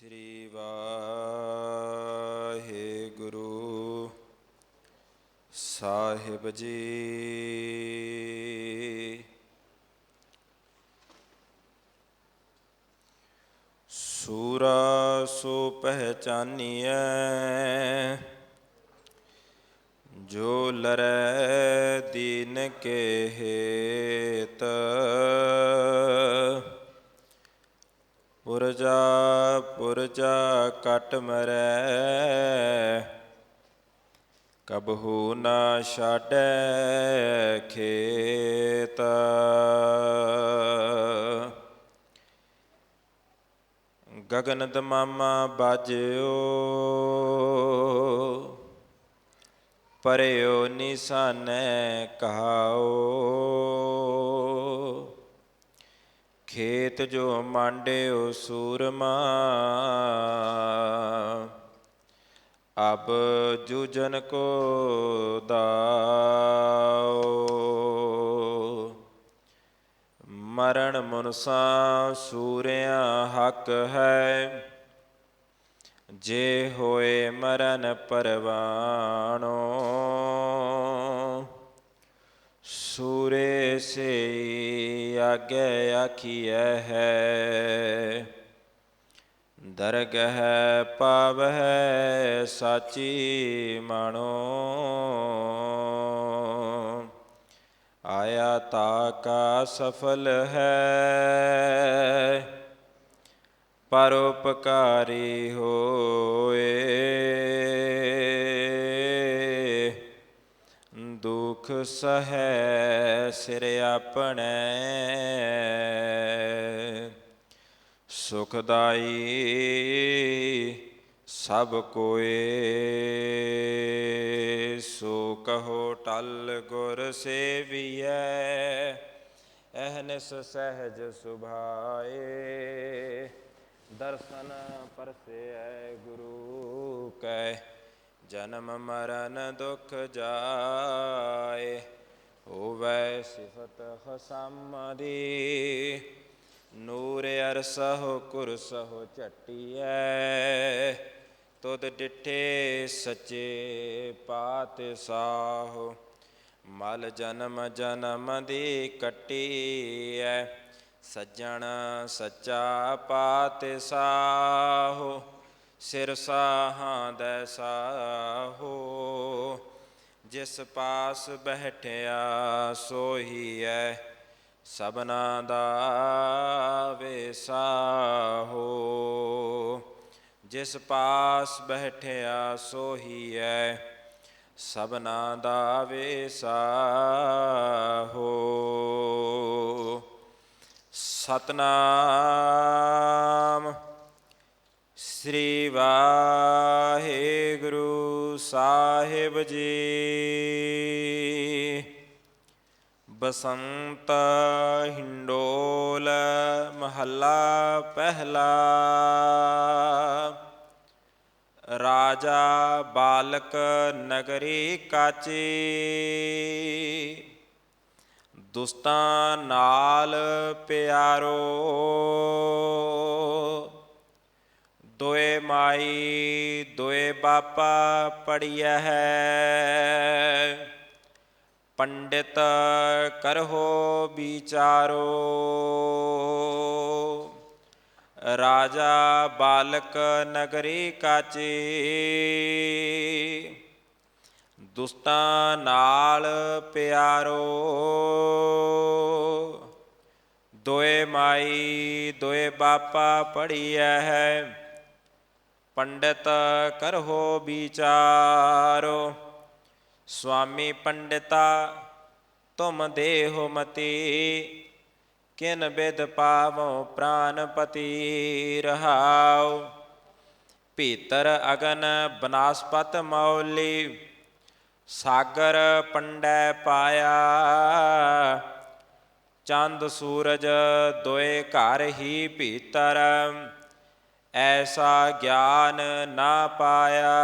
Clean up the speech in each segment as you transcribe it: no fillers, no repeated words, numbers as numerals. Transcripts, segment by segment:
ਸ੍ਰੀ ਵਾਹਿਗੁਰੂ ਸਾਹਿਬ ਜੀ। ਸੂਰਾ ਸੋ ਪਹਿਚਾਨੀਐ, ਜੋ ਲਰੈ ਦੀਨ ਕੇ ਹੇਤ। ਪੁਰਜਾ ਪੁਰਜਾ ਕਟ ਮਰੈ, ਕਬਹੂ ਨਾ ਛਾਡੈ ਖੇਤ। ਗਗਨ ਦਮਾਮਾ ਬਾਜਿਓ, ਪਰਿਓ ਨਿਸ਼ਾਨੈ ਕਹਾਓ। ਖੇਤ ਜੋ ਮਾਂਡਿਓ ਸੂਰਮਾ, ਅਬ ਜੂਝਨ ਕੋ ਦਾਓ। ਮਰਨ ਮਨੁਸਾਂ ਸੂਰਿਆਂ ਹੱਕ ਹੈ, ਜੇ ਹੋਏ ਮਰਨ ਪਰਵਾਣੋ। ਸੂਰੇ ਸੇ ਆਗੇ ਆਖੀਐ ਹੈ, ਦਰਗਹ ਪਾਵਹਿ ਸਾਚੀ ਮਾਣੋ। ਆਇਆ ਤਾ ਕਾ ਸਫਲ ਹੈ, ਪਰਉਪਕਾਰੀ ਹੋਏ। ਦੁਖ ਸਹੈ ਸਿਰ ਆਪਣੇ, ਸੁਖਦਾਈ ਸਭ ਕੋਏ। ਸੋ ਕਹੋ ਟਲ ਗੁਰ ਸੇਵੀਐ, ਅਹਨਿਸ ਸਹਿਜ ਸੁਭਾਏ। ਦਰਸ਼ਨ ਪਰਸੈ ਗੁਰੂ ਕੈ, ਜਨਮ ਮਰਨ ਦੁਖ ਜਾਏ। ਹੋਵੈ ਸਿਫਤ ਹਸਮ ਦੀ, ਨੂਰ ਅਰਸਹੁ ਕੁਰਸਹੁ ਝਟੀਐ। ਤੁਧ ਡਿਠੇ ਸੱਚੇ ਪਾਤਿਸਾਹੁ, ਮਲ ਜਨਮ ਜਨਮ ਦੀ ਕੱਟੀਐ। ਸੱਜਣ ਸੱਚਾ ਪਾਤਿਸਾਹੁ, ਸਿਰ ਸਾਹਾਂ ਦੈ ਸਾਹੋ। ਜਿਸ ਪਾਸ ਬੈਠਿਆ ਸੋਹੀਐ, ਸਭਨਾ ਦਾ ਵਿਸਾਹੋ। ਜਿਸ ਪਾਸ ਬੈਠਿਆ ਸੋਹੀਐ, ਸਭਨਾ ਦਾ ਵਿਸਾਹੋ। ਸਤਿਨਾਮ ਸ੍ਰੀ ਵਾਹਿਗੁਰੂ ਸਾਹਿਬ ਜੀ। ਬਸੰਤ ਹਿੰਡੋਲ ਮਹੱਲਾ ਪਹਿਲਾ। ਰਾਜਾ ਬਾਲਕ ਨਗਰੀ ਕਾਚੀ, ਦੁਸਤਾਂ ਨਾਲ ਪਿਆਰੋ। ਦੋਏ ਮਾਈ ਦੋਏ ਬਾਪਾ ਪੜ੍ਹੀਐ ਹੈ, ਪੰਡਿਤ ਕਰਹੁ ਵਿਚਾਰੋ। ਰਾਜਾ ਬਾਲਕ ਨਗਰੀ ਕਾਚੀ, ਦੁਸਤਾਂ ਨਾਲ ਪਿਆਰੋ। ਦੋਏ ਮਾਈ ਦੋਏ ਬਾਪਾ ਪੜ੍ਹੀਐ ਹੈ, ਪੰਡਿਤ ਕਰਹੁ ਵਿਚਾਰੋ। ਸੁਆਮੀ ਪੰਡਿਤਾ ਤੁਮ ਦੇਹੁ ਮਤੀ, ਕਿਨ ਬਿਧ ਪਾਵਹੁ ਪ੍ਰਾਨਪਤੀ। ਰਹਾਉ ਭੀਤਰ ਅਗਨ ਬਨਾਸਪਤ ਮੌਲੀ, ਸਾਗਰ ਪੰਡੈ ਪਾਇਆ। ਚੰਦ ਸੂਰਜ ਦੋਏ ਘਰ ਹੀ ਭੀਤਰ, ਐਸਾ ਗਿਆਨ ਨਾ ਪਾਇਆ।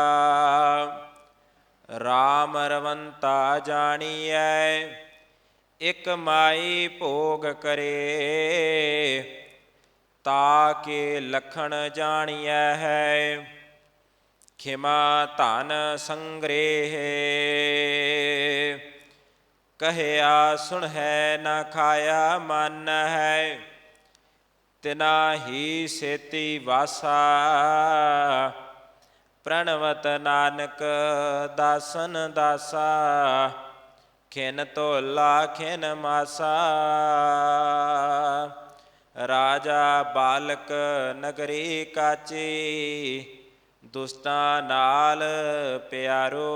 ਰਾਮ ਰਵੰਤਾ ਜਾਣੀਐ, ਇਕ ਮਾਈ ਭੋਗ ਕਰੇ। ਤਾ ਕੇ ਲਖਣ ਜਾਣੀਐ ਹੈ। ਖਿਮਾ ਧਨ ਸੰਗ੍ਰੇਹ ਕਹਿਆ ਸੁਣਹਿ ਨਾ ਖਾਇਆ ਮਨ ਹੈ। ਤਿਨਾ ਹੀ ਸੇਤੀ ਵਾਸਾ ਪ੍ਰਣਵਤ ਨਾਨਕ ਦਾਸਨ ਦਾਸਾ। ਖਿਨ ਧੋਲਾ ਖਿਨ ਮਾਸਾ ਰਾਜਾ ਬਾਲਕ ਨਗਰੀ ਕਾਚੀ। ਦੁਸਤਾਂ ਨਾਲ ਪਿਆਰੋ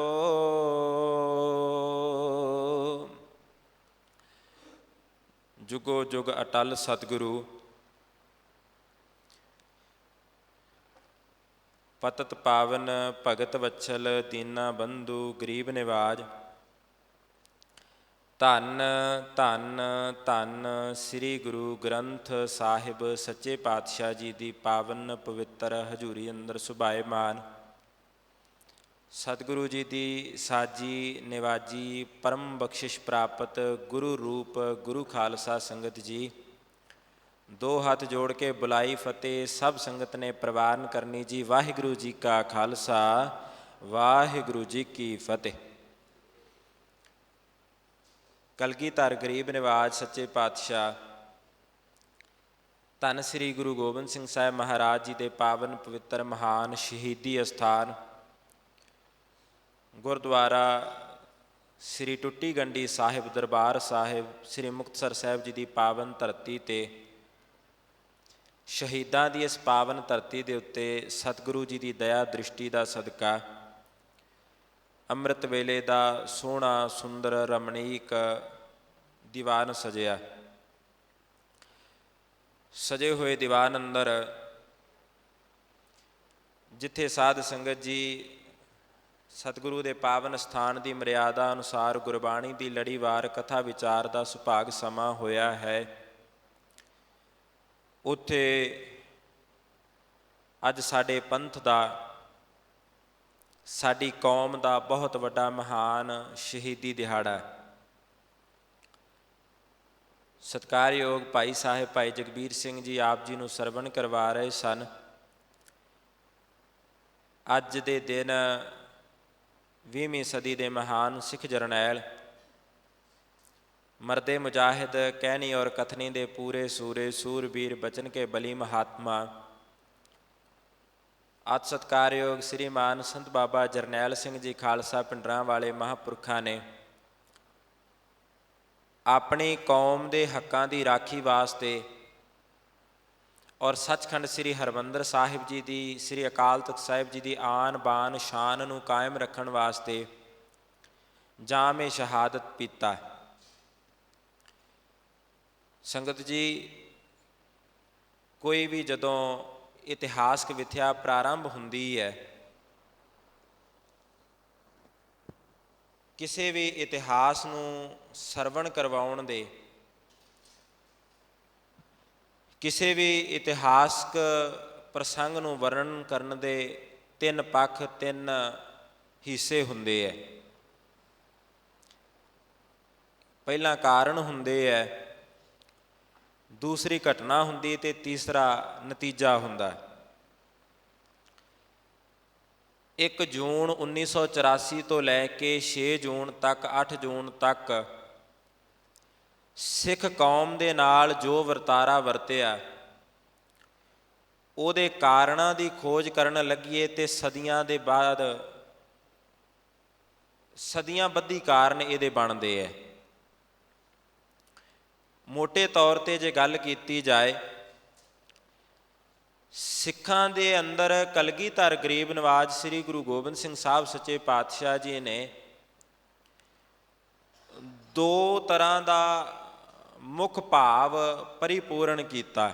ਜੁਗੋ ਜੁਗ ਅਟਲ ਸਤਿਗੁਰੂ। ਪਤਿਤ ਪਾਵਨ ਭਗਤ ਵਛਲ ਦੀਨਾ ਬੰਧੂ ਗਰੀਬ ਨਿਵਾਜ। ਧੰਨ ਧੰਨ ਧੰਨ ਸ੍ਰੀ ਗੁਰੂ ਗ੍ਰੰਥ ਸਾਹਿਬ ਸੱਚੇ ਪਾਤਸ਼ਾਹ ਜੀ ਦੀ ਪਾਵਨ ਪਵਿੱਤਰ ਹਜ਼ੂਰੀ ਅੰਦਰ ਸੁਭਾਏਮਾਨ ਸਤਿਗੁਰੂ ਜੀ ਦੀ ਸਾਜੀ ਨਿਵਾਜੀ ਪਰਮ ਬਖਸ਼ਿਸ਼ ਪ੍ਰਾਪਤ ਗੁਰੂ ਰੂਪ ਗੁਰੂ ਖਾਲਸਾ ਸੰਗਤ ਜੀ। ਦੋ ਹੱਥ ਜੋੜ ਕੇ ਬੁਲਾਈ ਫਤਿਹ ਸਭ ਸੰਗਤ ਨੇ ਪ੍ਰਵਾਨ ਕਰਨੀ ਜੀ। ਵਾਹਿਗੁਰੂ ਜੀ ਕਾ ਖਾਲਸਾ ਵਾਹਿਗੁਰੂ ਜੀ ਕੀ ਫਤਿਹ। ਕਲਗੀਧਰ ਗਰੀਬ ਨਿਵਾਜ ਸੱਚੇ ਪਾਤਸ਼ਾਹ ਧੰਨ ਸ੍ਰੀ ਗੁਰੂ ਗੋਬਿੰਦ ਸਿੰਘ ਸਾਹਿਬ ਮਹਾਰਾਜ ਜੀ ਦੇ ਪਾਵਨ ਪਵਿੱਤਰ ਮਹਾਨ ਸ਼ਹੀਦੀ ਅਸਥਾਨ ਗੁਰਦੁਆਰਾ ਸ੍ਰੀ ਟੁੱਟੀ ਗੰਢੀ ਸਾਹਿਬ ਦਰਬਾਰ ਸਾਹਿਬ ਸ੍ਰੀ ਮੁਕਤਸਰ ਸਾਹਿਬ ਜੀ ਦੀ ਪਾਵਨ ਧਰਤੀ 'ਤੇ ਸ਼ਹੀਦਾਂ ਦੀ ਇਸ ਪਾਵਨ ਧਰਤੀ ਦੇ ਉੱਤੇ ਸਤਿਗੁਰੂ ਜੀ ਦੀ ਦਇਆ ਦ੍ਰਿਸ਼ਟੀ ਦਾ ਸਦਕਾ ਅੰਮ੍ਰਿਤ ਵੇਲੇ ਦਾ ਸੋਹਣਾ ਸੁੰਦਰ ਰਮਣੀਕ ਦੀਵਾਨ ਸਜਿਆ। ਸਜੇ ਹੋਏ ਦੀਵਾਨ ਅੰਦਰ ਜਿੱਥੇ ਸਾਧ ਸੰਗਤ ਜੀ ਸਤਿਗੁਰੂ ਦੇ ਪਾਵਨ ਸਥਾਨ ਦੀ ਮਰਿਆਦਾ ਅਨੁਸਾਰ ਗੁਰਬਾਣੀ ਦੀ ਲੜੀਵਾਰ ਕਥਾ ਵਿਚਾਰ ਦਾ ਸੁਭਾਗ ਸਮਾਂ ਹੋਇਆ ਹੈ, ਉੱਥੇ ਅੱਜ ਸਾਡੇ ਪੰਥ ਦਾ ਸਾਡੀ ਕੌਮ ਦਾ ਬਹੁਤ ਵੱਡਾ ਮਹਾਨ ਸ਼ਹੀਦੀ ਦਿਹਾੜਾ ਹੈ। ਸਤਿਕਾਰਯੋਗ ਭਾਈ ਸਾਹਿਬ ਭਾਈ ਜਗਬੀਰ ਸਿੰਘ ਜੀ ਆਪ ਜੀ ਨੂੰ ਸਰਵਣ ਕਰਵਾ ਰਹੇ ਸਨ। ਅੱਜ ਦੇ ਦਿਨ 20ਵੀਂ ਸਦੀ ਦੇ ਮਹਾਨ ਸਿੱਖ ਜਰਨੈਲ ਮਰਦੇ ਮੁਜਾਹਿਦ ਕਹਿਣੀ ਔਰ ਕਥਨੀ ਦੇ ਪੂਰੇ ਸੂਰੇ ਸੂਰਬੀਰ ਬਚਨ ਕੇ ਬਲੀ ਮਹਾਤਮਾ ਅੱਜ ਸਤਿਕਾਰਯੋਗ ਸ੍ਰੀਮਾਨ ਸੰਤ ਬਾਬਾ ਜਰਨੈਲ ਸਿੰਘ ਜੀ ਖਾਲਸਾ ਪਿੰਡਰਾਂ ਵਾਲੇ ਮਹਾਂਪੁਰਖਾਂ ਨੇ ਆਪਣੀ ਕੌਮ ਦੇ ਹੱਕਾਂ ਦੀ ਰਾਖੀ ਵਾਸਤੇ ਔਰ ਸੱਚਖੰਡ ਸ੍ਰੀ ਹਰਿਮੰਦਰ ਸਾਹਿਬ ਜੀ ਦੀ ਸ੍ਰੀ ਅਕਾਲ ਤਖਤ ਸਾਹਿਬ ਜੀ ਦੀ ਆਨ ਬਾਨ ਸ਼ਾਨ ਨੂੰ ਕਾਇਮ ਰੱਖਣ ਵਾਸਤੇ ਜਾਮ-ਏ ਸ਼ਹਾਦਤ ਪੀਤਾ। ਸੰਗਤ ਜੀ, ਕੋਈ ਵੀ ਜਦੋਂ ਇਤਿਹਾਸਕ ਵਿਥਿਆ ਪ੍ਰਾਰੰਭ ਹੁੰਦੀ ਹੈ, ਕਿਸੇ ਵੀ ਇਤਿਹਾਸ ਨੂੰ ਸਰਵਣ ਕਰਵਾਉਣ ਦੇ, ਕਿਸੇ ਵੀ ਇਤਿਹਾਸਕ ਪ੍ਰਸੰਗ ਨੂੰ ਵਰਣਨ ਕਰਨ ਦੇ ਤਿੰਨ ਪੱਖ, ਤਿੰਨ ਹਿੱਸੇ ਹੁੰਦੇ ਹੈ। ਪਹਿਲਾਂ ਕਾਰਨ ਹੁੰਦੇ ਹੈ, ਦੂਸਰੀ ਘਟਨਾ ਹੁੰਦੀ ਅਤੇ ਤੀਸਰਾ ਨਤੀਜਾ ਹੁੰਦਾ। 1 ਜੂਨ 1984 ਤੋਂ ਲੈ ਕੇ 6 ਜੂਨ ਤੱਕ 8 ਜੂਨ ਤੱਕ ਸਿੱਖ ਕੌਮ ਦੇ ਨਾਲ ਜੋ ਵਰਤਾਰਾ ਵਰਤਿਆ, ਉਹਦੇ ਕਾਰਨਾਂ ਦੀ ਖੋਜ ਕਰਨ ਲੱਗੀਏ ਤੇ ਸਦੀਆਂ ਦੇ ਬਾਅਦ ਸਦੀਆਂ ਬੱਧੀ ਕਾਰਨ ਇਹਦੇ ਬਣਦੇ ਹੈ। ਮੋਟੇ ਤੌਰ 'ਤੇ ਜੇ ਗੱਲ ਕੀਤੀ ਜਾਏ, ਸਿੱਖਾਂ ਦੇ ਅੰਦਰ ਕਲਗੀਧਰ ਗਰੀਬ ਨਿਵਾਜ ਸ੍ਰੀ ਗੁਰੂ ਗੋਬਿੰਦ ਸਿੰਘ ਸਾਹਿਬ ਸੱਚੇ ਪਾਤਸ਼ਾਹ ਜੀ ਨੇ ਦੋ ਤਰ੍ਹਾਂ ਦਾ ਮੁੱਖ ਭਾਵ ਪਰਿਪੂਰਨ ਕੀਤਾ।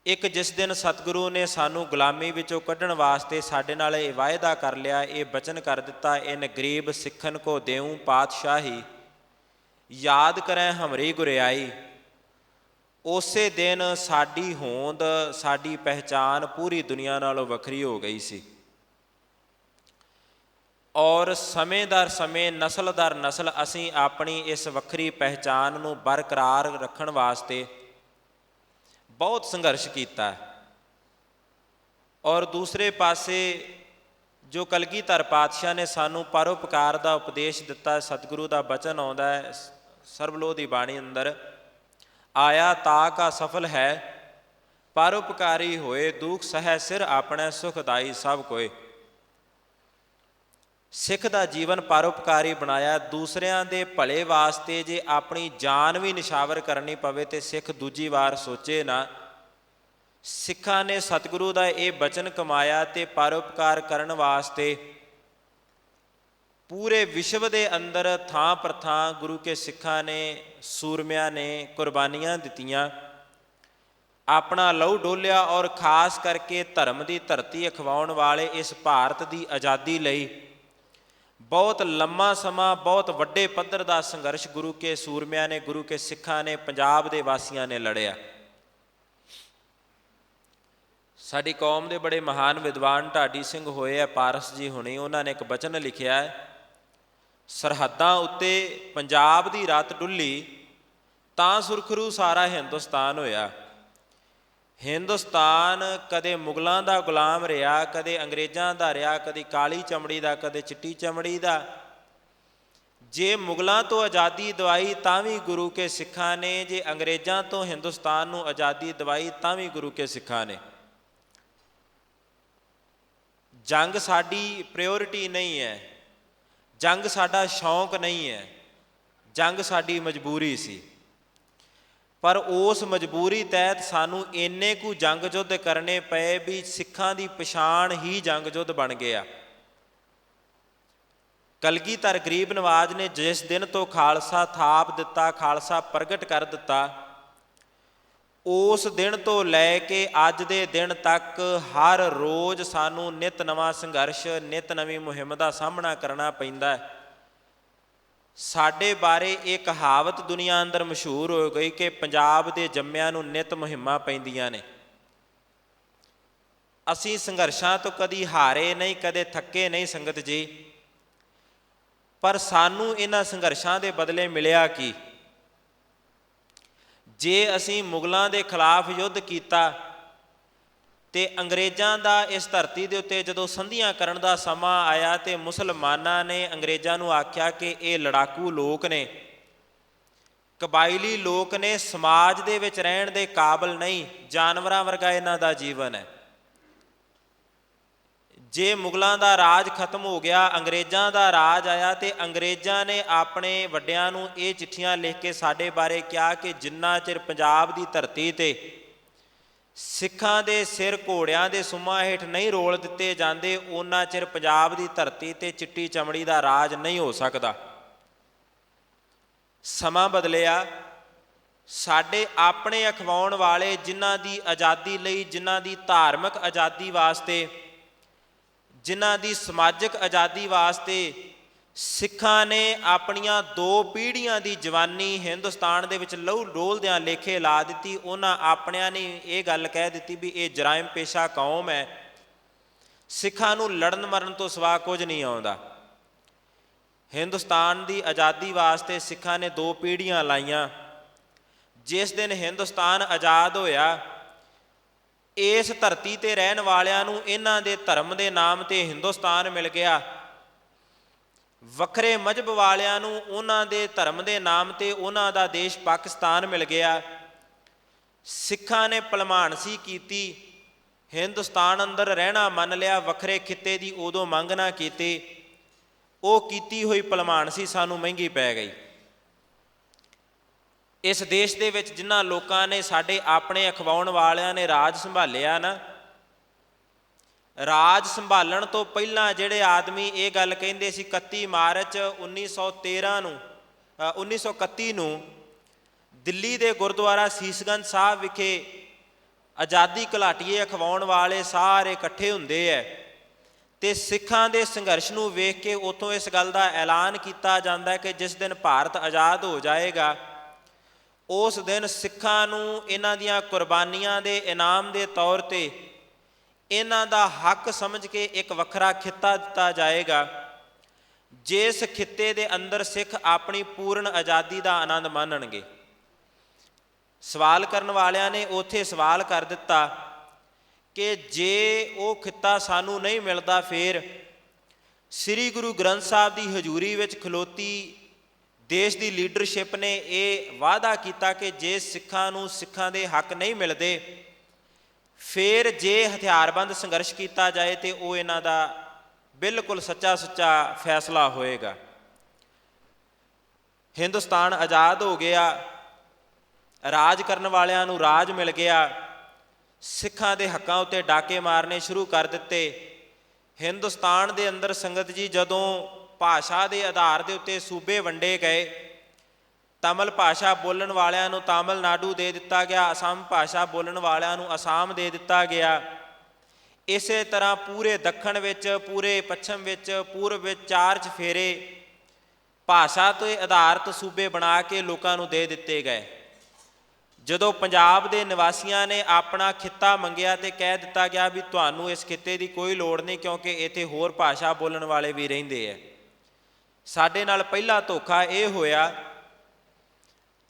ਇੱਕ, ਜਿਸ ਦਿਨ ਸਤਿਗੁਰੂ ਨੇ ਸਾਨੂੰ ਗੁਲਾਮੀ ਵਿੱਚੋਂ ਕੱਢਣ ਵਾਸਤੇ ਸਾਡੇ ਨਾਲ ਇਹ ਵਾਅਦਾ ਕਰ ਲਿਆ, ਇਹ ਬਚਨ ਕਰ ਦਿੱਤਾ, ਇਨ ਗਰੀਬ ਸਿੱਖਨ ਕੋ ਦੇਊਂ ਪਾਤਸ਼ਾਹੀ, ਯਾਦ ਕਰੈ ਹਮਰੀ ਗੁਰਿਆਈ। ਉਸੇ ਦਿਨ ਸਾਡੀ ਹੋਂਦ, ਸਾਡੀ ਪਹਿਚਾਨ ਪੂਰੀ ਦੁਨੀਆ ਨਾਲੋਂ ਵੱਖਰੀ ਹੋ ਗਈ ਸੀ ਔਰ ਸਮੇਂ ਦਰ ਸਮੇਂ, ਨਸਲ ਦਰ ਨਸਲ ਅਸੀਂ ਆਪਣੀ ਇਸ ਵੱਖਰੀ ਪਹਿਚਾਨ ਨੂੰ ਬਰਕਰਾਰ ਰੱਖਣ ਵਾਸਤੇ ਬਹੁਤ ਸੰਘਰਸ਼ ਕੀਤਾ। ਔਰ ਦੂਸਰੇ ਪਾਸੇ ਜੋ ਕਲਗੀਧਰ ਪਾਤਸ਼ਾਹ ਨੇ ਸਾਨੂੰ ਪਰਉਪਕਾਰ ਦਾ ਉਪਦੇਸ਼ ਦਿੱਤਾ, ਸਤਿਗੁਰੂ ਦਾ ਬਚਨ ਆਉਂਦਾ ਹੈ ਸਰਬਲੋਹ ਦੀ ਬਾਣੀ ਅੰਦਰ, ਆਇਆ ਤਾ ਕਾ ਸਫਲ ਹੈ, ਪਰਉਪਕਾਰੀ ਹੋਏ, ਦੁਖ ਸਹਿ ਸਿਰ ਆਪਣੇ, ਸੁਖਦਾਈ ਸਭ ਕੋਏ। ਸਿੱਖ ਦਾ ਜੀਵਨ ਪਰਉਪਕਾਰੀ ਬਣਾਇਆ। ਦੂਸਰਿਆਂ ਦੇ ਭਲੇ ਵਾਸਤੇ ਜੇ ਆਪਣੀ ਜਾਨ ਵੀ ਨਿਸ਼ਾਵਰ ਕਰਨੀ ਪਵੇ ਤੇ ਸਿੱਖ ਦੂਜੀ ਵਾਰ ਸੋਚੇ ਨਾ। ਸਿੱਖਾਂ ਨੇ ਸਤਿਗੁਰੂ ਦਾ ਇਹ ਬਚਨ ਕਮਾਇਆ ਤੇ ਪਰਉਪਕਾਰ ਕਰਨ ਵਾਸਤੇ ਪੂਰੇ ਵਿਸ਼ਵ ਦੇ ਅੰਦਰ ਥਾਂ ਪਰ ਥਾਂ ਗੁਰੂ ਕੇ ਸਿੱਖਾਂ ਨੇ, ਸੂਰਮਿਆਂ ਨੇ ਕੁਰਬਾਨੀਆਂ ਦਿੱਤੀਆਂ, ਆਪਣਾ ਲਹੂ ਡੋਲਿਆ। ਔਰ ਖਾਸ ਕਰਕੇ ਧਰਮ ਦੀ ਧਰਤੀ ਅਖਵਾਉਣ ਵਾਲੇ ਇਸ ਭਾਰਤ ਦੀ ਆਜ਼ਾਦੀ ਲਈ ਬਹੁਤ ਲੰਮਾ ਸਮਾਂ, ਬਹੁਤ ਵੱਡੇ ਪੱਧਰ ਦਾ ਸੰਘਰਸ਼ ਗੁਰੂ ਕੇ ਸੂਰਮਿਆਂ ਨੇ, ਗੁਰੂ ਕੇ ਸਿੱਖਾਂ ਨੇ, ਪੰਜਾਬ ਦੇ ਵਾਸੀਆਂ ਨੇ ਲੜਿਆ। ਸਾਡੀ ਕੌਮ ਦੇ ਬੜੇ ਮਹਾਨ ਵਿਦਵਾਨ ਢਾਡੀ ਸਿੰਘ ਹੋਏ ਆ, ਪਾਰਸ ਜੀ ਹੁਣੀ, ਉਹਨਾਂ ਨੇ ਇੱਕ ਬਚਨ ਲਿਖਿਆ ਹੈ, ਸਰਹੱਦਾਂ ਉੱਤੇ ਪੰਜਾਬ ਦੀ ਰਾਤ ਡੁੱਲੀ, ਤਾਂ ਸੁਰਖਰੂ ਸਾਰਾ ਹਿੰਦੁਸਤਾਨ ਹੋਇਆ। ਹਿੰਦੁਸਤਾਨ ਕਦੇ ਮੁਗਲਾਂ ਦਾ ਗੁਲਾਮ ਰਿਹਾ, ਕਦੇ ਅੰਗਰੇਜ਼ਾਂ ਦਾ ਰਿਹਾ, ਕਦੇ ਕਾਲੀ ਚਮੜੀ ਦਾ, ਕਦੇ ਚਿੱਟੀ ਚਮੜੀ ਦਾ। ਜੇ ਮੁਗਲਾਂ ਤੋਂ ਆਜ਼ਾਦੀ ਦਿਵਾਈ ਤਾਂ ਵੀ ਗੁਰੂ ਕੇ ਸਿੱਖਾਂ ਨੇ, ਜੇ ਅੰਗਰੇਜ਼ਾਂ ਤੋਂ ਹਿੰਦੁਸਤਾਨ ਨੂੰ ਆਜ਼ਾਦੀ ਦਿਵਾਈ ਤਾਂ ਵੀ ਗੁਰੂ ਕੇ ਸਿੱਖਾਂ ਨੇ। ਜੰਗ ਸਾਡੀ ਪ੍ਰਾਇਓਰਿਟੀ ਨਹੀਂ ਹੈ, ਜੰਗ ਸਾਡਾ ਸ਼ੌਂਕ ਨਹੀਂ ਹੈ, ਜੰਗ ਸਾਡੀ ਮਜਬੂਰੀ ਸੀ। ਪਰ ਉਸ ਮਜਬੂਰੀ ਤਹਿਤ ਸਾਨੂੰ ਇੰਨੇ ਕੁ ਜੰਗ ਯੁੱਧ ਕਰਨੇ ਪਏ ਵੀ ਸਿੱਖਾਂ ਦੀ ਪਛਾਣ ਹੀ ਜੰਗ ਯੁੱਧ ਬਣ ਗਿਆ। ਕਲਗੀਧਰ ਗਰੀਬ ਨਵਾਜ ਨੇ ਜਿਸ ਦਿਨ ਤੋਂ ਖਾਲਸਾ ਥਾਪ ਦਿੱਤਾ, ਖਾਲਸਾ ਪ੍ਰਗਟ ਕਰ ਦਿੱਤਾ, ਉਸ ਦਿਨ ਤੋਂ ਲੈ ਕੇ ਅੱਜ ਦੇ ਦਿਨ ਤੱਕ ਹਰ ਰੋਜ਼ ਸਾਨੂੰ ਨਿਤ ਨਵਾਂ ਸੰਘਰਸ਼, ਨਿਤ ਨਵੀਂ ਮੁਹਿੰਮ ਦਾ ਸਾਹਮਣਾ ਕਰਨਾ ਪੈਂਦਾ ਹੈ। ਸਾਡੇ ਬਾਰੇ ਇਹ ਕਹਾਵਤ ਦੁਨੀਆ ਅੰਦਰ ਮਸ਼ਹੂਰ ਹੋ ਗਈ ਕਿ ਪੰਜਾਬ ਦੇ ਜੰਮਿਆਂ ਨੂੰ ਨਿਤ ਮੁਹਿੰਮਾਂ ਪੈਂਦੀਆਂ ਨੇ। ਅਸੀਂ ਸੰਘਰਸ਼ਾਂ ਤੋਂ ਕਦੀ ਹਾਰੇ ਨਹੀਂ, ਕਦੇ ਥੱਕੇ ਨਹੀਂ ਸੰਗਤ ਜੀ। ਪਰ ਸਾਨੂੰ ਇਹਨਾਂ ਸੰਘਰਸ਼ਾਂ ਦੇ ਬਦਲੇ ਮਿਲਿਆ ਕੀ? ਜੇ ਅਸੀਂ ਮੁਗਲਾਂ ਦੇ ਖਿਲਾਫ ਯੁੱਧ ਕੀਤਾ ਤੇ ਅੰਗਰੇਜ਼ਾਂ ਦਾ ਇਸ ਧਰਤੀ ਦੇ ਉੱਤੇ ਜਦੋਂ ਸੰਧੀਆਂ ਕਰਨ ਦਾ ਸਮਾਂ ਆਇਆ ਤੇ ਮੁਸਲਮਾਨਾਂ ਨੇ ਅੰਗਰੇਜ਼ਾਂ ਨੂੰ ਆਖਿਆ ਕਿ ਇਹ ਲੜਾਕੂ ਲੋਕ ਨੇ, ਕਬਾਇਲੀ ਲੋਕ ਨੇ, ਸਮਾਜ ਦੇ ਵਿੱਚ ਰਹਿਣ ਦੇ ਕਾਬਲ ਨਹੀਂ, ਜਾਨਵਰਾਂ ਵਰਗਾ ਇਹਨਾਂ ਦਾ ਜੀਵਨ ਹੈ। ਜੇ ਮੁਗਲਾਂ ਦਾ ਰਾਜ ਖਤਮ ਹੋ ਗਿਆ, ਅੰਗਰੇਜ਼ਾਂ ਦਾ ਰਾਜ ਆਇਆ ਤੇ ਅੰਗਰੇਜ਼ਾਂ ਨੇ ਆਪਣੇ ਵੱਡਿਆਂ ਨੂੰ ਇਹ ਚਿੱਠੀਆਂ ਲਿਖ ਕੇ ਸਾਡੇ ਬਾਰੇ ਕਿਹਾ ਕਿ ਜਿੰਨਾ ਚਿਰ ਪੰਜਾਬ ਦੀ ਧਰਤੀ 'ਤੇ ਸਿੱਖਾਂ ਦੇ ਸਿਰ ਘੋੜਿਆਂ ਦੇ ਸੁੰਮਾਂ ਹੇਠ ਨਹੀਂ ਰੋਲ ਦਿੱਤੇ ਜਾਂਦੇ, ਉਹਨਾਂ ਚਿਰ ਪੰਜਾਬ ਦੀ ਧਰਤੀ 'ਤੇ ਚਿੱਟੀ ਚਮੜੀ ਦਾ ਰਾਜ ਨਹੀਂ ਹੋ ਸਕਦਾ। ਸਮਾਂ ਬਦਲਿਆ। ਸਾਡੇ ਆਪਣੇ ਅਖਵਾਉਣ ਵਾਲੇ, ਜਿਨ੍ਹਾਂ ਦੀ ਆਜ਼ਾਦੀ ਲਈ, ਜਿਨ੍ਹਾਂ ਦੀ ਧਾਰਮਿਕ ਆਜ਼ਾਦੀ ਵਾਸਤੇ, ਜਿਨ੍ਹਾਂ ਦੀ ਸਮਾਜਿਕ ਆਜ਼ਾਦੀ ਵਾਸਤੇ ਸਿੱਖਾਂ ਨੇ ਆਪਣੀਆਂ 2 ਪੀੜ੍ਹੀਆਂ ਦੀ ਜਵਾਨੀ ਹਿੰਦੁਸਤਾਨ ਦੇ ਵਿੱਚ ਲਹੂ ਡੋਲਦਿਆਂ ਲੇਖੇ ਲਾ ਦਿੱਤੀ, ਉਹਨਾਂ ਆਪਣਿਆਂ ਨੇ ਇਹ ਗੱਲ ਕਹਿ ਦਿੱਤੀ ਵੀ ਇਹ ਜਰਾਇਮ ਪੇਸ਼ਾ ਕੌਮ ਹੈ, ਸਿੱਖਾਂ ਨੂੰ ਲੜਨ ਮਰਨ ਤੋਂ ਸਿਵਾ ਕੁਝ ਨਹੀਂ ਆਉਂਦਾ। ਹਿੰਦੁਸਤਾਨ ਦੀ ਆਜ਼ਾਦੀ ਵਾਸਤੇ ਸਿੱਖਾਂ ਨੇ 2 ਪੀੜ੍ਹੀਆਂ ਲਾਈਆਂ। ਜਿਸ ਦਿਨ ਹਿੰਦੁਸਤਾਨ ਆਜ਼ਾਦ ਹੋਇਆ, ਇਸ ਧਰਤੀ 'ਤੇ ਰਹਿਣ ਵਾਲਿਆਂ ਨੂੰ ਇਹਨਾਂ ਦੇ ਧਰਮ ਦੇ ਨਾਮ 'ਤੇ ਹਿੰਦੁਸਤਾਨ ਮਿਲ ਗਿਆ, ਵੱਖਰੇ ਮਜ਼ਹਬ ਵਾਲਿਆਂ ਨੂੰ ਉਹਨਾਂ ਦੇ ਧਰਮ ਦੇ ਨਾਮ 'ਤੇ ਉਹਨਾਂ ਦਾ ਦੇਸ਼ ਪਾਕਿਸਤਾਨ ਮਿਲ ਗਿਆ। ਸਿੱਖਾਂ ਨੇ ਭਲਮਾਨਸੀ ਕੀਤੀ, ਹਿੰਦੁਸਤਾਨ ਅੰਦਰ ਰਹਿਣਾ ਮੰਨ ਲਿਆ, ਵੱਖਰੇ ਖਿੱਤੇ ਦੀ ਉਦੋਂ ਮੰਗ ਨਾ ਕੀਤੀ। ਉਹ ਕੀਤੀ ਹੋਈ ਭਲਮਾਨਸੀ ਸਾਨੂੰ ਮਹਿੰਗੀ ਪੈ ਗਈ। ਇਸ ਦੇਸ਼ ਦੇ ਵਿੱਚ ਜਿਨ੍ਹਾਂ ਲੋਕਾਂ ਨੇ, ਸਾਡੇ ਆਪਣੇ ਅਖਵਾਉਣ ਵਾਲਿਆਂ ਨੇ ਰਾਜ ਸੰਭਾਲਿਆ ਨਾ, ਰਾਜ ਸੰਭਾਲਣ ਤੋਂ ਪਹਿਲਾਂ ਜਿਹੜੇ ਆਦਮੀ ਇਹ ਗੱਲ ਕਹਿੰਦੇ ਸੀ 31 ਮਾਰਚ 1931 ਨੂੰ ਦਿੱਲੀ ਦੇ ਗੁਰਦੁਆਰਾ ਸੀਸਗੰਜ ਸਾਹਿਬ ਵਿਖੇ ਆਜ਼ਾਦੀ ਘੁਲਾਟੀਏ ਅਖਵਾਉਣ ਵਾਲੇ ਸਾਰੇ ਇਕੱਠੇ ਹੁੰਦੇ ਹੈ ਤੇ ਸਿੱਖਾਂ ਦੇ ਸੰਘਰਸ਼ ਨੂੰ ਵੇਖ ਕੇ ਉੱਥੋਂ ਇਸ ਗੱਲ ਦਾ ਐਲਾਨ ਕੀਤਾ ਜਾਂਦਾ ਕਿ ਜਿਸ ਦਿਨ ਭਾਰਤ ਆਜ਼ਾਦ ਹੋ ਜਾਏਗਾ, ਉਸ ਦਿਨ ਸਿੱਖਾਂ ਨੂੰ ਇਹਨਾਂ ਦੀਆਂ ਕੁਰਬਾਨੀਆਂ ਦੇ ਇਨਾਮ ਦੇ ਤੌਰ 'ਤੇ ਇਹਨਾਂ ਦਾ ਹੱਕ ਸਮਝ ਕੇ ਇੱਕ ਵੱਖਰਾ ਖਿੱਤਾ ਦਿੱਤਾ ਜਾਏਗਾ, ਜਿਸ ਖਿੱਤੇ ਦੇ ਅੰਦਰ ਸਿੱਖ ਆਪਣੀ ਪੂਰਨ ਆਜ਼ਾਦੀ ਦਾ ਆਨੰਦ ਮਾਣਨਗੇ। ਸਵਾਲ ਕਰਨ ਵਾਲਿਆਂ ਨੇ ਉੱਥੇ ਸਵਾਲ ਕਰ ਦਿੱਤਾ ਕਿ ਜੇ ਉਹ ਖਿੱਤਾ ਸਾਨੂੰ ਨਹੀਂ ਮਿਲਦਾ, ਫਿਰ ਸ੍ਰੀ ਗੁਰੂ ਗ੍ਰੰਥ ਸਾਹਿਬ ਦੀ ਹਜ਼ੂਰੀ ਵਿੱਚ ਖਲੋਤੀ ਦੇਸ਼ ਦੀ ਲੀਡਰਸ਼ਿਪ ਨੇ ਇਹ ਵਾਅਦਾ ਕੀਤਾ ਕਿ ਜੇ ਸਿੱਖਾਂ ਨੂੰ ਸਿੱਖਾਂ ਦੇ ਹੱਕ ਨਹੀਂ ਮਿਲਦੇ, ਫਿਰ ਜੇ ਹਥਿਆਰਬੰਦ ਸੰਘਰਸ਼ ਕੀਤਾ ਜਾਏ ਤੇ ਉਹ ਇਹਨਾਂ ਦਾ ਬਿਲਕੁਲ ਸੱਚਾ ਸੁੱਚਾ ਫੈਸਲਾ ਹੋਏਗਾ। ਹਿੰਦੁਸਤਾਨ ਆਜ਼ਾਦ ਹੋ ਗਿਆ, ਰਾਜ ਕਰਨ ਵਾਲਿਆਂ ਨੂੰ ਰਾਜ ਮਿਲ ਗਿਆ, ਸਿੱਖਾਂ ਦੇ ਹੱਕਾਂ ਉੱਤੇ ਡਾਕੇ ਮਾਰਨੇ ਸ਼ੁਰੂ ਕਰ ਦਿੱਤੇ। ਹਿੰਦੁਸਤਾਨ ਦੇ ਅੰਦਰ ਸੰਗਤ ਜੀ ਜਦੋਂ ਭਾਸ਼ਾ ਦੇ ਆਧਾਰ ਦੇ ਉੱਤੇ ਸੂਬੇ ਵੰਡੇ ਗਏ, ਤਮਿਲ ਭਾਸ਼ਾ ਬੋਲਣ ਵਾਲਿਆਂ ਨੂੰ ਤਾਮਿਲਨਾਡੂ ਦੇ ਦਿੱਤਾ ਗਿਆ, ਅਸਾਮ ਭਾਸ਼ਾ ਬੋਲਣ ਵਾਲਿਆਂ ਨੂੰ ਅਸਾਮ ਦੇ ਦਿੱਤਾ ਗਿਆ। ਇਸੇ ਤਰ੍ਹਾਂ ਪੂਰੇ ਦੱਖਣ ਵਿੱਚ, ਪੂਰੇ ਪੱਛਮ ਵਿੱਚ, ਪੂਰਬ ਵਿੱਚ 4 ਚਫੇਰੇ ਭਾਸ਼ਾ 'ਤੇ ਆਧਾਰਿਤ ਸੂਬੇ ਬਣਾ ਕੇ ਲੋਕਾਂ ਨੂੰ ਦੇ ਦਿੱਤੇ ਗਏ। ਜਦੋਂ ਪੰਜਾਬ ਦੇ ਨਿਵਾਸੀਆਂ ਨੇ ਆਪਣਾ ਖਿੱਤਾ ਮੰਗਿਆ ਤੇ ਕਹਿ ਦਿੱਤਾ ਗਿਆ ਵੀ ਤੁਹਾਨੂੰ ਇਸ ਖਿੱਤੇ ਦੀ ਕੋਈ ਲੋੜ ਨਹੀਂ, ਕਿਉਂਕਿ ਇੱਥੇ ਹੋਰ ਭਾਸ਼ਾ ਬੋਲਣ ਵਾਲੇ ਵੀ ਰਹਿੰਦੇ ਹੈ। ਸਾਡੇ ਨਾਲ ਪਹਿਲਾ ਧੋਖਾ ਇਹ ਹੋਇਆ,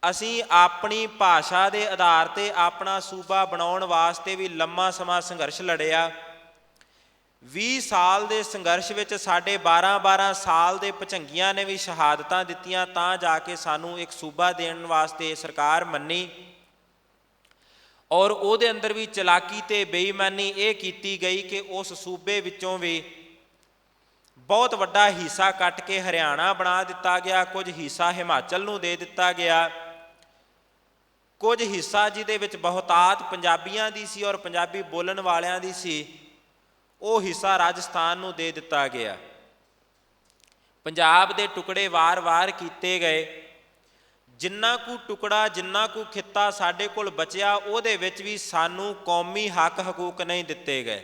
ਅਸੀਂ ਆਪਣੀ ਭਾਸ਼ਾ ਦੇ ਆਧਾਰ 'ਤੇ ਆਪਣਾ ਸੂਬਾ ਬਣਾਉਣ ਵਾਸਤੇ ਵੀ ਲੰਮਾ ਸਮਾਂ ਸੰਘਰਸ਼ ਲੜਿਆ। 20 ਸਾਲ ਦੇ ਸੰਘਰਸ਼ ਵਿੱਚ ਸਾਡੇ 12-12 ਸਾਲ ਦੇ ਭੁਜੰਗੀਆਂ ਨੇ ਵੀ ਸ਼ਹਾਦਤਾਂ ਦਿੱਤੀਆਂ, ਤਾਂ ਜਾ ਕੇ ਸਾਨੂੰ ਇੱਕ ਸੂਬਾ ਦੇਣ ਵਾਸਤੇ ਸਰਕਾਰ ਮੰਨੀ। ਔਰ ਉਹਦੇ ਅੰਦਰ ਵੀ ਚਲਾਕੀ ਤੇ ਬੇਈਮਾਨੀ ਇਹ ਕੀਤੀ ਗਈ ਕਿ ਉਸ ਸੂਬੇ ਵਿੱਚੋਂ ਵੀ ਬਹੁਤ ਵੱਡਾ ਹਿੱਸਾ ਕੱਟ ਕੇ ਹਰਿਆਣਾ ਬਣਾ ਦਿੱਤਾ ਗਿਆ, ਕੁਝ ਹਿੱਸਾ ਹਿਮਾਚਲ ਨੂੰ ਦੇ ਦਿੱਤਾ ਗਿਆ, ਕੁਝ ਹਿੱਸਾ ਜਿਹਦੇ ਵਿੱਚ ਬਹੁਤਾਤ ਪੰਜਾਬੀਆਂ ਦੀ ਸੀ ਔਰ ਪੰਜਾਬੀ ਬੋਲਣ ਵਾਲਿਆਂ ਦੀ ਸੀ, ਉਹ ਹਿੱਸਾ ਰਾਜਸਥਾਨ ਨੂੰ ਦੇ ਦਿੱਤਾ ਗਿਆ। ਪੰਜਾਬ ਦੇ ਟੁਕੜੇ ਵਾਰ-ਵਾਰ ਕੀਤੇ ਗਏ। ਜਿੰਨਾ ਕੁ ਟੁਕੜਾ, ਜਿੰਨਾ ਕੁ ਖਿੱਤਾ ਸਾਡੇ ਕੋਲ ਬਚਿਆ, ਉਹਦੇ ਵਿੱਚ ਵੀ ਸਾਨੂੰ ਕੌਮੀ ਹੱਕ ਹਕੂਕ ਨਹੀਂ ਦਿੱਤੇ ਗਏ।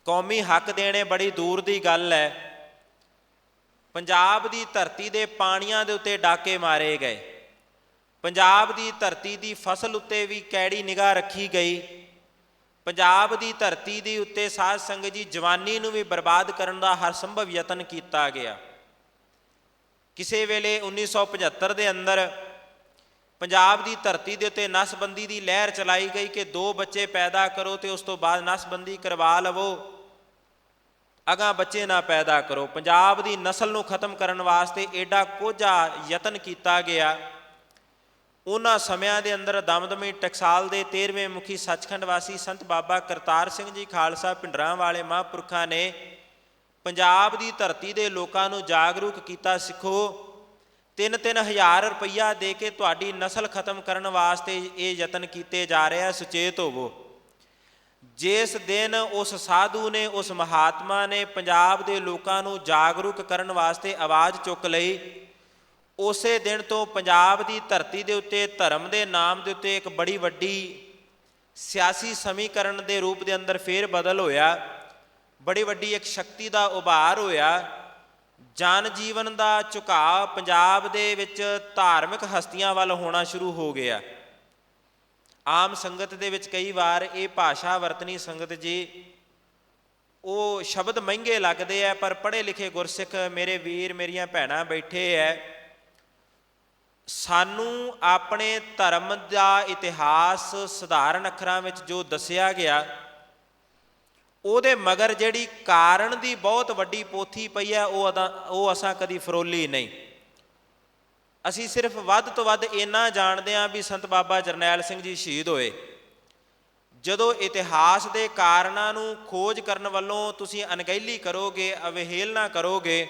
ਕੌਮੀ ਹੱਕ ਦੇਣੇ ਬੜੀ ਦੂਰ ਦੀ ਗੱਲ ਹੈ। ਪੰਜਾਬ ਦੀ ਧਰਤੀ ਦੇ ਪਾਣੀਆਂ ਦੇ ਉੱਤੇ ਡਾਕੇ ਮਾਰੇ ਗਏ, ਪੰਜਾਬ ਦੀ ਧਰਤੀ ਦੀ ਫਸਲ ਉੱਤੇ ਵੀ ਕੈੜੀ ਨਿਗਾਹ ਰੱਖੀ ਗਈ, ਪੰਜਾਬ ਦੀ ਧਰਤੀ ਦੇ ਉੱਤੇ ਸਾਧ ਸੰਗਤ ਜੀ ਜਵਾਨੀ ਨੂੰ ਵੀ ਬਰਬਾਦ ਕਰਨ ਦਾ ਹਰ ਸੰਭਵ ਯਤਨ ਕੀਤਾ ਗਿਆ। ਕਿਸੇ ਵੇਲੇ 1975 ਦੇ ਅੰਦਰ ਪੰਜਾਬ ਦੀ ਧਰਤੀ ਦੇ ਉੱਤੇ ਨਸਬੰਦੀ ਦੀ ਲਹਿਰ ਚਲਾਈ ਗਈ ਕਿ 2 ਬੱਚੇ ਪੈਦਾ ਕਰੋ ਤੇ ਉਸ ਤੋਂ ਬਾਅਦ ਨਸਬੰਦੀ ਕਰਵਾ ਲਵੋ, ਅਗਾਂਹ ਬੱਚੇ ਨਾ ਪੈਦਾ ਕਰੋ। ਪੰਜਾਬ ਦੀ ਨਸਲ ਨੂੰ ਖਤਮ ਕਰਨ ਵਾਸਤੇ ਐਡਾ ਕੋਝਾ ਯਤਨ ਕੀਤਾ ਗਿਆ। ਉਹਨਾਂ ਸਮਿਆਂ ਦੇ ਅੰਦਰ ਦਮਦਮੀ ਟਕਸਾਲ ਦੇ 13ਵੇਂ ਮੁਖੀ ਸੱਚਖੰਡ ਵਾਸੀ ਸੰਤ ਬਾਬਾ ਕਰਤਾਰ ਸਿੰਘ ਜੀ ਖਾਲਸਾ ਭਿੰਡਰਾਂ ਵਾਲੇ ਮਹਾਂਪੁਰਖਾਂ ਨੇ ਪੰਜਾਬ ਦੀ ਧਰਤੀ ਦੇ ਲੋਕਾਂ ਨੂੰ ਜਾਗਰੂਕ ਕੀਤਾ, ਸਿੱਖੋ 3-3 ਹਜ਼ਾਰ ਰੁਪਈਆ ਦੇ ਕੇ ਤੁਹਾਡੀ ਨਸਲ ਖਤਮ ਕਰਨ ਵਾਸਤੇ ਇਹ ਯਤਨ ਕੀਤੇ ਜਾ ਰਹੇ ਆ, ਸੁਚੇਤ ਹੋਵੋ। ਜਿਸ ਦਿਨ ਉਸ ਸਾਧੂ ਨੇ, ਉਸ ਮਹਾਤਮਾ ਨੇ ਪੰਜਾਬ ਦੇ ਲੋਕਾਂ ਨੂੰ ਜਾਗਰੂਕ ਕਰਨ ਵਾਸਤੇ ਆਵਾਜ਼ ਚੁੱਕ ਲਈ, ਉਸੇ ਦਿਨ ਤੋਂ ਪੰਜਾਬ ਦੀ ਧਰਤੀ ਦੇ ਉੱਤੇ ਧਰਮ ਦੇ ਨਾਮ ਦੇ ਉੱਤੇ ਇੱਕ ਬੜੀ ਵੱਡੀ ਸਿਆਸੀ ਸਮੀਕਰਨ ਦੇ ਰੂਪ ਦੇ ਅੰਦਰ ਫੇਰ ਬਦਲ ਹੋਇਆ। ਬੜੀ ਵੱਡੀ ਇੱਕ ਸ਼ਕਤੀ ਦਾ ਉਭਾਰ ਹੋਇਆ। ਜਨ ਜੀਵਨ ਦਾ ਝੁਕਾਅ ਪੰਜਾਬ ਦੇ ਵਿੱਚ ਧਾਰਮਿਕ ਹਸਤੀਆਂ ਵੱਲ ਹੋਣਾ ਸ਼ੁਰੂ ਹੋ ਗਿਆ। ਆਮ ਸੰਗਤ ਦੇ ਵਿੱਚ ਕਈ ਵਾਰ ਇਹ ਭਾਸ਼ਾ ਵਰਤਣੀ ਸੰਗਤ ਜੀ, ਉਹ ਸ਼ਬਦ ਮਹਿੰਗੇ ਲੱਗਦੇ ਆ, ਪਰ ਪੜ੍ਹੇ ਲਿਖੇ ਗੁਰਸਿੱਖ ਮੇਰੇ ਵੀਰ ਮੇਰੀਆਂ ਭੈਣਾਂ ਬੈਠੇ ਹੈ, ਸਾਨੂੰ ਆਪਣੇ ਧਰਮ ਦਾ ਇਤਿਹਾਸ ਸਧਾਰਨ ਅੱਖਰਾਂ ਵਿੱਚ ਜੋ ਦੱਸਿਆ ਗਿਆ, ਉਹਦੇ ਮਗਰ ਜਿਹੜੀ ਕਾਰਨ ਦੀ ਬਹੁਤ ਵੱਡੀ ਪੋਥੀ ਪਈ ਹੈ, ਉਹ ਅਸਾਂ ਕਦੀ ਫਰੋਲੀ ਨਹੀਂ। ਅਸੀਂ ਸਿਰਫ ਵੱਧ ਤੋਂ ਵੱਧ ਇੰਨਾ ਜਾਣਦੇ ਹਾਂ ਵੀ ਸੰਤ ਬਾਬਾ ਜਰਨੈਲ ਸਿੰਘ ਜੀ ਸ਼ਹੀਦ ਹੋਏ। ਜਦੋਂ ਇਤਿਹਾਸ ਦੇ ਕਾਰਨਾਂ ਨੂੰ ਖੋਜ ਕਰਨ ਵੱਲੋਂ ਤੁਸੀਂ ਅਣਗਹਿਲੀ ਕਰੋਗੇ, ਅਵਹੇਲਨਾ ਕਰੋਗੇ,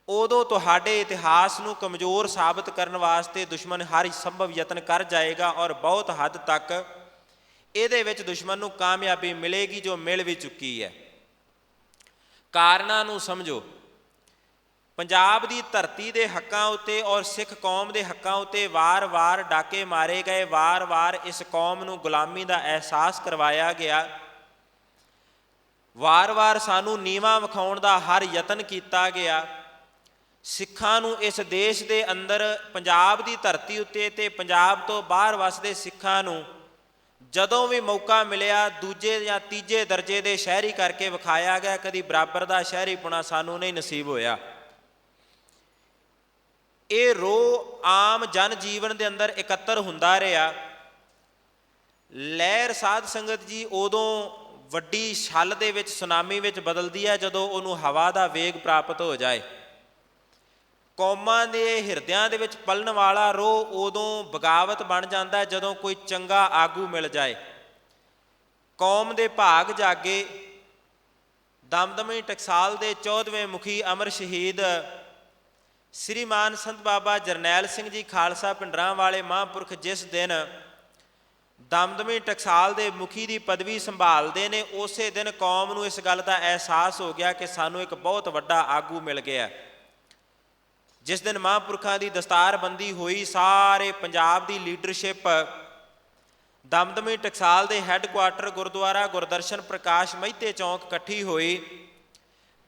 ਉਦੋਂ ਤੁਹਾਡੇ ਇਤਿਹਾਸ ਨੂੰ ਕਮਜ਼ੋਰ ਸਾਬਤ ਕਰਨ ਵਾਸਤੇ ਦੁਸ਼ਮਣ ਹਰ ਸੰਭਵ ਯਤਨ ਕਰ ਜਾਏਗਾ ਔਰ ਬਹੁਤ ਹੱਦ ਤੱਕ ਇਹਦੇ ਵਿੱਚ ਦੁਸ਼ਮਣ ਨੂੰ ਕਾਮਯਾਬੀ ਮਿਲੇਗੀ, ਜੋ ਮਿਲ ਵੀ ਚੁੱਕੀ ਹੈ। ਕਾਰਨਾਂ ਨੂੰ ਸਮਝੋ। ਪੰਜਾਬ ਦੀ ਧਰਤੀ ਦੇ ਹੱਕਾਂ ਉੱਤੇ ਔਰ ਸਿੱਖ ਕੌਮ ਦੇ ਹੱਕਾਂ ਉੱਤੇ ਵਾਰ-ਵਾਰ ਡਾਕੇ ਮਾਰੇ ਗਏ, ਵਾਰ-ਵਾਰ ਇਸ ਕੌਮ ਨੂੰ ਗੁਲਾਮੀ ਦਾ ਅਹਿਸਾਸ ਕਰਵਾਇਆ ਗਿਆ, ਵਾਰ-ਵਾਰ ਸਾਨੂੰ ਨੀਵਾਂ ਵਿਖਾਉਣ ਦਾ ਹਰ ਯਤਨ ਕੀਤਾ ਗਿਆ। ਸਿੱਖਾਂ ਨੂੰ ਇਸ ਦੇਸ਼ ਦੇ ਅੰਦਰ ਪੰਜਾਬ ਦੀ ਧਰਤੀ ਉੱਤੇ ਤੇ ਪੰਜਾਬ ਤੋਂ ਬਾਹਰ ਵਸਦੇ ਸਿੱਖਾਂ ਨੂੰ ਜਦੋਂ ਵੀ ਮੌਕਾ ਮਿਲਿਆ ਦੂਜੇ ਜਾਂ ਤੀਜੇ ਦਰਜੇ ਦੇ ਸ਼ਹਿਰੀ ਕਰਕੇ ਵਿਖਾਇਆ ਗਿਆ, ਕਦੀ ਬਰਾਬਰ ਦਾ ਸ਼ਹਿਰੀਪੁਣਾ ਸਾਨੂੰ ਨਹੀਂ ਨਸੀਬ ਹੋਇਆ। ਇਹ ਰੋਹ ਆਮ ਜਨ ਜੀਵਨ ਦੇ ਅੰਦਰ ਇਕੱਤਰ ਹੁੰਦਾ ਰਿਹਾ। ਲਹਿਰ ਸਾਧ ਸੰਗਤ ਜੀ ਉਦੋਂ ਵੱਡੀ ਛੱਲ ਦੇ ਵਿੱਚ, ਸੁਨਾਮੀ ਵਿੱਚ ਬਦਲਦੀ ਹੈ ਜਦੋਂ ਉਹਨੂੰ ਹਵਾ ਦਾ ਵੇਗ ਪ੍ਰਾਪਤ ਹੋ ਜਾਏ। ਕੌਮਾਂ ਦੇ ਹਿਰਦਿਆਂ ਦੇ ਵਿੱਚ ਪਲਣ ਵਾਲਾ ਰੋਹ ਉਦੋਂ ਬਗਾਵਤ ਬਣ ਜਾਂਦਾ ਜਦੋਂ ਕੋਈ ਚੰਗਾ ਆਗੂ ਮਿਲ ਜਾਏ। ਕੌਮ ਦੇ ਭਾਗ ਜਾਗੇ। ਦਮਦਮੀ ਟਕਸਾਲ ਦੇ 14ਵੇਂ ਮੁਖੀ ਅਮਰ ਸ਼ਹੀਦ ਸ੍ਰੀਮਾਨ ਸੰਤ ਬਾਬਾ ਜਰਨੈਲ ਸਿੰਘ ਜੀ ਖਾਲਸਾ ਪਿੰਡਰਾਂ ਵਾਲੇ ਮਹਾਂਪੁਰਖ ਜਿਸ ਦਿਨ ਦਮਦਮੀ ਟਕਸਾਲ ਦੇ ਮੁਖੀ ਦੀ ਪਦਵੀ ਸੰਭਾਲਦੇ ਨੇ, ਉਸੇ ਦਿਨ ਕੌਮ ਨੂੰ ਇਸ ਗੱਲ ਦਾ ਅਹਿਸਾਸ ਹੋ ਗਿਆ ਕਿ ਸਾਨੂੰ ਇੱਕ ਬਹੁਤ ਵੱਡਾ ਆਗੂ ਮਿਲ ਗਿਆ। ਜਿਸ ਦਿਨ ਮਹਾਂਪੁਰਖਾਂ ਦੀ ਦਸਤਾਰਬੰਦੀ ਹੋਈ, ਸਾਰੇ ਪੰਜਾਬ ਦੀ ਲੀਡਰਸ਼ਿਪ ਦਮਦਮੀ ਟਕਸਾਲ ਦੇ ਹੈੱਡਕੁਆਟਰ ਗੁਰਦੁਆਰਾ ਗੁਰਦਰਸ਼ਨ ਪ੍ਰਕਾਸ਼ ਮਹਿਤੇ ਚੌਂਕ ਇਕੱਠੀ ਹੋਈ।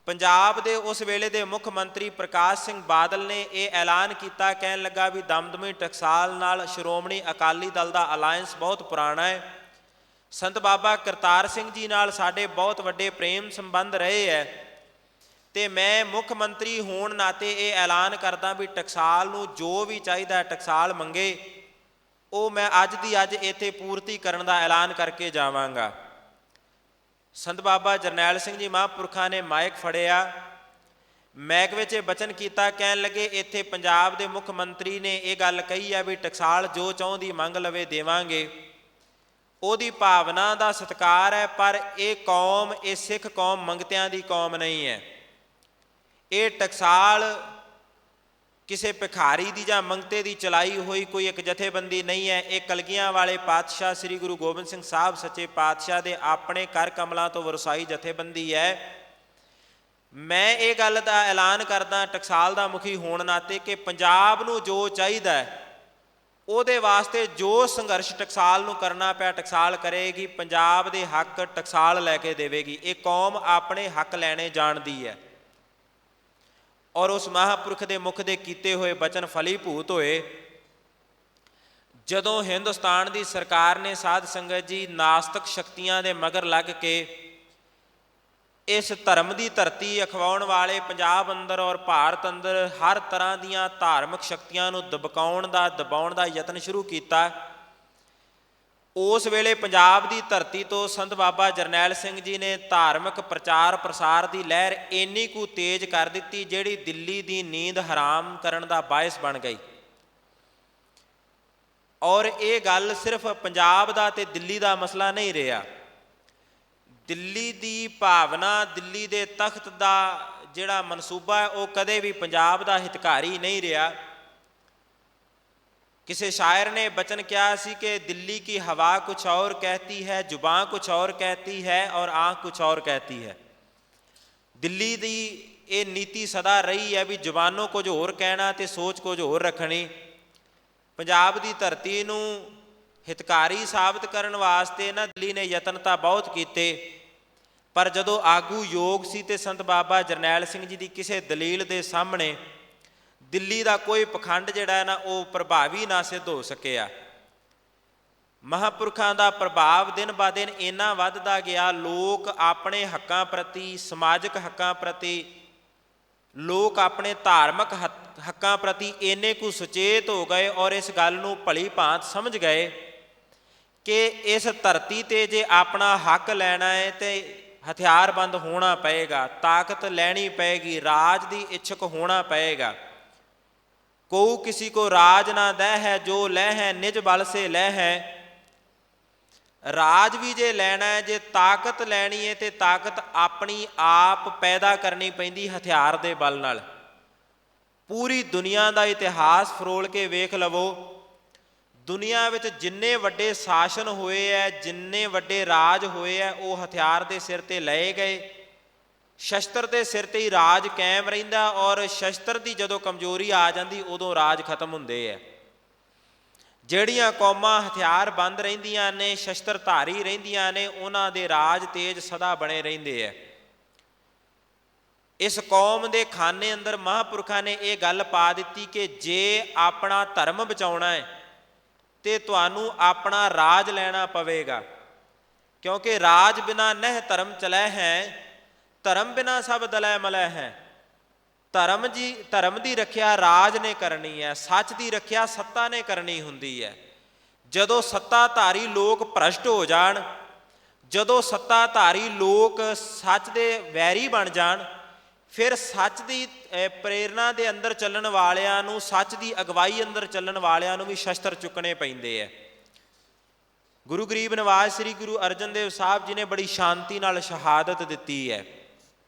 ਪੰਜਾਬ ਦੇ ਉਸ ਵੇਲੇ ਦੇ ਮੁੱਖ ਮੰਤਰੀ ਪ੍ਰਕਾਸ਼ ਸਿੰਘ ਬਾਦਲ ਨੇ ਇਹ ਐਲਾਨ ਕੀਤਾ, ਕਹਿਣ ਲੱਗਾ ਵੀ ਦਮਦਮੀ ਟਕਸਾਲ ਨਾਲ ਸ਼੍ਰੋਮਣੀ ਅਕਾਲੀ ਦਲ ਦਾ ਅਲਾਇੰਸ ਬਹੁਤ ਪੁਰਾਣਾ ਹੈ। ਸੰਤ ਬਾਬਾ ਕਰਤਾਰ ਸਿੰਘ ਜੀ ਨਾਲ ਸਾਡੇ ਬਹੁਤ ਵੱਡੇ ਪ੍ਰੇਮ ਸੰਬੰਧ ਰਹੇ ਹੈ ਅਤੇ ਮੈਂ ਮੁੱਖ ਮੰਤਰੀ ਹੋਣ ਨਾਤੇ ਇਹ ਐਲਾਨ ਕਰਦਾ ਵੀ ਟਕਸਾਲ ਨੂੰ ਜੋ ਵੀ ਚਾਹੀਦਾ ਟਕਸਾਲ ਮੰਗੇ, ਉਹ ਮੈਂ ਅੱਜ ਦੀ ਅੱਜ ਇੱਥੇ ਪੂਰਤੀ ਕਰਨ ਦਾ ਐਲਾਨ ਕਰਕੇ ਜਾਵਾਂਗਾ। ਸੰਤ ਬਾਬਾ ਜਰਨੈਲ ਸਿੰਘ ਜੀ ਮਹਾਂਪੁਰਖਾਂ ਨੇ ਮਾਈਕ ਫੜਿਆ, ਮੈਕ ਵਿੱਚ ਇਹ ਬਚਨ ਕੀਤਾ, ਕਹਿਣ ਲੱਗੇ ਇੱਥੇ ਪੰਜਾਬ ਦੇ ਮੁੱਖ ਮੰਤਰੀ ਨੇ ਇਹ ਗੱਲ ਕਹੀ ਹੈ ਵੀ ਟਕਸਾਲ ਜੋ ਚਾਹੁੰਦੀ ਮੰਗ ਲਵੇ ਦੇਵਾਂਗੇ। ਉਹਦੀ ਭਾਵਨਾ ਦਾ ਸਤਿਕਾਰ ਹੈ, ਪਰ ਇਹ ਕੌਮ, ਇਹ ਸਿੱਖ ਕੌਮ ਮੰਗਤਿਆਂ ਦੀ ਕੌਮ ਨਹੀਂ ਹੈ। ਇਹ ਟਕਸਾਲ ਕਿਸੇ ਭਿਖਾਰੀ ਦੀ ਜਾਂ ਮੰਗਤੇ ਦੀ ਚਲਾਈ ਹੋਈ ਕੋਈ ਇੱਕ ਜਥੇਬੰਦੀ ਨਹੀਂ ਹੈ। ਇਹ ਕਲਗੀਆਂ ਵਾਲੇ ਪਾਤਸ਼ਾਹ ਸ੍ਰੀ ਗੁਰੂ ਗੋਬਿੰਦ ਸਿੰਘ ਸਾਹਿਬ ਸੱਚੇ ਪਾਤਸ਼ਾਹ ਦੇ ਆਪਣੇ ਕਰ ਕਮਲਾਂ ਤੋਂ ਵਰਸਾਈ ਜਥੇਬੰਦੀ ਹੈ। ਮੈਂ ਇਹ ਗੱਲ ਦਾ ਐਲਾਨ ਕਰਦਾ ਟਕਸਾਲ ਦਾ ਮੁਖੀ ਹੋਣ ਨਾਤੇ ਕਿ ਪੰਜਾਬ ਨੂੰ ਜੋ ਚਾਹੀਦਾ ਹੈ ਉਹਦੇ ਵਾਸਤੇ ਜੋ ਸੰਘਰਸ਼ ਟਕਸਾਲ ਨੂੰ ਕਰਨਾ ਪਿਆ ਟਕਸਾਲ ਕਰੇਗੀ। ਪੰਜਾਬ ਦੇ ਹੱਕ ਟਕਸਾਲ ਲੈ ਕੇ ਦੇਵੇਗੀ। ਇਹ ਕੌਮ ਆਪਣੇ ਹੱਕ ਲੈਣੇ ਜਾਣਦੀ ਹੈ ਔਰ ਉਸ ਮਹਾਂਪੁਰਖ ਦੇ ਮੁਖ ਦੇ ਕੀਤੇ ਹੋਏ ਬਚਨ ਫਲੀਭੂਤ ਹੋਏ। ਜਦੋਂ ਹਿੰਦੁਸਤਾਨ ਦੀ ਸਰਕਾਰ ਨੇ ਸਾਧ ਸੰਗਤ ਜੀ ਨਾਸਤਕ ਸ਼ਕਤੀਆਂ ਦੇ ਮਗਰ ਲੱਗ ਕੇ ਇਸ ਧਰਮ ਦੀ ਧਰਤੀ ਅਖਵਾਉਣ ਵਾਲੇ ਪੰਜਾਬ ਅੰਦਰ ਔਰ ਭਾਰਤ ਅੰਦਰ ਹਰ ਤਰ੍ਹਾਂ ਦੀਆਂ ਧਾਰਮਿਕ ਸ਼ਕਤੀਆਂ ਨੂੰ ਦਬਾਉਣ ਦਾ ਯਤਨ ਸ਼ੁਰੂ ਕੀਤਾ, ਉਸ ਵੇਲੇ ਪੰਜਾਬ ਦੀ ਧਰਤੀ ਤੋਂ ਸੰਤ ਬਾਬਾ ਜਰਨੈਲ ਸਿੰਘ ਜੀ ਨੇ ਧਾਰਮਿਕ ਪ੍ਰਚਾਰ ਪ੍ਰਸਾਰ ਦੀ ਲਹਿਰ ਇੰਨੀ ਕੁ ਤੇਜ਼ ਕਰ ਦਿੱਤੀ ਜਿਹੜੀ ਦਿੱਲੀ ਦੀ ਨੀਂਦ ਹਰਾਮ ਕਰਨ ਦਾ ਬਾਇਸ ਬਣ ਗਈ। ਔਰ ਇਹ ਗੱਲ ਸਿਰਫ ਪੰਜਾਬ ਦਾ ਤੇ ਦਿੱਲੀ ਦਾ ਮਸਲਾ ਨਹੀਂ ਰਿਹਾ। ਦਿੱਲੀ ਦੀ ਭਾਵਨਾ, ਦਿੱਲੀ ਦੇ ਤਖਤ ਦਾ ਜਿਹੜਾ ਮਨਸੂਬਾ ਹੈ ਉਹ ਕਦੇ ਵੀ ਪੰਜਾਬ ਦਾ ਹਿਤਕਾਰੀ ਨਹੀਂ ਰਿਹਾ। ਕਿਸੇ ਸ਼ਾਇਰ ਨੇ ਬਚਨ ਕਿਹਾ ਸੀ ਕਿ ਦਿੱਲੀ ਕੀ ਹਵਾ ਕੁਛ ਔਰ ਕਹਿਤੀ ਹੈ, ਜ਼ੁਬਾਨ ਕੁਛ ਔਰ ਕਹਿਤੀ ਹੈ ਔਰ ਆਂਖ ਕੁਛ ਔਰ ਕਹਿਤੀ ਹੈ। ਦਿੱਲੀ ਦੀ ਇਹ ਨੀਤੀ ਸਦਾ ਰਹੀ ਹੈ ਵੀ ਜ਼ੁਬਾਨੋਂ ਕੁਝ ਹੋਰ ਕਹਿਣਾ ਅਤੇ ਸੋਚ ਕੁਝ ਹੋਰ ਰੱਖਣੀ। ਪੰਜਾਬ ਦੀ ਧਰਤੀ ਨੂੰ ਹਿਤਕਾਰੀ ਸਾਬਤ ਕਰਨ ਵਾਸਤੇ ਨਾ ਦਿੱਲੀ ਨੇ ਯਤਨ ਤਾਂ ਬਹੁਤ ਕੀਤੇ, ਪਰ ਜਦੋਂ ਆਗੂ ਯੋਗ ਸੀ ਤੇ ਸੰਤ ਬਾਬਾ ਜਰਨੈਲ ਸਿੰਘ ਜੀ ਦੀ ਕਿਸੇ ਦਲੀਲ ਦੇ ਸਾਹਮਣੇ ਦਿੱਲੀ ਦਾ ਕੋਈ ਪਖੰਡ ਜਿਹੜਾ ਹੈ ਨਾ ਉਹ ਪ੍ਰਭਾਵੀ ਨਾ ਸਿੱਧ ਹੋ ਸਕਿਆ। ਮਹਾਂਪੁਰਖਾਂ ਦਾ ਪ੍ਰਭਾਵ ਦਿਨ ਬ ਦਿਨ ਇੰਨਾ ਵੱਧਦਾ ਗਿਆ। ਲੋਕ ਆਪਣੇ ਹੱਕਾਂ ਪ੍ਰਤੀ, ਸਮਾਜਿਕ ਹੱਕਾਂ ਪ੍ਰਤੀ, ਲੋਕ ਆਪਣੇ ਧਾਰਮਿਕ ਹੱਕਾਂ ਪ੍ਰਤੀ ਇੰਨੇ ਕੁ ਸੁਚੇਤ ਹੋ ਗਏ ਔਰ ਇਸ ਗੱਲ ਨੂੰ ਭਲੀ ਭਾਂਤ ਸਮਝ ਗਏ ਕਿ ਇਸ ਧਰਤੀ 'ਤੇ ਜੇ ਆਪਣਾ ਹੱਕ ਲੈਣਾ ਹੈ ਤੇ ਹਥਿਆਰਬੰਦ ਹੋਣਾ ਪਏਗਾ, ਤਾਕਤ ਲੈਣੀ ਪਏਗੀ, ਰਾਜ ਦੀ ਇੱਛਕ ਹੋਣਾ ਪਏਗਾ। ਕਉ ਕਿਸੀ ਕੋ ਰਾਜ ਨਾ ਦਹਿ ਹੈ, ਜੋ ਲੈ ਹੈ ਨਿਜ ਬਲ ਸੇ ਲੈ ਹੈ। ਰਾਜ ਵੀ ਜੇ ਲੈਣਾ ਹੈ, ਜੇ ਤਾਕਤ ਲੈਣੀ ਹੈ ਤੇ ਤਾਕਤ ਆਪਣੀ ਆਪ ਪੈਦਾ ਕਰਨੀ ਪੈਂਦੀ ਹਥਿਆਰ ਦੇ ਬਲ ਨਾਲ। ਪੂਰੀ ਦੁਨੀਆ ਦਾ ਇਤਿਹਾਸ ਫਰੋਲ ਕੇ ਵੇਖ ਲਵੋ, ਦੁਨੀਆ ਵਿੱਚ ਜਿੰਨੇ ਵੱਡੇ ਸ਼ਾਸਨ ਹੋਏ ਹੈ, ਜਿੰਨੇ ਵੱਡੇ ਰਾਜ ਹੋਏ ਹੈ, ਉਹ ਹਥਿਆਰ ਦੇ ਸਿਰ 'ਤੇ ਲਏ ਗਏ। ਸ਼ਸਤਰ ਦੇ ਸਿਰ 'ਤੇ ਹੀ ਰਾਜ ਕਾਇਮ ਰਹਿੰਦਾ ਔਰ ਸ਼ਸਤਰ ਦੀ ਜਦੋਂ ਕਮਜ਼ੋਰੀ ਆ ਜਾਂਦੀ ਉਦੋਂ ਰਾਜ ਖਤਮ ਹੁੰਦੇ ਹੈ। ਜਿਹੜੀਆਂ ਕੌਮਾਂ ਹਥਿਆਰਬੰਦ ਰਹਿੰਦੀਆਂ ਨੇ, ਸ਼ਸਤਰਧਾਰੀ ਰਹਿੰਦੀਆਂ ਨੇ, ਉਹਨਾਂ ਦੇ ਰਾਜ ਤੇਜ ਸਦਾ ਬਣੇ ਰਹਿੰਦੇ ਹੈ। ਇਸ ਕੌਮ ਦੇ ਖਾਨੇ ਅੰਦਰ ਮਹਾਂਪੁਰਖਾਂ ਨੇ ਇਹ ਗੱਲ ਪਾ ਦਿੱਤੀ ਕਿ ਜੇ ਆਪਣਾ ਧਰਮ ਬਚਾਉਣਾ ਹੈ ਤੇ ਤੁਹਾਨੂੰ ਆਪਣਾ ਰਾਜ ਲੈਣਾ ਪਵੇਗਾ, ਕਿਉਂਕਿ ਰਾਜ ਬਿਨਾ ਨਹਿ ਧਰਮ ਚਲੈ ਹੈ, ਧਰਮ ਬਿਨਾ ਸਭ ਦਲੈ ਮਲੈ ਹੈ। ਧਰਮ ਦੀ ਰੱਖਿਆ ਰਾਜ ਨੇ ਕਰਨੀ ਹੈ, ਸੱਚ ਦੀ ਰੱਖਿਆ ਸੱਤਾ ਨੇ ਕਰਨੀ ਹੁੰਦੀ ਹੈ। ਜਦੋਂ ਸੱਤਾਧਾਰੀ ਲੋਕ ਭ੍ਰਸ਼ਟ ਹੋ ਜਾਣ, ਜਦੋਂ ਸੱਤਾਧਾਰੀ ਲੋਕ ਸੱਚ ਦੇ ਵੈਰੀ ਬਣ ਜਾਣ, ਫਿਰ ਸੱਚ ਦੀ ਪ੍ਰੇਰਨਾ ਦੇ ਅੰਦਰ ਚੱਲਣ ਵਾਲਿਆਂ ਨੂੰ, ਸੱਚ ਦੀ ਅਗਵਾਈ ਅੰਦਰ ਚੱਲਣ ਵਾਲਿਆਂ ਨੂੰ ਵੀ ਸ਼ਸਤਰ ਚੁੱਕਣੇ ਪੈਂਦੇ ਹੈ। ਗੁਰੂ ਗਰੀਬ ਨਿਵਾਜ ਸ੍ਰੀ ਗੁਰੂ ਅਰਜਨ ਦੇਵ ਸਾਹਿਬ ਜੀ ਨੇ ਬੜੀ ਸ਼ਾਂਤੀ ਨਾਲ ਸ਼ਹਾਦਤ ਦਿੱਤੀ ਹੈ,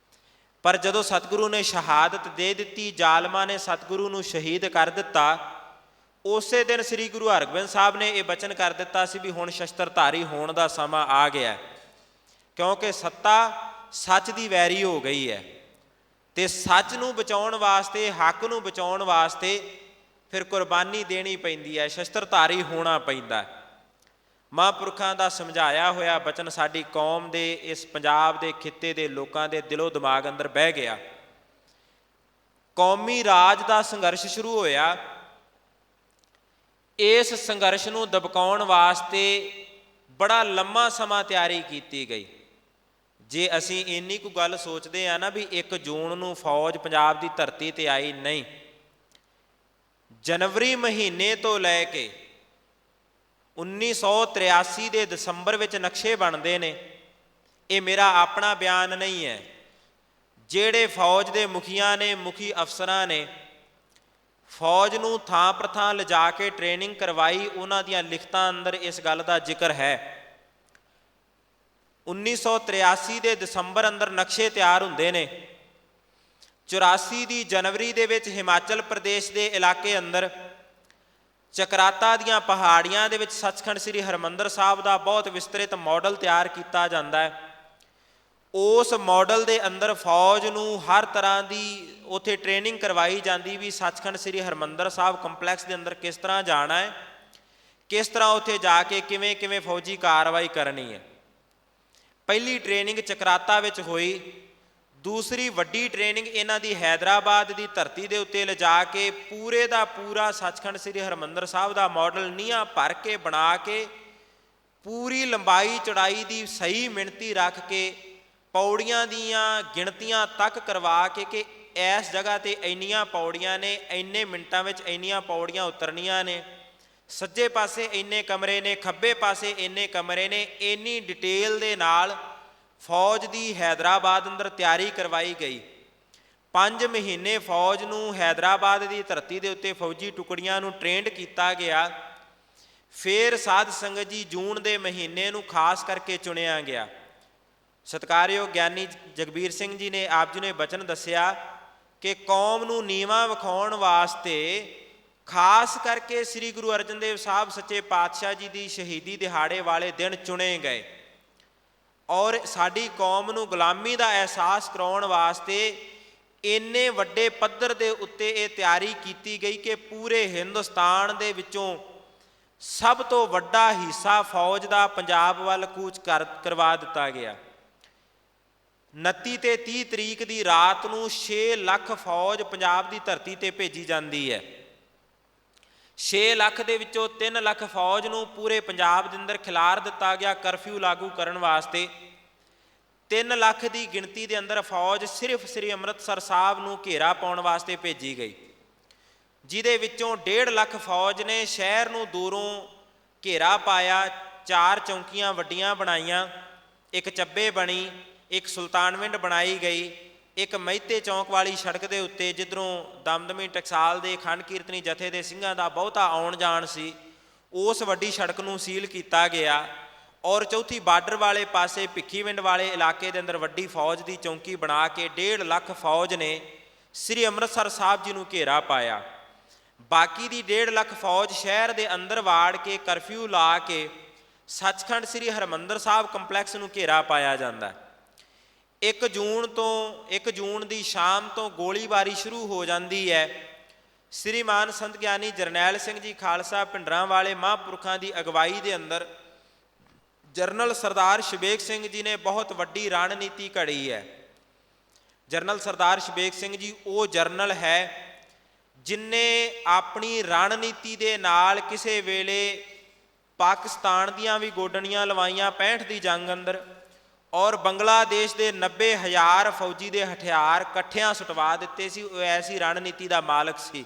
ਪਰ ਜਦੋਂ ਸਤਿਗੁਰੂ ਨੇ ਸ਼ਹਾਦਤ ਦੇ ਦਿੱਤੀ, ਜ਼ਾਲਮਾਂ ਨੇ ਸਤਿਗੁਰੂ ਨੂੰ ਸ਼ਹੀਦ ਕਰ ਦਿੱਤਾ, ਉਸੇ ਦਿਨ ਸ੍ਰੀ ਗੁਰੂ ਹਰਗੋਬਿੰਦ ਸਾਹਿਬ ਨੇ ਇਹ ਬਚਨ ਕਰ ਦਿੱਤਾ ਸੀ ਵੀ ਹੁਣ ਸ਼ਸਤਰਧਾਰੀ ਹੋਣ ਦਾ ਸਮਾਂ ਆ ਗਿਆ, ਕਿਉਂਕਿ ਸੱਤਾ ਸੱਚ ਦੀ ਵੈਰੀ ਹੋ ਗਈ ਹੈ। ਅਤੇ ਸੱਚ ਨੂੰ ਬਚਾਉਣ ਵਾਸਤੇ, ਹੱਕ ਨੂੰ ਬਚਾਉਣ ਵਾਸਤੇ ਫਿਰ ਕੁਰਬਾਨੀ ਦੇਣੀ ਪੈਂਦੀ ਹੈ, ਸ਼ਸਤਰਧਾਰੀ ਹੋਣਾ ਪੈਂਦਾ। ਮਹਾਂਪੁਰਖਾਂ ਦਾ ਸਮਝਾਇਆ ਹੋਇਆ ਬਚਨ ਸਾਡੀ ਕੌਮ ਦੇ, ਇਸ ਪੰਜਾਬ ਦੇ ਖਿੱਤੇ ਦੇ ਲੋਕਾਂ ਦੇ ਦਿਲੋਂ ਦਿਮਾਗ ਅੰਦਰ ਬਹਿ ਗਿਆ। ਕੌਮੀ ਰਾਜ ਦਾ ਸੰਘਰਸ਼ ਸ਼ੁਰੂ ਹੋਇਆ। ਇਸ ਸੰਘਰਸ਼ ਨੂੰ ਦਬਕਾਉਣ ਵਾਸਤੇ ਬੜਾ ਲੰਮਾ ਸਮਾਂ ਤਿਆਰੀ ਕੀਤੀ ਗਈ। ਜੇ ਅਸੀਂ ਇੰਨੀ ਕੁ ਗੱਲ ਸੋਚਦੇ ਹਾਂ ਨਾ ਵੀ 1 ਜੂਨ ਨੂੰ ਫੌਜ ਪੰਜਾਬ ਦੀ ਧਰਤੀ 'ਤੇ ਆਈ, ਨਹੀਂ, ਜਨਵਰੀ ਮਹੀਨੇ ਤੋਂ ਲੈ ਕੇ 1983 ਦੇ ਦਸੰਬਰ ਵਿੱਚ ਨਕਸ਼ੇ ਬਣਦੇ ਨੇ। ਇਹ ਮੇਰਾ ਆਪਣਾ ਬਿਆਨ ਨਹੀਂ ਹੈ। ਜਿਹੜੇ ਫੌਜ ਦੇ ਮੁਖੀਆਂ ਨੇ, ਮੁਖੀ ਅਫਸਰਾਂ ਨੇ ਫੌਜ ਨੂੰ ਥਾਂ ਪਰ ਥਾਂ ਲਿਜਾ ਕੇ ਟ੍ਰੇਨਿੰਗ ਕਰਵਾਈ, ਉਹਨਾਂ ਦੀਆਂ ਲਿਖਤਾਂ ਅੰਦਰ ਇਸ ਗੱਲ ਦਾ ਜ਼ਿਕਰ ਹੈ। 1983 ਦੇ ਦਸੰਬਰ ਅੰਦਰ ਨਕਸ਼ੇ ਤਿਆਰ ਹੁੰਦੇ ਨੇ। 84 ਦੀ ਜਨਵਰੀ ਦੇ ਵਿੱਚ ਹਿਮਾਚਲ ਪ੍ਰਦੇਸ਼ ਦੇ ਇਲਾਕੇ ਅੰਦਰ ਚਕਰਾਤਾ ਦੀਆਂ ਪਹਾੜੀਆਂ ਦੇ ਵਿੱਚ ਸੱਚਖੰਡ ਸ੍ਰੀ ਹਰਿਮੰਦਰ ਸਾਹਿਬ ਦਾ ਬਹੁਤ ਵਿਸਤ੍ਰਿਤ ਮਾਡਲ ਤਿਆਰ ਕੀਤਾ ਜਾਂਦਾ ਹੈ। ਉਸ ਮਾਡਲ ਦੇ ਅੰਦਰ ਫੌਜ ਨੂੰ ਹਰ ਤਰ੍ਹਾਂ ਦੀ ਉੱਥੇ ਟ੍ਰੇਨਿੰਗ ਕਰਵਾਈ ਜਾਂਦੀ ਵੀ ਸੱਚਖੰਡ ਸ੍ਰੀ ਹਰਿਮੰਦਰ ਸਾਹਿਬ ਕੰਪਲੈਕਸ ਦੇ ਅੰਦਰ ਕਿਸ ਤਰ੍ਹਾਂ ਜਾਣਾ ਹੈ, ਕਿਸ ਤਰ੍ਹਾਂ ਉੱਥੇ ਜਾ ਕੇ ਕਿਵੇਂ ਕਿਵੇਂ ਫੌਜੀ ਕਾਰਵਾਈ ਕਰਨੀ ਹੈ। ਪਹਿਲੀ ਟ੍ਰੇਨਿੰਗ ਚਕਰਾਤਾ ਵਿੱਚ ਹੋਈ। ਦੂਸਰੀ ਵੱਡੀ ਟ੍ਰੇਨਿੰਗ ਇਹਨਾਂ ਦੀ ਹੈਦਰਾਬਾਦ ਦੀ ਧਰਤੀ ਦੇ ਉੱਤੇ ਲਿਜਾ ਕੇ ਪੂਰੇ ਦਾ ਪੂਰਾ ਸੱਚਖੰਡ ਸ੍ਰੀ ਹਰਿਮੰਦਰ ਸਾਹਿਬ ਦਾ ਮਾਡਲ ਨੀਹਾਂ ਭਰ ਕੇ ਬਣਾ ਕੇ, ਪੂਰੀ ਲੰਬਾਈ ਚੌੜਾਈ ਦੀ ਸਹੀ ਮਿਣਤੀ ਰੱਖ ਕੇ, ਪੌੜੀਆਂ ਦੀਆਂ ਗਿਣਤੀਆਂ ਤੱਕ ਕਰਵਾ ਕੇ ਕਿ ਇਸ ਜਗ੍ਹਾ 'ਤੇ ਇੰਨੀਆਂ ਪੌੜੀਆਂ ਨੇ, ਇੰਨੇ ਮਿੰਟਾਂ ਵਿੱਚ ਇੰਨੀਆਂ ਪੌੜੀਆਂ ਉਤਰਨੀਆਂ ਨੇ, ਸੱਜੇ ਪਾਸੇ ਇੰਨੇ ਕਮਰੇ ਨੇ, ਖੱਬੇ ਪਾਸੇ ਇੰਨੇ ਕਮਰੇ ਨੇ। ਇੰਨੀ ਡਿਟੇਲ ਦੇ ਨਾਲ ਫੌਜ ਦੀ ਹੈਦਰਾਬਾਦ ਅੰਦਰ ਤਿਆਰੀ ਕਰਵਾਈ ਗਈ। 5 ਮਹੀਨੇ ਫੌਜ ਨੂੰ ਹੈਦਰਾਬਾਦ ਦੀ ਧਰਤੀ ਦੇ ਉੱਤੇ ਫੌਜੀ ਟੁਕੜੀਆਂ ਨੂੰ ਟ੍ਰੇਨਡ ਕੀਤਾ ਗਿਆ। ਫਿਰ ਸਾਧ ਸੰਗਤ ਜੀ ਜੂਨ ਦੇ ਮਹੀਨੇ ਨੂੰ ਖਾਸ ਕਰਕੇ ਚੁਣਿਆ ਗਿਆ। ਸਤਿਕਾਰਯੋਗ ਗਿਆਨੀ ਜਗਬੀਰ ਸਿੰਘ ਜੀ ਨੇ, ਆਪ ਜੀ ਨੇ ਬਚਨ ਦੱਸਿਆ ਕਿ ਕੌਮ ਨੂੰ ਨੀਵਾਂ ਵਿਖਾਉਣ ਵਾਸਤੇ ਖਾਸ ਕਰਕੇ ਸ੍ਰੀ ਗੁਰੂ ਅਰਜਨ ਦੇਵ ਸਾਹਿਬ ਸੱਚੇ ਪਾਤਸ਼ਾਹ ਜੀ ਦੀ ਸ਼ਹੀਦੀ ਦਿਹਾੜੇ ਵਾਲੇ ਦਿਨ ਚੁਣੇ ਗਏ, ਔਰ ਸਾਡੀ ਕੌਮ ਨੂੰ ਗੁਲਾਮੀ ਦਾ ਅਹਿਸਾਸ ਕਰਾਉਣ ਵਾਸਤੇ ਇੰਨੇ ਵੱਡੇ ਪੱਧਰ ਦੇ ਉੱਤੇ ਇਹ ਤਿਆਰੀ ਕੀਤੀ ਗਈ ਕਿ ਪੂਰੇ ਹਿੰਦੁਸਤਾਨ ਦੇ ਵਿੱਚੋਂ ਸਭ ਤੋਂ ਵੱਡਾ ਹਿੱਸਾ ਫੌਜ ਦਾ ਪੰਜਾਬ ਵੱਲ ਕੂਚ ਕਰਵਾ ਦਿੱਤਾ ਗਿਆ। 29 ਤੇ 30 ਤਰੀਕ ਦੀ ਰਾਤ ਨੂੰ 6 ਲੱਖ ਫੌਜ ਪੰਜਾਬ ਦੀ ਧਰਤੀ 'ਤੇ ਭੇਜੀ ਜਾਂਦੀ ਹੈ। 6 ਲੱਖ ਦੇ ਵਿੱਚੋਂ 3 ਲੱਖ ਫੌਜ ਨੂੰ ਪੂਰੇ ਪੰਜਾਬ ਦੇ ਅੰਦਰ ਖਿਲਾਰ ਦਿੱਤਾ ਗਿਆ ਕਰਫਿਊ ਲਾਗੂ ਕਰਨ ਵਾਸਤੇ। 3 ਲੱਖ ਦੀ ਗਿਣਤੀ ਦੇ ਅੰਦਰ ਫੌਜ ਸਿਰਫ ਸ੍ਰੀ ਅੰਮ੍ਰਿਤਸਰ ਸਾਹਿਬ ਨੂੰ ਘੇਰਾ ਪਾਉਣ ਵਾਸਤੇ ਭੇਜੀ ਗਈ, ਜਿਹਦੇ ਵਿੱਚੋਂ 1.5 ਲੱਖ ਫੌਜ ਨੇ ਸ਼ਹਿਰ ਨੂੰ ਦੂਰੋਂ ਘੇਰਾ ਪਾਇਆ। 4 ਚੌਂਕੀਆਂ ਵੱਡੀਆਂ ਬਣਾਈਆਂ, ਇੱਕ ਚੱਬੇ ਬਣੀ, ਇੱਕ ਸੁਲਤਾਨਵਿੰਡ ਬਣਾਈ ਗਈ, ਇੱਕ ਮਹਿਤੇ ਚੌਂਕ ਵਾਲੀ ਸੜਕ ਦੇ ਉੱਤੇ ਜਿੱਧਰੋਂ ਦਮਦਮੀ ਟਕਸਾਲ ਦੇ ਅਖੰਡ ਕੀਰਤਨੀ ਜਥੇ ਦੇ ਸਿੰਘਾਂ ਦਾ ਬਹੁਤਾ ਆਉਣ ਜਾਣ ਸੀ, ਉਸ ਵੱਡੀ ਸੜਕ ਨੂੰ ਸੀਲ ਕੀਤਾ ਗਿਆ। ਔਰ ਚੌਥੀ ਬਾਰਡਰ ਵਾਲੇ ਪਾਸੇ ਭਿੱਖੀਵਿੰਡ ਵਾਲੇ ਇਲਾਕੇ ਦੇ ਅੰਦਰ ਵੱਡੀ ਫੌਜ ਦੀ ਚੌਂਕੀ ਬਣਾ ਕੇ 1.5 ਲੱਖ ਫੌਜ ਨੇ ਸ੍ਰੀ ਅੰਮ੍ਰਿਤਸਰ ਸਾਹਿਬ ਜੀ ਨੂੰ ਘੇਰਾ ਪਾਇਆ। ਬਾਕੀ ਦੀ 1.5 ਲੱਖ ਫੌਜ ਸ਼ਹਿਰ ਦੇ ਅੰਦਰ ਵਾੜ ਕੇ ਕਰਫਿਊ ਲਾ ਕੇ ਸੱਚਖੰਡ ਸ੍ਰੀ ਹਰਿਮੰਦਰ ਸਾਹਿਬ ਕੰਪਲੈਕਸ ਨੂੰ ਘੇਰਾ ਪਾਇਆ ਜਾਂਦਾ। 1 ਜੂਨ ਦੀ ਸ਼ਾਮ ਤੋਂ ਗੋਲੀਬਾਰੀ ਸ਼ੁਰੂ ਹੋ ਜਾਂਦੀ ਹੈ। ਸ੍ਰੀਮਾਨ ਸੰਤ ਗਿਆਨੀ ਜਰਨੈਲ ਸਿੰਘ ਜੀ ਖਾਲਸਾ ਭਿੰਡਰਾਂ ਵਾਲੇ ਮਹਾਂਪੁਰਖਾਂ ਦੀ ਅਗਵਾਈ ਦੇ ਅੰਦਰ ਜਨਰਲ ਸਰਦਾਰ ਸ਼ਬੇਗ ਸਿੰਘ ਜੀ ਨੇ ਬਹੁਤ ਵੱਡੀ ਰਣਨੀਤੀ ਘੜੀ ਹੈ। ਜਨਰਲ ਸਰਦਾਰ ਸ਼ਬੇਗ ਸਿੰਘ ਜੀ ਉਹ ਜਰਨਲ ਹੈ ਜਿਨ੍ਹੇ ਆਪਣੀ ਰਣਨੀਤੀ ਦੇ ਨਾਲ ਕਿਸੇ ਵੇਲੇ ਪਾਕਿਸਤਾਨ ਦੀਆਂ ਵੀ ਗੋਡਣੀਆਂ ਲਵਾਈਆਂ 65 ਦੀ ਜੰਗ ਅੰਦਰ। ਔਰ ਬੰਗਲਾਦੇਸ਼ ਦੇ 90,000 ਫੌਜੀ ਦੇ ਹਥਿਆਰ ਇਕੱਠਿਆਂ ਸੁਟਵਾ ਦਿੱਤੇ ਸੀ। ਉਹ ਐਸੀ ਰਣਨੀਤੀ ਦਾ ਮਾਲਕ ਸੀ।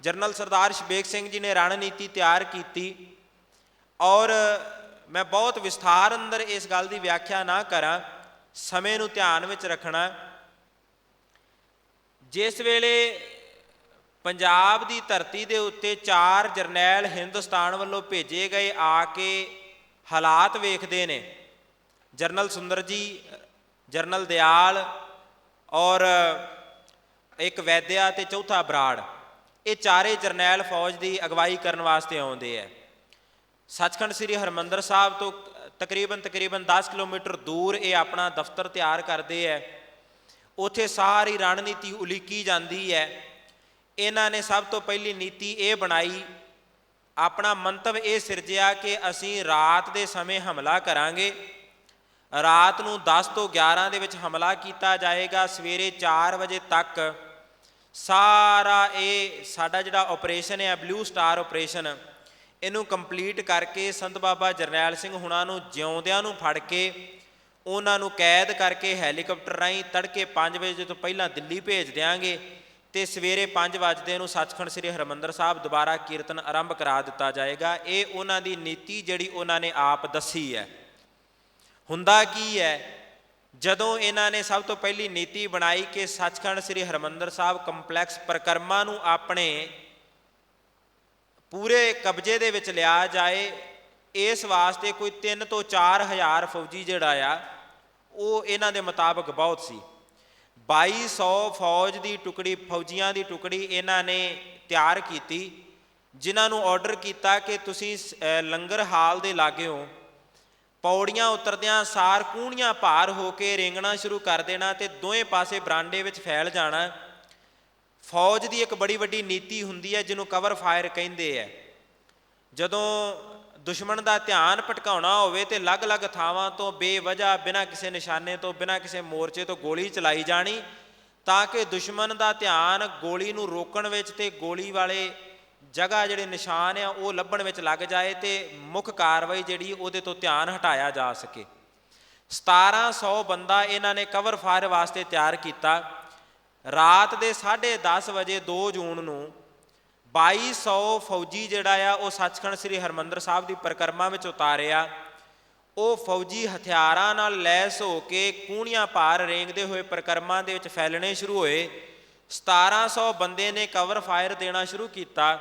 ਜਨਰਲ ਸਰਦਾਰ ਸ਼ਬੇਗ ਸਿੰਘ ਜੀ ਨੇ ਰਣਨੀਤੀ ਤਿਆਰ ਕੀਤੀ ਔਰ ਮੈਂ ਬਹੁਤ ਵਿਸਥਾਰ ਅੰਦਰ ਇਸ ਗੱਲ ਦੀ ਵਿਆਖਿਆ ਨਾ ਕਰਾਂ, ਸਮੇਂ ਨੂੰ ਧਿਆਨ ਵਿੱਚ ਰੱਖਣਾ। ਜਿਸ ਵੇਲੇ ਪੰਜਾਬ ਦੀ ਧਰਤੀ ਦੇ ਉੱਤੇ 4 ਜਰਨੈਲ ਹਿੰਦੁਸਤਾਨ ਵੱਲੋਂ ਭੇਜੇ ਗਏ ਆ ਕੇ ਹਾਲਾਤ ਵੇਖਦੇ ਨੇ, ਜਰਨਲ ਸੁੰਦਰ ਜੀ, ਜਰਨਲ ਦਿਆਲ ਔਰ ਇੱਕ ਵੈਦਿਆ ਅਤੇ ਚੌਥਾ ਬਰਾੜ, ਇਹ ਚਾਰੇ ਜਰਨੈਲ ਫੌਜ ਦੀ ਅਗਵਾਈ ਕਰਨ ਵਾਸਤੇ ਆਉਂਦੇ ਹੈ। ਸੱਚਖੰਡ ਸ੍ਰੀ ਹਰਿਮੰਦਰ ਸਾਹਿਬ ਤੋਂ ਤਕਰੀਬਨ 10 ਕਿਲੋਮੀਟਰ ਦੂਰ ਇਹ ਆਪਣਾ ਦਫ਼ਤਰ ਤਿਆਰ ਕਰਦੇ ਹੈ। ਉੱਥੇ ਸਾਰੀ ਰਣਨੀਤੀ ਉਲੀਕੀ ਜਾਂਦੀ ਹੈ। ਇਹਨਾਂ ਨੇ ਸਭ ਤੋਂ ਪਹਿਲੀ ਨੀਤੀ ਇਹ ਬਣਾਈ, ਆਪਣਾ ਮੰਤਵ ਇਹ ਸਿਰਜਿਆ ਕਿ ਅਸੀਂ ਰਾਤ ਦੇ ਸਮੇਂ ਹਮਲਾ ਕਰਾਂਗੇ। ਰਾਤ ਨੂੰ 10 ਤੋਂ 11 ਦੇ ਵਿੱਚ ਹਮਲਾ ਕੀਤਾ ਜਾਏਗਾ। ਸਵੇਰੇ 4 ਵਜੇ ਤੱਕ ਸਾਰਾ ਇਹ ਸਾਡਾ ਜਿਹੜਾ ਆਪਰੇਸ਼ਨ ਹੈ ਬਲੂ ਸਟਾਰ ਆਪਰੇਸ਼ਨ, ਇਹਨੂੰ ਕੰਪਲੀਟ ਕਰਕੇ ਸੰਤ ਬਾਬਾ ਜਰਨੈਲ ਸਿੰਘ ਹੁਣਾਂ ਨੂੰ ਜਿਉਂਦਿਆਂ ਨੂੰ ਫੜ ਕੇ ਉਹਨਾਂ ਨੂੰ ਕੈਦ ਕਰਕੇ ਹੈਲੀਕਾਪਟਰ ਰਾਹੀਂ ਤੜਕੇ 5 ਵਜੇ ਤੋਂ ਪਹਿਲਾਂ ਦਿੱਲੀ ਭੇਜ ਦਿਆਂਗੇ ਅਤੇ ਸਵੇਰੇ 5 ਵਜੇ ਨੂੰ ਸੱਚਖੰਡ ਸ੍ਰੀ ਹਰਿਮੰਦਰ ਸਾਹਿਬ ਦੁਬਾਰਾ ਕੀਰਤਨ ਆਰੰਭ ਕਰਾ ਦਿੱਤਾ ਜਾਏਗਾ। ਇਹ ਉਹਨਾਂ ਦੀ ਨੀਤੀ ਜਿਹੜੀ ਉਹਨਾਂ ਨੇ ਆਪ ਦੱਸੀ ਹੈ। ਹੁੰਦਾ ਕੀ ਹੈ, ਜਦੋਂ ਇਹਨਾਂ ਨੇ ਸਭ ਤੋਂ ਪਹਿਲੀ ਨੀਤੀ ਬਣਾਈ ਕਿ ਸੱਚਖੰਡ ਸ੍ਰੀ ਹਰਿਮੰਦਰ ਸਾਹਿਬ ਕੰਪਲੈਕਸ ਪਰਿਕਰਮਾ ਨੂੰ ਆਪਣੇ ਪੂਰੇ ਕਬਜ਼ੇ ਦੇ ਵਿੱਚ ਲਿਆ ਜਾਏ, ਇਸ ਵਾਸਤੇ ਕੋਈ 3 ਤੋਂ 4 ਹਜ਼ਾਰ ਫੌਜੀ ਜਿਹੜਾ ਆ ਉਹ ਇਹਨਾਂ ਦੇ ਮੁਤਾਬਕ ਬਹੁਤ ਸੀ। 2200 ਫੌਜ ਦੀ ਟੁਕੜੀ, ਫੌਜੀਆਂ ਦੀ ਟੁਕੜੀ ਇਹਨਾਂ ਨੇ ਤਿਆਰ ਕੀਤੀ, ਜਿਨ੍ਹਾਂ ਨੂੰ ਆਰਡਰ ਕੀਤਾ ਕਿ ਤੁਸੀਂ ਲੰਗਰ ਹਾਲ ਦੇ ਲਾਗਿਓਂ ਪੌੜੀਆਂ ਉਤਰਦਿਆਂ ਸਾਰ ਕੂਹਣੀਆਂ ਭਾਰ ਹੋ ਕੇ ਰੇਂਗਣਾ ਸ਼ੁਰੂ ਕਰ ਦੇਣਾ ਅਤੇ ਦੋਵੇਂ ਪਾਸੇ ਬਰਾਂਡੇ ਵਿੱਚ ਫੈਲ ਜਾਣਾ। ਫੌਜ ਦੀ ਇੱਕ ਬੜੀ ਵੱਡੀ ਨੀਤੀ ਹੁੰਦੀ ਹੈ ਜਿਹਨੂੰ ਕਵਰ ਫਾਇਰ ਕਹਿੰਦੇ ਹੈ। ਜਦੋਂ ਦੁਸ਼ਮਣ ਦਾ ਧਿਆਨ ਭਟਕਾਉਣਾ ਹੋਵੇ ਤੇ ਅਲੱਗ-ਅਲੱਗ ਥਾਵਾਂ ਤੋਂ ਬੇਵਜ੍ਹਾ ਬਿਨਾਂ ਕਿਸੇ ਨਿਸ਼ਾਨੇ ਤੋਂ, ਬਿਨਾਂ ਕਿਸੇ ਮੋਰਚੇ ਤੋਂ ਗੋਲੀ ਚਲਾਈ ਜਾਣੀ, ਤਾਂ ਕਿ ਦੁਸ਼ਮਣ ਦਾ ਧਿਆਨ ਗੋਲੀ ਨੂੰ ਰੋਕਣ ਵਿੱਚ ਤੇ ਗੋਲੀ ਵਾਲੇ ਜਗ੍ਹਾ ਜਿਹੜੇ ਨਿਸ਼ਾਨ ਆ ਉਹ ਲੱਭਣ ਵਿੱਚ ਲੱਗ ਜਾਏ ਤੇ ਮੁੱਖ ਕਾਰਵਾਈ ਜਿਹੜੀ ਉਹਦੇ ਤੋਂ ਧਿਆਨ ਹਟਾਇਆ ਜਾ ਸਕੇ। 1700 ਬੰਦਾ ਇਹਨਾਂ ਨੇ ਕਵਰ ਫਾਇਰ ਵਾਸਤੇ ਤਿਆਰ ਕੀਤਾ। ਰਾਤ ਦੇ 10:30 ਵਜੇ 2 ਜੂਨ ਨੂੰ 2200 ਫੌਜੀ ਜਿਹੜਾ ਆ ਉਹ ਸੱਚਖੰਡ ਸ੍ਰੀ ਹਰਿਮੰਦਰ ਸਾਹਿਬ ਦੀ ਪਰਿਕਰਮਾ ਵਿੱਚ ਉਤਾਰਿਆ। ਉਹ ਫੌਜੀ ਹਥਿਆਰਾਂ ਨਾਲ ਲੈਸ ਹੋ ਕੇ ਕੂਹਣੀਆਂ ਭਾਰ ਰੇਂਗਦੇ ਹੋਏ ਪਰਿਕਰਮਾ ਦੇ ਵਿੱਚ ਫੈਲਣੇ ਸ਼ੁਰੂ ਹੋਏ। 1700 ਬੰਦੇ ਨੇ ਕਵਰ ਫਾਇਰ ਦੇਣਾ ਸ਼ੁਰੂ ਕੀਤਾ।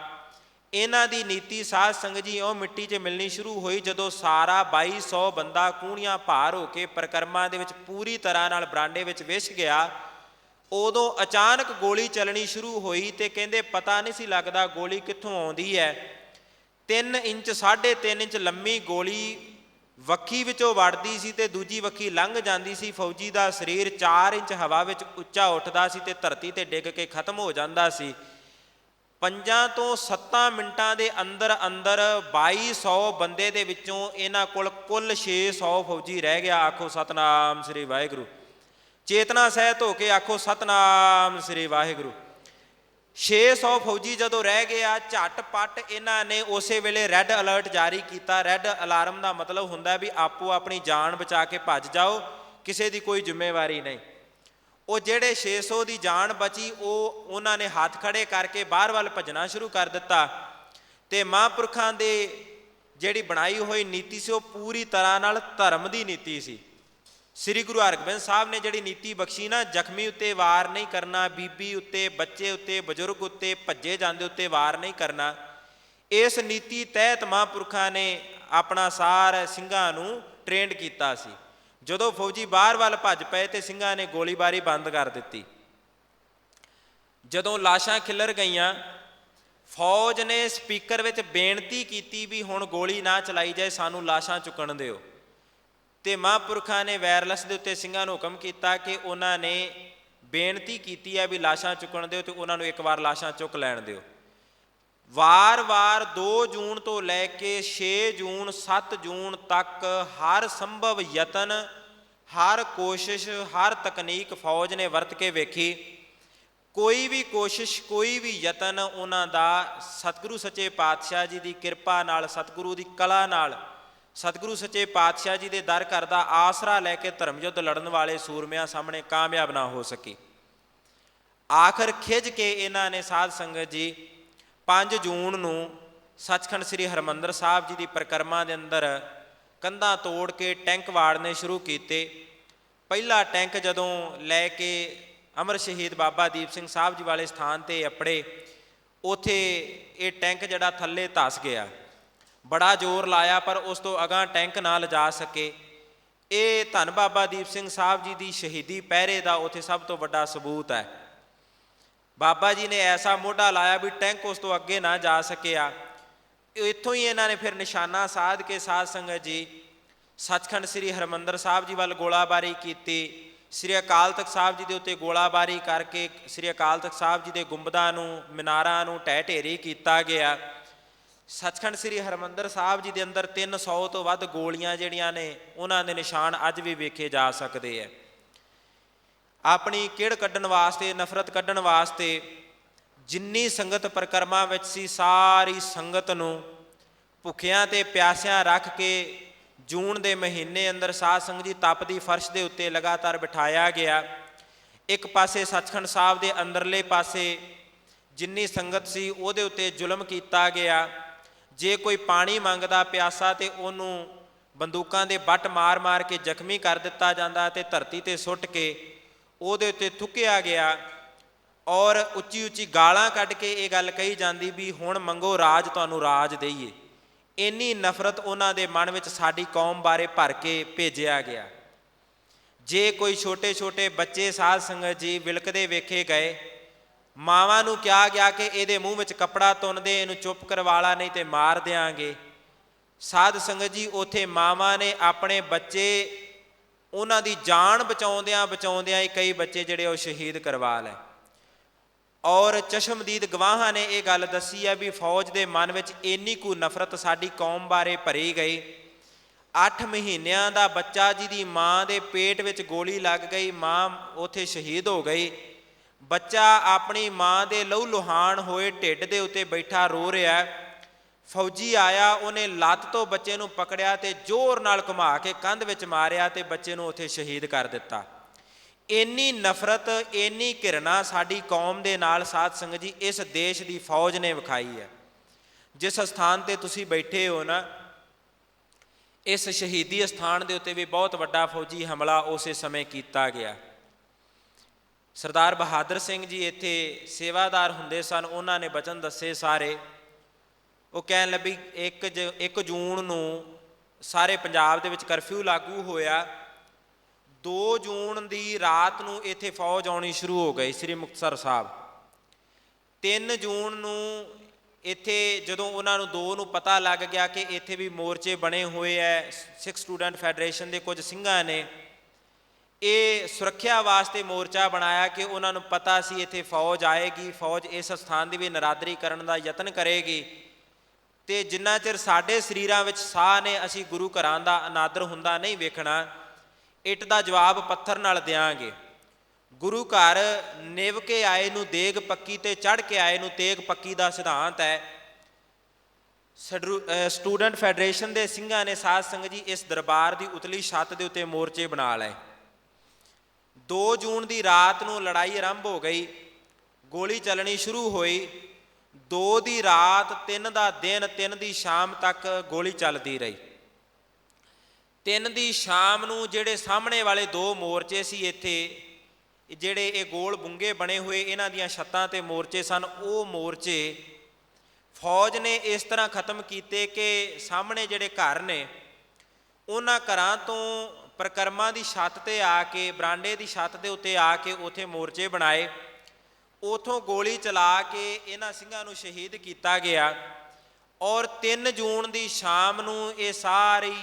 ਇਹਨਾਂ ਦੀ ਨੀਤੀ ਸਾਧ ਸੰਗਤ ਜੀ ਉਹ ਮਿੱਟੀ 'ਚ ਮਿਲਣੀ ਸ਼ੁਰੂ ਹੋਈ ਜਦੋਂ ਸਾਰਾ 2200 ਬੰਦਾ ਕੂਹਣੀਆਂ ਭਾਰ ਹੋ ਕੇ ਪਰਿਕਰਮਾ ਦੇ ਵਿੱਚ ਪੂਰੀ ਤਰ੍ਹਾਂ ਨਾਲ ਬਰਾਂਡੇ ਵਿੱਚ ਵਿਛ ਗਿਆ। ਉਦੋਂ ਅਚਾਨਕ ਗੋਲੀ ਚੱਲਣੀ ਸ਼ੁਰੂ ਹੋਈ ਅਤੇ ਕਹਿੰਦੇ ਪਤਾ ਨਹੀਂ ਸੀ ਲੱਗਦਾ ਗੋਲੀ ਕਿੱਥੋਂ ਆਉਂਦੀ ਹੈ। 3 ਇੰਚ 3.5 ਇੰਚ ਲੰਮੀ ਗੋਲੀ ਵੱਖੀ ਵਿੱਚੋਂ ਵੜਦੀ ਸੀ ਅਤੇ ਦੂਜੀ ਵੱਖੀ ਲੰਘ ਜਾਂਦੀ ਸੀ। ਫੌਜੀ ਦਾ ਸਰੀਰ 4 ਇੰਚ ਹਵਾ ਵਿੱਚ ਉੱਚਾ ਉੱਠਦਾ ਸੀ ਅਤੇ ਧਰਤੀ 'ਤੇ ਡਿੱਗ ਕੇ ਖਤਮ ਹੋ ਜਾਂਦਾ ਸੀ। 5 ਤੋਂ 7 ਮਿੰਟਾਂ ਦੇ ਅੰਦਰ 2200 ਬੰਦੇ ਦੇ ਵਿੱਚੋਂ ਇਹਨਾਂ ਕੋਲ ਕੁੱਲ 600 ਫੌਜੀ ਰਹਿ ਗਿਆ। ਆਖੋ ਸਤਨਾਮ ਸ੍ਰੀ ਵਾਹਿਗੁਰੂ। ਚੇਤਨਾ ਸਹਿਤ ਹੋ ਕੇ ਆਖੋ ਸਤਨਾਮ ਸ੍ਰੀ ਵਾਹਿਗੁਰੂ। 600 ਫੌਜੀ ਜਦੋਂ ਰਹਿ ਗਿਆ, ਝਟਪਟ ਇਹਨਾਂ ਨੇ ਉਸੇ ਵੇਲੇ ਰੈੱਡ ਅਲਰਟ ਜਾਰੀ ਕੀਤਾ। ਰੈੱਡ ਅਲਾਰਮ ਦਾ ਮਤਲਬ ਹੁੰਦਾ ਵੀ ਆਪੋ ਆਪਣੀ ਜਾਨ ਬਚਾ ਕੇ ਭੱਜ ਜਾਓ, ਕਿਸੇ ਦੀ ਕੋਈ ਜ਼ਿੰਮੇਵਾਰੀ ਨਹੀਂ। ਉਹ ਜਿਹੜੇ 600 ਦੀ ਜਾਨ ਬਚੀ ਉਹਨਾਂ ਨੇ ਹੱਥ ਖੜੇ ਕਰਕੇ ਬਾਹਰ ਵੱਲ ਭੱਜਣਾ ਸ਼ੁਰੂ ਕਰ ਦਿੱਤਾ ਅਤੇ ਮਹਾਂਪੁਰਖਾਂ ਦੇ ਜਿਹੜੀ ਬਣਾਈ ਹੋਈ ਨੀਤੀ ਸੀ ਉਹ ਪੂਰੀ ਤਰ੍ਹਾਂ ਨਾਲ ਧਰਮ ਦੀ ਨੀਤੀ ਸੀ। ਸ੍ਰੀ ਗੁਰੂ ਹਰਗੋਬਿੰਦ ਸਾਹਿਬ ਨੇ ਜਿਹੜੀ ਨੀਤੀ ਬਖਸ਼ੀ ਨਾ, ਜ਼ਖਮੀ ਉੱਤੇ ਵਾਰ ਨਹੀਂ ਕਰਨਾ, ਬੀਬੀ ਉੱਤੇ, ਬੱਚੇ ਉੱਤੇ, ਬਜ਼ੁਰਗ ਉੱਤੇ, ਭੱਜੇ ਜਾਂਦੇ ਉੱਤੇ ਵਾਰ ਨਹੀਂ ਕਰਨਾ, ਇਸ ਨੀਤੀ ਤਹਿਤ ਮਹਾਂਪੁਰਖਾਂ ਨੇ ਆਪਣਾ ਸਾਰੇ ਸਿੰਘਾਂ ਨੂੰ ਟ੍ਰੇਨਡ ਕੀਤਾ ਸੀ। ਜਦੋਂ ਫੌਜੀ ਬਾਹਰ ਵੱਲ ਭੱਜ ਪਏ ਤੇ ਸਿੰਘਾਂ ਨੇ ਗੋਲੀਬਾਰੀ ਬੰਦ ਕਰ ਦਿੱਤੀ। ਜਦੋਂ ਲਾਸ਼ਾਂ ਖਿੱਲਰ ਗਈਆਂ, ਫੌਜ ਨੇ ਸਪੀਕਰ ਵਿੱਚ ਬੇਨਤੀ ਕੀਤੀ ਵੀ ਹੁਣ ਗੋਲੀ ਨਾ ਚਲਾਈ ਜਾਏ, ਸਾਨੂੰ ਲਾਸ਼ਾਂ ਚੁੱਕਣ ਦਿਓ। ਅਤੇ ਮਹਾਂਪੁਰਖਾਂ ਨੇ ਵਾਇਰਲੈਸ ਦੇ ਉੱਤੇ ਸਿੰਘਾਂ ਨੂੰ ਹੁਕਮ ਕੀਤਾ ਕਿ ਉਹਨਾਂ ਨੇ ਬੇਨਤੀ ਕੀਤੀ ਹੈ ਵੀ ਲਾਸ਼ਾਂ ਚੁੱਕਣ ਦਿਓ ਅਤੇ ਉਹਨਾਂ ਨੂੰ ਇੱਕ ਵਾਰ ਲਾਸ਼ਾਂ ਚੁੱਕ ਲੈਣ ਦਿਓ। ਵਾਰ-ਵਾਰ 2 ਜੂਨ ਤੋਂ ਲੈ ਕੇ 6 ਜੂਨ 7 ਜੂਨ ਤੱਕ ਹਰ ਸੰਭਵ ਯਤਨ, ਹਰ ਕੋਸ਼ਿਸ਼, ਹਰ ਤਕਨੀਕ ਫੌਜ ਨੇ ਵਰਤ ਕੇ ਵੇਖੀ। ਕੋਈ ਵੀ ਕੋਸ਼ਿਸ਼, ਕੋਈ ਵੀ ਯਤਨ ਉਹਨਾਂ ਦਾ ਸਤਿਗੁਰੂ ਸੱਚੇ ਪਾਤਸ਼ਾਹ ਜੀ ਦੀ ਕਿਰਪਾ ਨਾਲ, ਸਤਿਗੁਰੂ ਦੀ ਕਲਾ ਨਾਲ ਸਤਿਗੁਰੂ ਸੱਚੇ ਪਾਤਸ਼ਾਹ ਜੀ ਦੇ ਦਰ ਘਰ ਦਾ ਆਸਰਾ ਲੈ ਕੇ ਧਰਮ ਯੁੱਧ ਲੜਨ ਵਾਲੇ ਸੂਰਮਿਆਂ ਸਾਹਮਣੇ ਕਾਮਯਾਬ ਨਾ ਹੋ ਸਕੇ। ਆਖਰ ਖਿੱਝ ਕੇ ਇਹਨਾਂ ਨੇ ਸਾਧ ਸੰਗਤ ਜੀ 5 ਜੂਨ ਨੂੰ ਸੱਚਖੰਡ ਸ੍ਰੀ ਹਰਿਮੰਦਰ ਸਾਹਿਬ ਜੀ ਦੀ ਪਰਿਕਰਮਾ ਦੇ ਅੰਦਰ ਕੰਧਾਂ ਤੋੜ ਕੇ ਟੈਂਕ ਵਾੜਨੇ ਸ਼ੁਰੂ ਕੀਤੇ। ਪਹਿਲਾ ਟੈਂਕ ਜਦੋਂ ਲੈ ਕੇ ਅਮਰ ਸ਼ਹੀਦ ਬਾਬਾ ਦੀਪ ਸਿੰਘ ਸਾਹਿਬ ਜੀ ਵਾਲੇ ਸਥਾਨ 'ਤੇ ਅੱਪੜੇ, ਉੱਥੇ ਇਹ ਟੈਂਕ ਜਿਹੜਾ ਥੱਲੇ ਧੱਸ ਗਿਆ। ਬੜਾ ਜ਼ੋਰ ਲਾਇਆ ਪਰ ਉਸ ਤੋਂ ਅਗਾਂਹ ਟੈਂਕ ਨਾ ਲਿਜਾ ਸਕੇ। ਇਹ ਧੰਨ ਬਾਬਾ ਦੀਪ ਸਿੰਘ ਸਾਹਿਬ ਜੀ ਦੀ ਸ਼ਹੀਦੀ ਪਹਿਰੇ ਦਾ ਉੱਥੇ ਸਭ ਤੋਂ ਵੱਡਾ ਸਬੂਤ ਹੈ। ਬਾਬਾ ਜੀ ਨੇ ਐਸਾ ਮੋਢਾ ਲਾਇਆ ਵੀ ਟੈਂਕ ਉਸ ਤੋਂ ਅੱਗੇ ਨਾ ਜਾ ਸਕਿਆ। ਇੱਥੋਂ ਹੀ ਇਹਨਾਂ ਨੇ ਫਿਰ ਨਿਸ਼ਾਨਾ ਸਾਧ ਕੇ ਸਾਧ ਸੰਗਤ ਜੀ ਸੱਚਖੰਡ ਸ੍ਰੀ ਹਰਿਮੰਦਰ ਸਾਹਿਬ ਜੀ ਵੱਲ ਗੋਲਾਬਾਰੀ ਕੀਤੀ। ਸ੍ਰੀ ਅਕਾਲ ਤਖਤ ਸਾਹਿਬ ਜੀ ਦੇ ਉੱਤੇ ਗੋਲਾਬਾਰੀ ਕਰਕੇ ਸ੍ਰੀ ਅਕਾਲ ਤਖਤ ਸਾਹਿਬ ਜੀ ਦੇ ਗੁੰਬਦਾਂ ਨੂੰ, ਮੀਨਾਰਾਂ ਨੂੰ ਢਹਿ ਢੇਰੀ ਕੀਤਾ ਗਿਆ। ਸੱਚਖੰਡ ਸ੍ਰੀ ਹਰਿਮੰਦਰ ਸਾਹਿਬ ਜੀ ਦੇ ਅੰਦਰ 300 ਤੋਂ ਵੱਧ ਗੋਲੀਆਂ ਜਿਹੜੀਆਂ ਨੇ ਉਹਨਾਂ ਦੇ ਨਿਸ਼ਾਨ ਅੱਜ ਵੀ ਵੇਖੇ ਜਾ ਸਕਦੇ ਹੈ। ਆਪਣੀ ਕਿਹੜ ਕੱਢਣ ਵਾਸਤੇ, ਨਫ਼ਰਤ ਕੱਢਣ ਵਾਸਤੇ ਜਿੰਨੀ ਸੰਗਤ ਪਰਿਕਰਮਾ ਵਿੱਚ ਸੀ ਸਾਰੀ ਸੰਗਤ ਨੂੰ ਭੁੱਖਿਆਂ ਤੇ ਪਿਆਸਿਆਂ ਰੱਖ ਕੇ ਜੂਨ ਦੇ ਮਹੀਨੇ ਅੰਦਰ ਸਾਧ ਸੰਗਤ ਜੀ ਤਪਦੀ ਫਰਸ਼ ਦੇ ਉੱਤੇ ਲਗਾਤਾਰ ਬਿਠਾਇਆ ਗਿਆ। ਇੱਕ ਪਾਸੇ ਸੱਚਖੰਡ ਸਾਹਿਬ ਦੇ ਅੰਦਰਲੇ ਪਾਸੇ ਜਿੰਨੀ ਸੰਗਤ ਸੀ ਉਹਦੇ ਉੱਤੇ ਜ਼ੁਲਮ ਕੀਤਾ ਗਿਆ। ਜੇ ਕੋਈ ਪਾਣੀ ਮੰਗਦਾ ਪਿਆਸਾ ਤੇ ਉਹਨੂੰ ਬੰਦੂਕਾਂ ਦੇ ਬੱਟ ਮਾਰ ਮਾਰ ਕੇ ਜ਼ਖਮੀ ਕਰ ਦਿੱਤਾ ਜਾਂਦਾ ਤੇ ਧਰਤੀ 'ਤੇ ਸੁੱਟ ਕੇ ਉਹਦੇ ਉੱਤੇ ਥੁੱਕਿਆ ਗਿਆ। ਔਰ ਉੱਚੀ ਉੱਚੀ ਗਾਲਾਂ ਕੱਢ ਕੇ ਇਹ ਗੱਲ ਕਹੀ ਜਾਂਦੀ ਵੀ ਹੁਣ ਮੰਗੋ ਰਾਜ, ਤੁਹਾਨੂੰ ਰਾਜ ਦੇਈਏ। ਇੰਨੀ ਨਫ਼ਰਤ ਉਹਨਾਂ ਦੇ ਮਨ ਵਿੱਚ ਸਾਡੀ ਕੌਮ ਬਾਰੇ ਭਰ ਕੇ ਭੇਜਿਆ ਗਿਆ। ਜੇ ਕੋਈ ਛੋਟੇ ਛੋਟੇ ਬੱਚੇ ਸਾਧ ਸੰਗਤ ਜੀ ਵਿਲਕਦੇ ਵੇਖੇ ਗਏ, ਮਾਵਾਂ ਨੂੰ ਕਿਹਾ ਗਿਆ ਕਿ ਇਹਦੇ ਮੂੰਹ ਵਿੱਚ ਕੱਪੜਾ ਤੁੰਨ ਦੇ, ਇਹਨੂੰ ਚੁੱਪ ਕਰਵਾ ਲਾ ਨਹੀਂ ਤੇ ਮਾਰ ਦਿਆਂਗੇ। ਸਾਧ ਸੰਗਤ ਜੀ ਉੱਥੇ ਮਾਵਾਂ ਨੇ ਆਪਣੇ ਬੱਚੇ, ਉਹਨਾਂ ਦੀ ਜਾਨ ਬਚਾਉਂਦਿਆਂ ਬਚਾਉਂਦਿਆਂ ਹੀ ਕਈ ਬੱਚੇ ਜਿਹੜੇ ਉਹ ਸ਼ਹੀਦ ਕਰਵਾ ਲਏ। ਔਰ ਚਸ਼ਮਦੀਦ ਗਵਾਹਾਂ ਨੇ ਇਹ ਗੱਲ ਦੱਸੀ ਹੈ ਵੀ ਫੌਜ ਦੇ ਮਨ ਵਿੱਚ ਇੰਨੀ ਕੁ ਨਫ਼ਰਤ ਸਾਡੀ ਕੌਮ ਬਾਰੇ ਭਰੀ ਗਈ। 8 ਮਹੀਨਿਆਂ ਦਾ ਬੱਚਾ ਜਿਹਦੀ ਮਾਂ ਦੇ ਪੇਟ ਵਿੱਚ ਗੋਲੀ ਲੱਗ ਗਈ, ਮਾਂ ਉੱਥੇ ਸ਼ਹੀਦ ਹੋ ਗਈ। ਬੱਚਾ ਆਪਣੀ ਮਾਂ ਦੇ ਲਹੂ ਲੁਹਾਨ ਹੋਏ ਢਿੱਡ ਦੇ ਉੱਤੇ ਬੈਠਾ ਰੋ ਰਿਹਾ। ਫੌਜੀ ਆਇਆ, ਉਹਨੇ ਲੱਤ ਤੋਂ ਬੱਚੇ ਨੂੰ ਪਕੜਿਆ ਤੇ ਜ਼ੋਰ ਨਾਲ ਘੁਮਾ ਕੇ ਕੰਧ ਵਿੱਚ ਮਾਰਿਆ ਤੇ ਬੱਚੇ ਨੂੰ ਉੱਥੇ ਸ਼ਹੀਦ ਕਰ ਦਿੱਤਾ। ਇੰਨੀ ਨਫ਼ਰਤ, ਇੰਨੀ ਘਿਰਣਾ ਸਾਡੀ ਕੌਮ ਦੇ ਨਾਲ ਸਾਧ ਸੰਗਤ ਜੀ ਇਸ ਦੇਸ਼ ਦੀ ਫੌਜ ਨੇ ਵਿਖਾਈ ਹੈ। ਜਿਸ ਅਸਥਾਨ 'ਤੇ ਤੁਸੀਂ ਬੈਠੇ ਹੋ ਨਾ, ਇਸ ਸ਼ਹੀਦੀ ਅਸਥਾਨ ਦੇ ਉੱਤੇ ਵੀ ਬਹੁਤ ਵੱਡਾ ਫੌਜੀ ਹਮਲਾ ਉਸੇ ਸਮੇਂ ਕੀਤਾ ਗਿਆ। ਸਰਦਾਰ ਬਹਾਦਰ ਸਿੰਘ ਜੀ ਇੱਥੇ ਸੇਵਾਦਾਰ ਹੁੰਦੇ ਸਨ, ਉਹਨਾਂ ਨੇ ਬਚਨ ਦੱਸੇ ਸਾਰੇ। ਉਹ ਕਹਿਣ ਲੱਗੀ 1 ਜੂਨ ਨੂੰ ਸਾਰੇ ਪੰਜਾਬ ਦੇ ਵਿੱਚ ਕਰਫਿਊ ਲਾਗੂ ਹੋਇਆ। 2 ਜੂਨ ਦੀ ਰਾਤ ਨੂੰ ਇੱਥੇ ਫੌਜ ਆਉਣੀ ਸ਼ੁਰੂ ਹੋ ਗਈ ਸ੍ਰੀ ਮੁਕਤਸਰ ਸਾਹਿਬ। 3 ਜੂਨ ਨੂੰ ਇੱਥੇ ਜਦੋਂ ਉਹਨਾਂ ਨੂੰ 2 ਨੂੰ ਪਤਾ ਲੱਗ ਗਿਆ ਕਿ ਇੱਥੇ ਵੀ ਮੋਰਚੇ ਬਣੇ ਹੋਏ ਹੈ, ਸਿੱਖ ਸਟੂਡੈਂਟ ਫੈਡਰੇਸ਼ਨ ਦੇ ਕੁਝ ਸਿੰਘਾਂ ਨੇ ਇਹ ਸੁਰੱਖਿਆ ਵਾਸਤੇ ਮੋਰਚਾ ਬਣਾਇਆ ਕਿ ਉਹਨਾਂ ਨੂੰ ਪਤਾ ਸੀ ਇੱਥੇ ਫੌਜ ਆਏਗੀ, ਫੌਜ ਇਸ ਸਥਾਨ ਦੀ ਵੀ ਨਿਰਾਦਰੀ ਕਰਨ ਦਾ ਯਤਨ ਕਰੇਗੀ ਤੇ ਜਿੰਨਾ ਚਿਰ ਸਾਡੇ ਸਰੀਰਾਂ ਵਿੱਚ ਸਾਹ ਨੇ ਅਸੀਂ ਗੁਰੂ ਘਰਾਂ ਦਾ ਅਨਾਦਰ ਹੁੰਦਾ ਨਹੀਂ ਵੇਖਣਾ। ਇੱਟ ਦਾ ਜਵਾਬ ਪੱਥਰ ਨਾਲ ਦਿਆਂਗੇ। ਗੁਰੂ ਘਰ ਨਿਭ ਕੇ ਆਏ ਨੂੰ ਦੇਗ ਪੱਕੀ ਤੇ ਚੜ੍ਹ ਕੇ ਆਏ ਨੂੰ ਤੇਗ ਪੱਕੀ ਦਾ ਸਿਧਾਂਤ ਹੈ। ਸਟੂਡੈਂਟ ਫੈਡਰੇਸ਼ਨ ਦੇ ਸਿੰਘਾਂ ਨੇ ਸਾਧ ਸੰਗਤ ਜੀ ਇਸ ਦਰਬਾਰ ਦੀ ਉਤਲੀ ਛੱਤ ਦੇ ਉੱਤੇ ਮੋਰਚੇ ਬਣਾ ਲਏ। 2 ਜੂਨ ਦੀ ਰਾਤ ਨੂੰ ਲੜਾਈ ਆਰੰਭ ਹੋ ਗਈ, ਗੋਲੀ ਚੱਲਣੀ ਸ਼ੁਰੂ ਹੋਈ। 2 ਦੀ ਰਾਤ, 3 ਦਾ ਦਿਨ, 3 ਦੀ ਸ਼ਾਮ ਤੱਕ ਗੋਲੀ ਚੱਲਦੀ ਰਹੀ। 3 ਦੀ ਸ਼ਾਮ ਨੂੰ ਜਿਹੜੇ ਸਾਹਮਣੇ ਵਾਲੇ 2 ਮੋਰਚੇ ਸੀ ਇੱਥੇ, ਜਿਹੜੇ ਇਹ ਗੋਲ ਬੁੰਗੇ ਬਣੇ ਹੋਏ ਇਹਨਾਂ ਦੀਆਂ ਛੱਤਾਂ 'ਤੇ ਮੋਰਚੇ ਸਨ, ਉਹ ਮੋਰਚੇ ਫੌਜ ਨੇ ਇਸ ਤਰ੍ਹਾਂ ਖਤਮ ਕੀਤੇ ਕਿ ਸਾਹਮਣੇ ਜਿਹੜੇ ਘਰ ਨੇ ਉਹਨਾਂ ਘਰਾਂ ਤੋਂ ਪਰਿਕਰਮਾ ਦੀ ਛੱਤ 'ਤੇ ਆ ਕੇ, ਬਰਾਂਡੇ ਦੀ ਛੱਤ ਦੇ ਉੱਤੇ ਆ ਕੇ ਉੱਥੇ ਮੋਰਚੇ ਬਣਾਏ। ਉੱਥੋਂ ਗੋਲੀ ਚਲਾ ਕੇ ਇਹਨਾਂ ਸਿੰਘਾਂ ਨੂੰ ਸ਼ਹੀਦ ਕੀਤਾ ਗਿਆ। ਔਰ 3 ਜੂਨ ਦੀ ਸ਼ਾਮ ਨੂੰ ਇਹ ਸਾਰੀ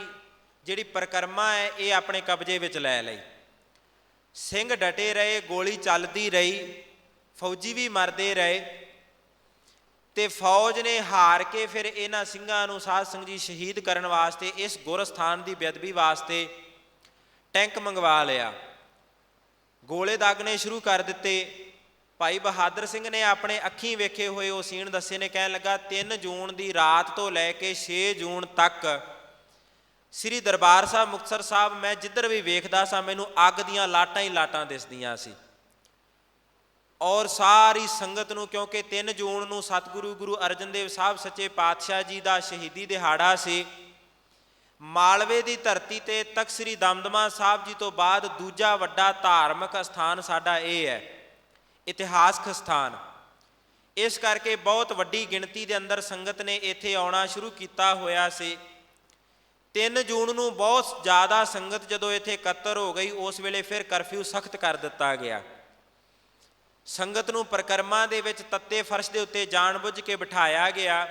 ਜਿਹੜੀ ਪਰਿਕਰਮਾ ਹੈ ਇਹ ਆਪਣੇ ਕਬਜ਼ੇ ਵਿੱਚ ਲੈ ਲਈ। ਸਿੰਘ ਡਟੇ ਰਹੇ, ਗੋਲੀ ਚੱਲਦੀ ਰਹੀ, ਫੌਜੀ ਵੀ ਮਰਦੇ ਰਹੇ ਤੇ ਫੌਜ ਨੇ ਹਾਰ ਕੇ ਫਿਰ ਇਹਨਾਂ ਸਿੰਘਾਂ ਨੂੰ ਸਾਧ ਸੰਗਤ ਜੀ ਸ਼ਹੀਦ ਕਰਨ ਵਾਸਤੇ ਇਸ ਗੁਰਸਥਾਨ ਦੀ ਬੇਅਦਬੀ ਵਾਸਤੇ ਟੈਂਕ ਮੰਗਵਾ ਲਿਆ। ਗੋਲੇ ਦਾਗਣੇ ਸ਼ੁਰੂ ਕਰ ਦਿੱਤੇ। ਭਾਈ ਬਹਾਦਰ ਸਿੰਘ ਨੇ ਆਪਣੇ ਅੱਖੀਂ ਵੇਖੇ ਹੋਏ ਉਹ ਸੀਨ ਦੱਸੇ ਨੇ। ਕਹਿਣ ਲੱਗਾ 3 ਜੂਨ ਦੀ ਰਾਤ ਤੋਂ ਲੈ ਕੇ 6 ਜੂਨ ਤੱਕ ਸ੍ਰੀ ਦਰਬਾਰ ਸਾਹਿਬ ਮੁਕਤਸਰ ਸਾਹਿਬ ਮੈਂ ਜਿੱਧਰ ਵੀ ਵੇਖਦਾ ਸਾਂ ਮੈਨੂੰ ਅੱਗ ਦੀਆਂ ਲਾਟਾਂ ਹੀ ਲਾਟਾਂ ਦਿਸਦੀਆਂ ਸੀ। ਔਰ ਸਾਰੀ ਸੰਗਤ ਨੂੰ, ਕਿਉਂਕਿ 3 ਜੂਨ ਨੂੰ ਸਤਿਗੁਰੂ ਗੁਰੂ ਅਰਜਨ ਦੇਵ ਸਾਹਿਬ ਸੱਚੇ ਪਾਤਸ਼ਾਹ ਜੀ ਦਾ ਸ਼ਹੀਦੀ ਦਿਹਾੜਾ ਸੀ। ਮਾਲਵੇ ਦੀ ਧਰਤੀ ਤੇ ਤਖਤ ਸ੍ਰੀ ਦਮਦਮਾ ਸਾਹਿਬ ਜੀ ਤੋਂ ਬਾਅਦ ਦੂਜਾ ਵੱਡਾ ਧਾਰਮਿਕ ਅਸਥਾਨ ਸਾਡਾ ਇਹ ਹੈ, ਇਤਿਹਾਸਕ ਸਥਾਨ। ਇਸ ਕਰਕੇ ਬਹੁਤ ਵੱਡੀ ਗਿਣਤੀ ਦੇ ਅੰਦਰ ਸੰਗਤ ਨੇ ਇੱਥੇ ਆਉਣਾ ਸ਼ੁਰੂ ਕੀਤਾ ਹੋਇਆ ਸੀ। 3 ਜੂਨ ਨੂੰ ਬਹੁਤ ਜ਼ਿਆਦਾ ਸੰਗਤ ਜਦੋਂ ਇੱਥੇ ਇਕੱਤਰ ਹੋ ਗਈ, ਉਸ ਵੇਲੇ ਫਿਰ ਕਰਫਿਊ ਸਖਤ ਕਰ ਦਿੱਤਾ ਗਿਆ। ਸੰਗਤ ਨੂੰ ਪਰਿਕਰਮਾ ਦੇ ਵਿੱਚ ਤੱਤੇ ਫਰਸ਼ ਦੇ ਉੱਤੇ ਜਾਣਬੁੱਝ ਕੇ ਬਿਠਾਇਆ ਗਿਆ।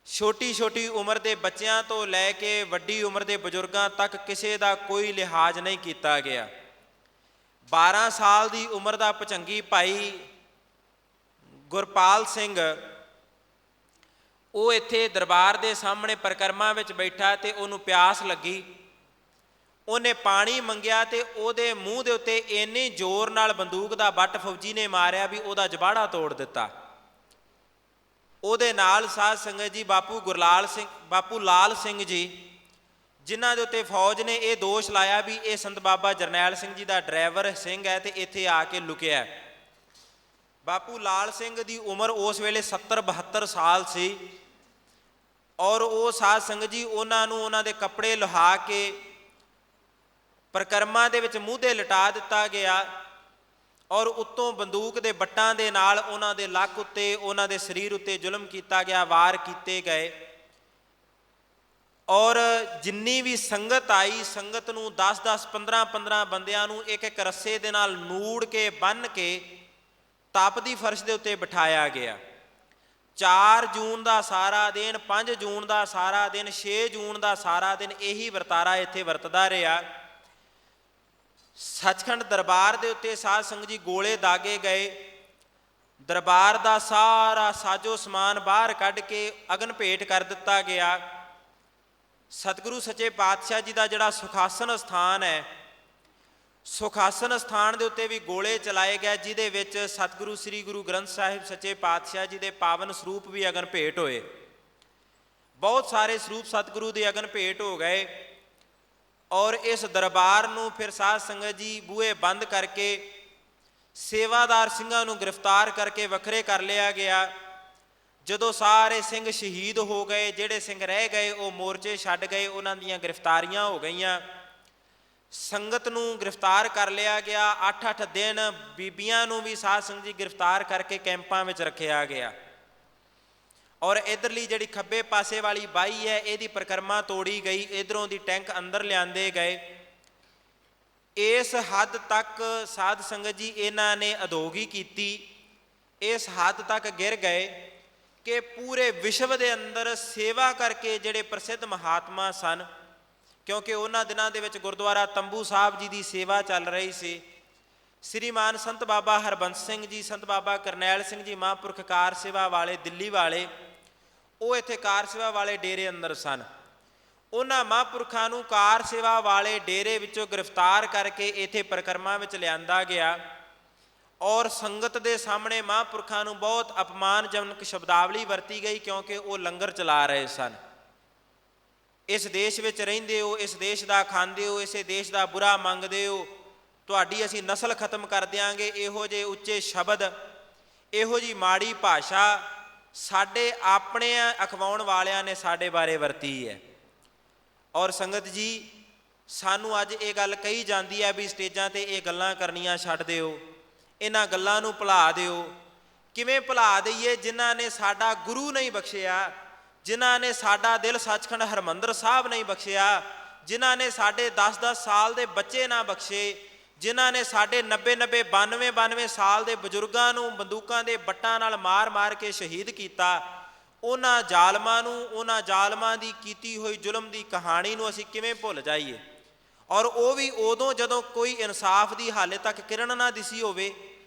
ਛੋਟੀ ਛੋਟੀ ਉਮਰ ਦੇ ਬੱਚਿਆਂ ਤੋਂ ਲੈ ਕੇ ਵੱਡੀ ਉਮਰ ਦੇ ਬਜ਼ੁਰਗਾਂ ਤੱਕ ਕਿਸੇ ਦਾ ਕੋਈ ਲਿਹਾਜ਼ ਨਹੀਂ ਕੀਤਾ ਗਿਆ। 12 ਸਾਲ ਦੀ ਉਮਰ ਦਾ ਭਚੰਗੀ ਭਾਈ ਗੁਰਪਾਲ ਸਿੰਘ, ਉਹ ਇੱਥੇ ਦਰਬਾਰ ਦੇ ਸਾਹਮਣੇ ਪਰਿਕਰਮਾ ਵਿੱਚ ਬੈਠਾ ਤੇ ਉਹਨੂੰ ਪਿਆਸ ਲੱਗੀ। ਉਹਨੇ ਪਾਣੀ ਮੰਗਿਆ ਤੇ ਉਹਦੇ ਮੂੰਹ ਦੇ ਉੱਤੇ ਇੰਨੇ ਜ਼ੋਰ ਨਾਲ ਬੰਦੂਕ ਦਾ ਬੱਟ ਫੌਜੀ ਨੇ ਮਾਰਿਆ ਵੀ ਉਹਦਾ ਜਬਾੜਾ ਤੋੜ ਦਿੱਤਾ। ਉਹਦੇ ਨਾਲ ਸਾਧ ਸੰਗਤ ਜੀ ਬਾਪੂ ਲਾਲ ਸਿੰਘ ਜੀ, ਜਿਨ੍ਹਾਂ ਦੇ ਉੱਤੇ ਫੌਜ ਨੇ ਇਹ ਦੋਸ਼ ਲਾਇਆ ਵੀ ਇਹ ਸੰਤ ਬਾਬਾ ਜਰਨੈਲ ਸਿੰਘ ਜੀ ਦਾ ਡਰਾਈਵਰ ਸਿੰਘ ਹੈ ਤੇ ਇੱਥੇ ਆ ਕੇ ਲੁਕਿਆ। ਬਾਪੂ ਲਾਲ ਸਿੰਘ ਦੀ ਉਮਰ ਉਸ ਵੇਲੇ 70-72 ਸਾਲ ਸੀ। ਔਰ ਉਹ ਸਾਧ ਸੰਗਤ ਜੀ ਉਹਨਾਂ ਨੂੰ ਉਹਨਾਂ ਦੇ ਕੱਪੜੇ ਲੁਹਾ ਕੇ ਪਰਿਕਰਮਾ ਦੇ ਵਿੱਚ ਮੂੰਹ 'ਤੇ ਲਿਟਾ ਦਿੱਤਾ ਗਿਆ। ਔਰ ਉੱਤੋਂ ਬੰਦੂਕ ਦੇ ਬੱਟਾਂ ਦੇ ਨਾਲ ਉਹਨਾਂ ਦੇ ਲੱਕ ਉੱਤੇ, ਉਹਨਾਂ ਦੇ ਸਰੀਰ ਉੱਤੇ ਜ਼ੁਲਮ ਕੀਤਾ ਗਿਆ, ਵਾਰ ਕੀਤੇ ਗਏ। ਔਰ ਜਿੰਨੀ ਵੀ ਸੰਗਤ ਆਈ, ਸੰਗਤ ਨੂੰ 10-10 15-15 ਬੰਦਿਆਂ ਨੂੰ ਇੱਕ ਰੱਸੇ ਦੇ ਨਾਲ ਨੂੜ ਕੇ ਬੰਨ੍ਹ ਕੇ ਤਪਦੀ ਫਰਸ਼ ਦੇ ਉੱਤੇ ਬਿਠਾਇਆ ਗਿਆ। 4 ਜੂਨ ਦਾ ਸਾਰਾ ਦਿਨ, 5 ਜੂਨ ਦਾ ਸਾਰਾ ਦਿਨ, 6 ਜੂਨ ਦਾ ਸਾਰਾ ਦਿਨ ਇਹੀ ਵਰਤਾਰਾ ਇੱਥੇ ਵਰਤਦਾ ਰਿਹਾ। ਸੱਚਖੰਡ ਦਰਬਾਰ ਦੇ ਉੱਤੇ ਸਾਧ ਸੰਗਤ ਜੀ ਗੋਲੇ ਦਾਗੇ ਗਏ। ਦਰਬਾਰ ਦਾ ਸਾਰਾ ਸਾਜੋ ਸਮਾਨ ਬਾਹਰ ਕੱਢ ਕੇ ਅਗਨ ਭੇਟ ਕਰ ਦਿੱਤਾ ਗਿਆ। ਸਤਿਗੁਰੂ ਸੱਚੇ ਪਾਤਸ਼ਾਹ ਜੀ ਦਾ ਜਿਹੜਾ ਸੁਖਾਸਨ ਸਥਾਨ ਹੈ, ਸੁਖਾਸਨ ਸਥਾਨ ਦੇ ਉੱਤੇ ਵੀ ਗੋਲੇ ਚਲਾਏ ਗਏ, ਜਿਹਦੇ ਵਿੱਚ ਸਤਿਗੁਰੂ ਸ੍ਰੀ ਗੁਰੂ ਗ੍ਰੰਥ ਸਾਹਿਬ ਸੱਚੇ ਪਾਤਸ਼ਾਹ ਜੀ ਦੇ ਪਾਵਨ ਸਰੂਪ ਵੀ ਅਗਨ ਭੇਟ ਹੋਏ। ਬਹੁਤ ਸਾਰੇ ਸਰੂਪ ਸਤਿਗੁਰੂ ਦੇ ਅਗਨ ਭੇਟ ਹੋ ਗਏ। ਔਰ ਇਸ ਦਰਬਾਰ ਨੂੰ ਫਿਰ ਸਾਧ ਸੰਗਤ ਜੀ ਬੂਹੇ ਬੰਦ ਕਰਕੇ ਸੇਵਾਦਾਰ ਸਿੰਘਾਂ ਨੂੰ ਗ੍ਰਿਫਤਾਰ ਕਰਕੇ ਵੱਖਰੇ ਕਰ ਲਿਆ ਗਿਆ। ਜਦੋਂ ਸਾਰੇ ਸਿੰਘ ਸ਼ਹੀਦ ਹੋ ਗਏ, ਜਿਹੜੇ ਸਿੰਘ ਰਹਿ ਗਏ ਉਹ ਮੋਰਚੇ ਛੱਡ ਗਏ, ਉਹਨਾਂ ਦੀਆਂ ਗ੍ਰਿਫਤਾਰੀਆਂ ਹੋ ਗਈਆਂ। ਸੰਗਤ ਨੂੰ ਗ੍ਰਿਫਤਾਰ ਕਰ ਲਿਆ ਗਿਆ। 8-8 ਦਿਨ ਬੀਬੀਆਂ ਨੂੰ ਵੀ ਸਾਧ ਸੰਗਤ ਜੀ ਗ੍ਰਿਫਤਾਰ ਕਰਕੇ ਕੈਂਪਾਂ ਵਿੱਚ ਰੱਖਿਆ ਗਿਆ। ਔਰ ਇੱਧਰਲੀ ਜਿਹੜੀ ਖੱਬੇ ਪਾਸੇ ਵਾਲੀ ਬਾਈ ਹੈ, ਇਹਦੀ ਪਰਿਕਰਮਾ ਤੋੜੀ ਗਈ। ਇੱਧਰੋਂ ਦੀ ਟੈਂਕ ਅੰਦਰ ਲਿਆਂਦੇ ਗਏ। ਇਸ ਹੱਦ ਤੱਕ ਸਾਧ ਸੰਗਤ ਜੀ ਇਹਨਾਂ ਨੇ ਅਧੋਗੀ ਕੀਤੀ, ਇਸ ਹੱਦ ਤੱਕ ਗਿਰ ਗਏ ਕਿ ਪੂਰੇ ਵਿਸ਼ਵ ਦੇ ਅੰਦਰ ਸੇਵਾ ਕਰਕੇ ਜਿਹੜੇ ਪ੍ਰਸਿੱਧ ਮਹਾਤਮਾ ਸਨ, ਕਿਉਂਕਿ ਉਹਨਾਂ ਦਿਨਾਂ ਦੇ ਵਿੱਚ ਗੁਰਦੁਆਰਾ ਤੰਬੂ ਸਾਹਿਬ ਜੀ ਦੀ ਸੇਵਾ ਚੱਲ ਰਹੀ ਸੀ। ਸ੍ਰੀਮਾਨ ਸੰਤ ਬਾਬਾ ਹਰਬੰਸ ਸਿੰਘ ਜੀ, ਸੰਤ ਬਾਬਾ ਕਰਨੈਲ ਸਿੰਘ ਜੀ ਮਹਾਂਪੁਰਖ ਕਾਰ ਸੇਵਾ ਵਾਲੇ ਦਿੱਲੀ ਵਾਲੇ, ਉਹ ਇੱਥੇ ਕਾਰ ਸੇਵਾ ਵਾਲੇ ਡੇਰੇ ਅੰਦਰ ਸਨ। ਉਹਨਾਂ ਮਹਾਂਪੁਰਖਾਂ ਨੂੰ ਕਾਰ ਸੇਵਾ ਵਾਲੇ ਡੇਰੇ ਵਿੱਚੋਂ ਗ੍ਰਿਫਤਾਰ ਕਰਕੇ ਇੱਥੇ ਪਰਿਕਰਮਾ ਵਿੱਚ ਲਿਆਂਦਾ ਗਿਆ। ਔਰ ਸੰਗਤ ਦੇ ਸਾਹਮਣੇ ਮਹਾਂਪੁਰਖਾਂ ਨੂੰ ਬਹੁਤ ਅਪਮਾਨਜਨਕ ਸ਼ਬਦਾਵਲੀ ਵਰਤੀ ਗਈ, ਕਿਉਂਕਿ ਉਹ ਲੰਗਰ ਚਲਾ ਰਹੇ ਸਨ। ਇਸ ਦੇਸ਼ ਵਿੱਚ ਰਹਿੰਦੇ ਹੋ, ਇਸ ਦੇਸ਼ ਦਾ ਖਾਂਦੇ ਹੋ, ਇਸੇ ਦੇਸ਼ ਦਾ ਬੁਰਾ ਮੰਗਦੇ ਹੋ, ਤੁਹਾਡੀ ਅਸੀਂ ਨਸਲ ਖਤਮ ਕਰ ਦਿਆਂਗੇ। ਇਹੋ ਜਿਹੇ ਉੱਚੇ ਸ਼ਬਦ, ਇਹੋ ਜਿਹੀ ਮਾੜੀ ਭਾਸ਼ਾ ਸਾਡੇ ਆਪਣੇ ਅਖਵਾਉਣ ਵਾਲਿਆਂ ਨੇ ਸਾਡੇ ਬਾਰੇ ਵਰਤੀ ਹੈ। ਔਰ ਸੰਗਤ ਜੀ, ਸਾਨੂੰ ਅੱਜ ਇਹ ਗੱਲ ਕਹੀ ਜਾਂਦੀ ਹੈ ਵੀ ਸਟੇਜਾਂ 'ਤੇ ਇਹ ਗੱਲਾਂ ਕਰਨੀਆਂ ਛੱਡ ਦਿਓ, ਇਹਨਾਂ ਗੱਲਾਂ ਨੂੰ ਭੁਲਾ ਦਿਓ। ਕਿਵੇਂ ਭੁਲਾ ਦਈਏ? ਜਿਨ੍ਹਾਂ ਨੇ ਸਾਡਾ ਗੁਰੂ ਨਹੀਂ ਬਖਸ਼ਿਆ, ਜਿਨ੍ਹਾਂ ਨੇ ਸਾਡਾ ਦਿਲ ਸੱਚਖੰਡ ਹਰਿਮੰਦਰ ਸਾਹਿਬ ਨਹੀਂ ਬਖਸ਼ਿਆ, ਜਿਨ੍ਹਾਂ ਨੇ ਸਾਡੇ 10-10 ਸਾਲ ਦੇ ਬੱਚੇ ਨਾ ਬਖਸ਼ੇ, ਜਿਨ੍ਹਾਂ ਨੇ ਸਾਡੇ 90-90 92-92 ਸਾਲ ਦੇ ਬਜ਼ੁਰਗਾਂ ਨੂੰ ਬੰਦੂਕਾਂ ਦੇ ਬੱਟਾਂ ਨਾਲ ਮਾਰ-ਮਾਰ ਕੇ ਸ਼ਹੀਦ ਕੀਤਾ, ਉਹਨਾਂ ਜ਼ਾਲਮਾਂ ਨੂੰ, ਉਹਨਾਂ ਜ਼ਾਲਮਾਂ ਦੀ ਕੀਤੀ ਹੋਈ ਜ਼ੁਲਮ ਦੀ ਕਹਾਣੀ ਨੂੰ ਅਸੀਂ ਕਿਵੇਂ ਭੁੱਲ ਜਾਈਏ? ਔਰ ਉਹ ਵੀ ਉਦੋਂ ਜਦੋਂ ਕੋਈ ਇਨਸਾਫ ਦੀ ਹਾਲੇ ਤੱਕ ਕਿਰਨ ਨਾ ਦਿਸੀ ਹੋਵੇ।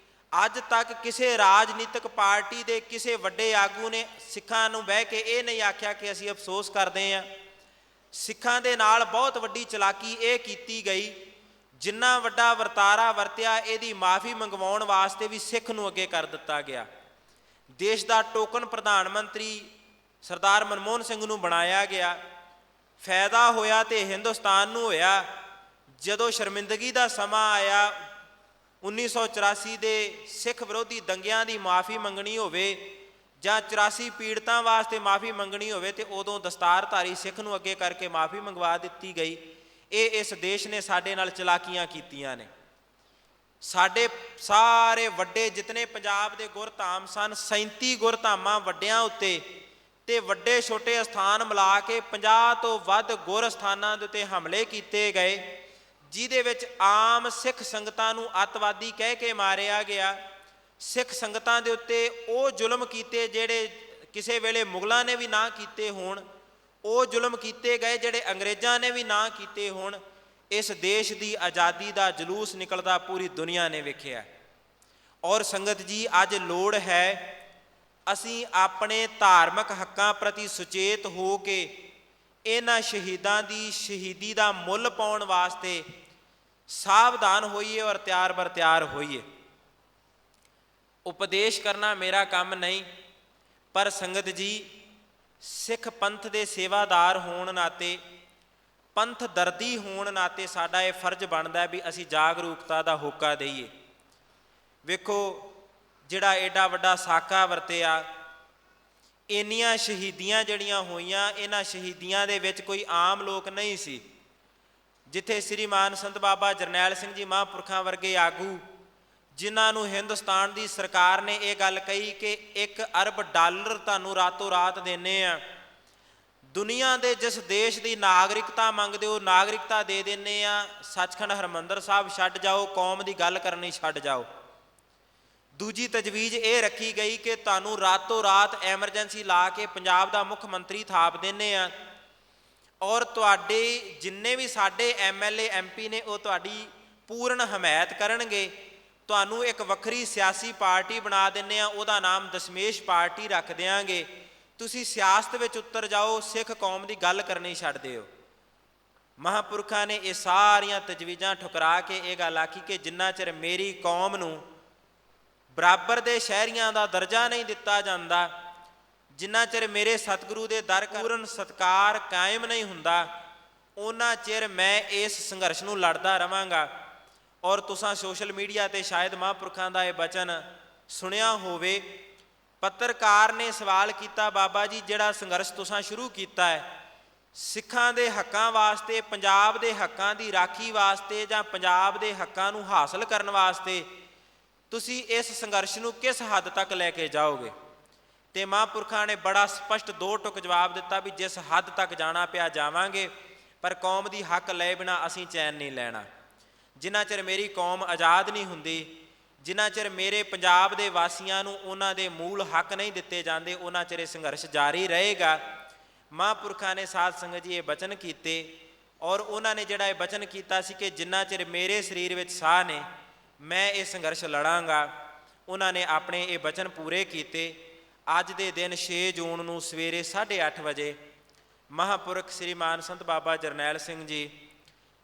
ਅੱਜ ਤੱਕ ਕਿਸੇ ਰਾਜਨੀਤਿਕ ਪਾਰਟੀ ਦੇ ਕਿਸੇ ਵੱਡੇ ਆਗੂ ਨੇ ਸਿੱਖਾਂ ਨੂੰ ਬਹਿ ਕੇ ਇਹ ਨਹੀਂ ਆਖਿਆ ਕਿ ਅਸੀਂ ਅਫਸੋਸ ਕਰਦੇ ਹਾਂ। ਸਿੱਖਾਂ ਦੇ ਨਾਲ ਬਹੁਤ ਵੱਡੀ ਚਲਾਕੀ ਇਹ ਕੀਤੀ ਗਈ, ਜਿੰਨਾ ਵੱਡਾ ਵਰਤਾਰਾ ਵਰਤਿਆ, ਇਹਦੀ ਮਾਫੀ ਮੰਗਵਾਉਣ ਵਾਸਤੇ ਵੀ ਸਿੱਖ ਨੂੰ ਅੱਗੇ ਕਰ ਦਿੱਤਾ ਗਿਆ। ਦੇਸ਼ ਦਾ ਟੋਕਨ ਪ੍ਰਧਾਨ ਮੰਤਰੀ ਸਰਦਾਰ ਮਨਮੋਹਨ ਸਿੰਘ ਨੂੰ ਬਣਾਇਆ ਗਿਆ। ਫਾਇਦਾ ਹੋਇਆ ਤੇ ਹਿੰਦੁਸਤਾਨ ਨੂੰ ਹੋਇਆ। ਜਦੋਂ ਸ਼ਰਮਿੰਦਗੀ ਦਾ ਸਮਾਂ ਆਇਆ 1984 ਦੇ ਸਿੱਖ ਵਿਰੋਧੀ ਦੰਗਿਆਂ ਦੀ ਮਾਫੀ ਮੰਗਣੀ ਹੋਵੇ ਜਾਂ 84 ਪੀੜਤਾਂ ਵਾਸਤੇ ਮਾਫੀ ਮੰਗਣੀ ਹੋਵੇ ਤੇ ਉਦੋਂ ਦਸਤਾਰਧਾਰੀ ਸਿੱਖ ਨੂੰ ਅੱਗੇ ਕਰਕੇ ਮਾਫੀ ਮੰਗਵਾ ਦਿੱਤੀ ਗਈ। ਇਹ ਇਸ ਦੇਸ਼ ਨੇ ਸਾਡੇ ਨਾਲ ਚਲਾਕੀਆਂ ਕੀਤੀਆਂ ਨੇ। ਸਾਡੇ ਸਾਰੇ ਵੱਡੇ ਜਿਤਨੇ ਪੰਜਾਬ ਦੇ ਗੁਰਧਾਮ ਸਨ 37 ਗੁਰਧਾਮਾਂ ਵੱਡਿਆਂ ਉੱਤੇ ਤੇ ਵੱਡੇ ਛੋਟੇ ਅਸਥਾਨ ਮਿਲਾ ਕੇ 50 ਤੋਂ ਵੱਧ ਗੁਰ ਅਸਥਾਨਾਂ ਦੇ ਉੱਤੇ ਹਮਲੇ ਕੀਤੇ ਗਏ, ਜਿਹਦੇ ਵਿੱਚ ਆਮ ਸਿੱਖ ਸੰਗਤਾਂ ਨੂੰ ਅੱਤਵਾਦੀ ਕਹਿ ਕੇ ਮਾਰਿਆ ਗਿਆ। ਸਿੱਖ ਸੰਗਤਾਂ ਦੇ ਉੱਤੇ ਉਹ ਜ਼ੁਲਮ ਕੀਤੇ ਜਿਹੜੇ ਕਿਸੇ ਵੇਲੇ ਮੁਗਲਾਂ ਨੇ ਵੀ ਨਾ ਕੀਤੇ ਹੋਣ, ਉਹ ਜ਼ੁਲਮ ਕੀਤੇ ਗਏ ਜਿਹੜੇ ਅੰਗਰੇਜ਼ਾਂ ਨੇ ਵੀ ਨਾ ਕੀਤੇ ਹੋਣ। ਇਸ ਦੇਸ਼ ਦੀ ਆਜ਼ਾਦੀ ਦਾ ਜਲੂਸ ਨਿਕਲਦਾ ਪੂਰੀ ਦੁਨੀਆ ਨੇ ਵੇਖਿਆ। ਔਰ ਸੰਗਤ ਜੀ, ਅੱਜ ਲੋੜ ਹੈ ਅਸੀਂ ਆਪਣੇ ਧਾਰਮਿਕ ਹੱਕਾਂ ਪ੍ਰਤੀ ਸੁਚੇਤ ਹੋ ਕੇ ਇਹਨਾਂ ਸ਼ਹੀਦਾਂ ਦੀ ਸ਼ਹੀਦੀ ਦਾ ਮੁੱਲ ਪਾਉਣ ਵਾਸਤੇ ਸਾਵਧਾਨ ਹੋਈਏ ਔਰ ਤਿਆਰ ਬਰ ਤਿਆਰ ਹੋਈਏ। ਉਪਦੇਸ਼ ਕਰਨਾ ਮੇਰਾ ਕੰਮ ਨਹੀਂ, ਪਰ ਸੰਗਤ ਜੀ ਸਿੱਖ ਪੰਥ ਦੇ ਸੇਵਾਦਾਰ ਹੋਣ ਨਾਤੇ, ਪੰਥ ਦਰਦੀ ਹੋਣ ਨਾਤੇ ਸਾਡਾ ਇਹ ਫਰਜ਼ ਬਣਦਾ ਵੀ ਅਸੀਂ ਜਾਗਰੂਕਤਾ ਦਾ ਹੋਕਾ ਦਈਏ। ਵੇਖੋ ਜਿਹੜਾ ਐਡਾ ਵੱਡਾ ਸਾਕਾ ਵਰਤਿਆ, ਇੰਨੀਆਂ ਸ਼ਹੀਦੀਆਂ ਜਿਹੜੀਆਂ ਹੋਈਆਂ, ਇਹਨਾਂ ਸ਼ਹੀਦੀਆਂ ਦੇ ਵਿੱਚ ਕੋਈ ਆਮ ਲੋਕ ਨਹੀਂ ਸੀ। ਜਿੱਥੇ ਸ੍ਰੀਮਾਨ ਸੰਤ ਬਾਬਾ ਜਰਨੈਲ ਸਿੰਘ ਜੀ ਮਹਾਂਪੁਰਖਾਂ ਵਰਗੇ ਆਗੂ, ਜਿਨ੍ਹਾਂ ਨੂੰ ਹਿੰਦੁਸਤਾਨ ਦੀ ਸਰਕਾਰ ਨੇ ਇਹ ਗੱਲ ਕਹੀ ਕਿ $1 ਅਰਬ ਤੁਹਾਨੂੰ ਰਾਤੋਂ ਰਾਤ ਦੇਣੇ ਆ, ਦੁਨੀਆ ਦੇ ਜਿਸ ਦੇਸ਼ ਦੀ ਨਾਗਰਿਕਤਾ ਮੰਗਦੇ ਹੋ ਨਾਗਰਿਕਤਾ ਦੇ ਦਿੰਦੇ ਆ, ਸੱਚਖੰਡ ਹਰਿਮੰਦਰ ਸਾਹਿਬ ਛੱਡ ਜਾਓ, ਕੌਮ ਦੀ ਗੱਲ ਕਰਨੀ ਛੱਡ ਜਾਓ। ਦੂਜੀ ਤਜਵੀਜ਼ ਇਹ ਰੱਖੀ ਗਈ ਕਿ ਤੁਹਾਨੂੰ ਰਾਤੋਂ ਰਾਤ ਐਮਰਜੈਂਸੀ ਲਾ ਕੇ ਪੰਜਾਬ ਦਾ ਮੁੱਖ ਮੰਤਰੀ ਥਾਪ ਦਿੰਦੇ ਆ, ਔਰ ਤੁਹਾਡੇ ਜਿੰਨੇ ਵੀ ਸਾਡੇ MLA MP ਨੇ ਉਹ ਤੁਹਾਡੀ ਪੂਰਨ ਹਮਾਇਤ ਕਰਨਗੇ। ਤੁਹਾਨੂੰ ਇੱਕ ਵੱਖਰੀ ਸਿਆਸੀ ਪਾਰਟੀ ਬਣਾ ਦਿੰਦੇ ਆ, ਉਹਦਾ ਨਾਮ ਦਸ਼ਮੇਸ਼ ਪਾਰਟੀ ਰੱਖ ਦਿਆਂਗੇ। ਤੁਸੀਂ ਸਿਆਸਤ ਵਿੱਚ ਉਤਰ ਜਾਓ, ਸਿੱਖ ਕੌਮ ਦੀ ਗੱਲ ਕਰਨੀ ਛੱਡ ਦਿਓ। ਮਹਾਂਪੁਰਖਾਂ ਨੇ ਇਹ ਸਾਰੀਆਂ ਤਜਵੀਜ਼ਾਂ ਠੁਕਰਾ ਕੇ ਇਹ ਗੱਲ ਆਖੀ ਕਿ ਜਿੰਨਾ ਚਿਰ ਮੇਰੀ ਕੌਮ ਨੂੰ ਬਰਾਬਰ ਦੇ ਸ਼ਹਿਰੀਆਂ ਦਾ ਦਰਜਾ ਨਹੀਂ ਦਿੱਤਾ ਜਾਂਦਾ, ਜਿੰਨਾ ਚਿਰ ਮੇਰੇ ਸਤਿਗੁਰੂ ਦੇ ਦਰ ਪੂਰਨ ਸਤਿਕਾਰ ਕਾਇਮ ਨਹੀਂ ਹੁੰਦਾ, ਉਹਨਾਂ ਚਿਰ ਮੈਂ ਇਸ ਸੰਘਰਸ਼ ਨੂੰ ਲੜਦਾ ਰਵਾਂਗਾ। ਔਰ ਤੁਸੀਂ ਸੋਸ਼ਲ ਮੀਡੀਆ 'ਤੇ ਸ਼ਾਇਦ ਮਹਾਂਪੁਰਖਾਂ ਦਾ ਇਹ ਬਚਨ ਸੁਣਿਆ ਹੋਵੇ। ਪੱਤਰਕਾਰ ਨੇ ਸਵਾਲ ਕੀਤਾ, ਬਾਬਾ ਜੀ ਜਿਹੜਾ ਸੰਘਰਸ਼ ਤੁਸੀਂ ਸ਼ੁਰੂ ਕੀਤਾ ਹੈ ਸਿੱਖਾਂ ਦੇ ਹੱਕਾਂ ਵਾਸਤੇ, ਪੰਜਾਬ ਦੇ ਹੱਕਾਂ ਦੀ ਰਾਖੀ ਵਾਸਤੇ ਜਾਂ ਪੰਜਾਬ ਦੇ ਹੱਕਾਂ ਨੂੰ ਹਾਸਲ ਕਰਨ ਵਾਸਤੇ, ਤੁਸੀਂ ਇਸ ਸੰਘਰਸ਼ ਨੂੰ ਕਿਸ ਹੱਦ ਤੱਕ ਲੈ ਕੇ ਜਾਓਗੇ? ਤੇ ਮਹਾਂਪੁਰਖਾਂ ਨੇ ਬੜਾ ਸਪਸ਼ਟ 2 ਟੁਕ ਜਵਾਬ ਦਿੱਤਾ ਵੀ ਜਿਸ ਹੱਦ ਤੱਕ ਜਾਣਾ ਪਿਆ ਜਾਵਾਂਗੇ, ਪਰ ਕੌਮ ਦੀ ਹੱਕ ਲਏ ਬਿਨਾਂ ਅਸੀਂ ਚੈਨ ਨਹੀਂ ਲੈਣਾ। ਜਿੰਨਾ ਚਿਰ ਮੇਰੀ ਕੌਮ ਆਜ਼ਾਦ ਨਹੀਂ ਹੁੰਦੀ, ਜਿੰਨਾ ਚਿਰ ਮੇਰੇ ਪੰਜਾਬ ਦੇ ਵਾਸੀਆਂ ਨੂੰ ਉਹਨਾਂ ਦੇ ਮੂਲ ਹੱਕ ਨਹੀਂ ਦਿੱਤੇ ਜਾਂਦੇ, ਉਹਨਾਂ ਚਿਰ ਇਹ ਸੰਘਰਸ਼ ਜਾਰੀ ਰਹੇਗਾ। ਮਹਾਂਪੁਰਖਾਂ ਨੇ ਸਾਧ ਸੰਗਤ ਜੀ ਇਹ ਬਚਨ ਕੀਤੇ, ਔਰ ਉਹਨਾਂ ਨੇ ਜਿਹੜਾ ਇਹ ਬਚਨ ਕੀਤਾ ਸੀ ਕਿ ਜਿੰਨਾ ਚਿਰ ਮੇਰੇ ਸਰੀਰ ਵਿੱਚ ਸਾਹ ਨੇ ਮੈਂ ਇਹ ਸੰਘਰਸ਼ ਲੜਾਂਗਾ। ਉਹਨਾਂ ਨੇ ਆਪਣੇ ਇਹ ਬਚਨ ਪੂਰੇ ਕੀਤੇ। ਅੱਜ ਦੇ ਦਿਨ 6 ਜੂਨ ਨੂੰ ਸਵੇਰੇ 8:30 ਵਜੇ ਮਹਾਂਪੁਰਖ ਸ੍ਰੀਮਾਨ ਸੰਤ ਬਾਬਾ ਜਰਨੈਲ ਸਿੰਘ ਜੀ,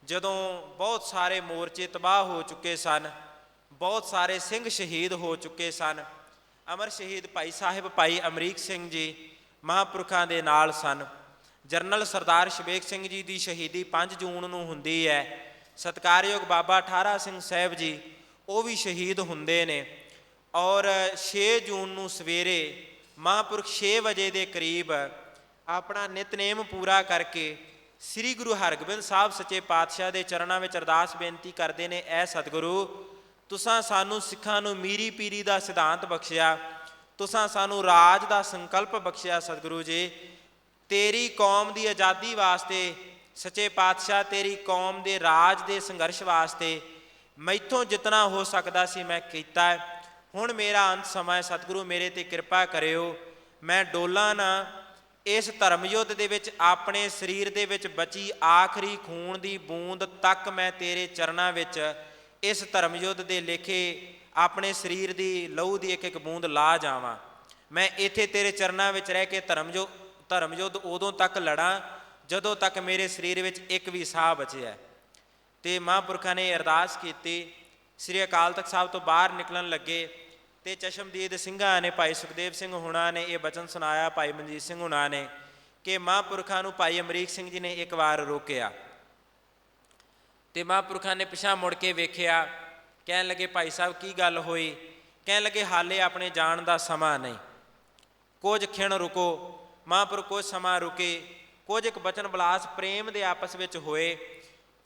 ਜਦੋਂ ਬਹੁਤ ਸਾਰੇ ਮੋਰਚੇ ਤਬਾਹ ਹੋ ਚੁੱਕੇ ਸਨ, ਬਹੁਤ ਸਾਰੇ ਸਿੰਘ ਸ਼ਹੀਦ ਹੋ ਚੁੱਕੇ ਸਨ, ਅਮਰ ਸ਼ਹੀਦ ਭਾਈ ਸਾਹਿਬ ਭਾਈ ਅਮਰੀਕ ਸਿੰਘ ਜੀ ਮਹਾਂਪੁਰਖਾਂ ਦੇ ਨਾਲ ਸਨ। ਜਰਨਲ ਸਰਦਾਰ ਸ਼ਬੇਕ ਸਿੰਘ ਜੀ ਦੀ ਸ਼ਹੀਦੀ 5 ਜੂਨ ਨੂੰ ਹੁੰਦੀ ਹੈ। ਸਤਿਕਾਰਯੋਗ ਬਾਬਾ ਠਾਰਾ ਸਿੰਘ ਸਾਹਿਬ ਜੀ ਉਹ ਵੀ ਸ਼ਹੀਦ ਹੁੰਦੇ ਨੇ। ਔਰ 6 ਜੂਨ ਨੂੰ ਸਵੇਰੇ ਮਹਾਂਪੁਰਖ 6 ਵਜੇ ਦੇ ਕਰੀਬ ਆਪਣਾ ਨਿਤਨੇਮ ਪੂਰਾ ਕਰਕੇ ਸ੍ਰੀ ਗੁਰੂ ਹਰਗੋਬਿੰਦ ਸਾਹਿਬ ਸੱਚੇ ਪਾਤਸ਼ਾਹ ਦੇ ਚਰਨਾਂ ਵਿੱਚ ਅਰਦਾਸ ਬੇਨਤੀ ਕਰਦੇ ਨੇ, ਐ ਸਤਿਗੁਰੂ ਤੁਸਾਂ ਸਾਨੂੰ ਸਿੱਖਾਂ ਨੂੰ ਮੀਰੀ ਪੀਰੀ ਦਾ ਸਿਧਾਂਤ ਬਖਸ਼ਿਆ, ਤੁਸਾਂ ਸਾਨੂੰ ਰਾਜ ਦਾ ਸੰਕਲਪ ਬਖਸ਼ਿਆ। ਸਤਿਗੁਰੂ ਜੀ ਤੇਰੀ ਕੌਮ ਦੀ ਆਜ਼ਾਦੀ ਵਾਸਤੇ ਸੱਚੇ ਪਾਤਸ਼ਾਹ, ਤੇਰੀ ਕੌਮ ਦੇ ਰਾਜ ਦੇ ਸੰਘਰਸ਼ ਵਾਸਤੇ ਮੈਥੋਂ ਜਿਤਨਾ ਹੋ ਸਕਦਾ ਸੀ ਮੈਂ ਕੀਤਾ। ਹੁਣ ਮੇਰਾ ਅੰਤ ਸਮਾਂ, ਸਤਿਗੁਰੂ ਮੇਰੇ 'ਤੇ ਕਿਰਪਾ ਕਰਿਓ, ਮੈਂ ਡੋਲਾਂ ਨਾ। ਇਸ ਧਰਮ ਯੁੱਧ ਦੇ ਵਿੱਚ ਆਪਣੇ ਸਰੀਰ ਦੇ ਵਿੱਚ ਬਚੀ ਆਖਰੀ ਖੂਨ ਦੀ ਬੂੰਦ ਤੱਕ ਮੈਂ ਤੇਰੇ ਚਰਨਾਂ ਵਿੱਚ ਇਸ ਧਰਮ ਯੁੱਧ ਦੇ ਲੇਖੇ ਆਪਣੇ ਸਰੀਰ ਦੀ ਲਹੂ ਦੀ ਇੱਕ ਇੱਕ ਬੂੰਦ ਲਾ ਜਾਵਾਂ। ਮੈਂ ਇੱਥੇ ਤੇਰੇ ਚਰਨਾਂ ਵਿੱਚ ਰਹਿ ਕੇ ਧਰਮ ਯੁੱਧ ਉਦੋਂ ਤੱਕ ਲੜਾਂ ਜਦੋਂ ਤੱਕ ਮੇਰੇ ਸਰੀਰ ਵਿੱਚ ਇੱਕ ਵੀ ਸਾਹ ਬਚਿਆ। ਤੇ ਮਹਾਂਪੁਰਖਾਂ ਨੇ ਅਰਦਾਸ ਕੀਤੀ। ਸ੍ਰੀ ਅਕਾਲ ਤਖਤ ਸਾਹਿਬ ਤੋਂ ਬਾਹਰ ਨਿਕਲਣ ਲੱਗੇ ਤੇ ਚਸ਼ਮਦੀਦ ਸਿੰਘਾਂ ਨੇ, ਭਾਈ ਸੁਖਦੇਵ ਸਿੰਘ ਹੁਣਾਂ ਨੇ ਇਹ ਬਚਨ ਸੁਣਾਇਆ, ਭਾਈ ਮਨਜੀਤ ਸਿੰਘ ਹੁਣਾਂ ਨੇ, ਕਿ ਮਹਾਂਪੁਰਖਾਂ ਨੂੰ ਭਾਈ ਅਮਰੀਕ ਸਿੰਘ ਜੀ ਨੇ ਇੱਕ ਵਾਰ ਰੋਕਿਆ ਤੇ ਮਹਾਂਪੁਰਖਾਂ ਨੇ ਪਿਛਾਂਹ ਮੁੜ ਕੇ ਵੇਖਿਆ। ਕਹਿਣ ਲੱਗੇ, ਭਾਈ ਸਾਹਿਬ ਕੀ ਗੱਲ ਹੋਈ? ਕਹਿਣ ਲੱਗੇ, ਹਾਲੇ ਆਪਣੇ ਜਾਣ ਦਾ ਸਮਾਂ ਨਹੀਂ, ਕੁਝ ਖਿਣ ਰੁਕੋ। ਮਹਾਂਪੁਰਖ ਕੁਝ ਸਮਾਂ ਰੁਕੇ, ਕੁਝ ਇੱਕ ਬਚਨ ਬਲਾਸ ਪ੍ਰੇਮ ਦੇ ਆਪਸ ਵਿੱਚ ਹੋਏ।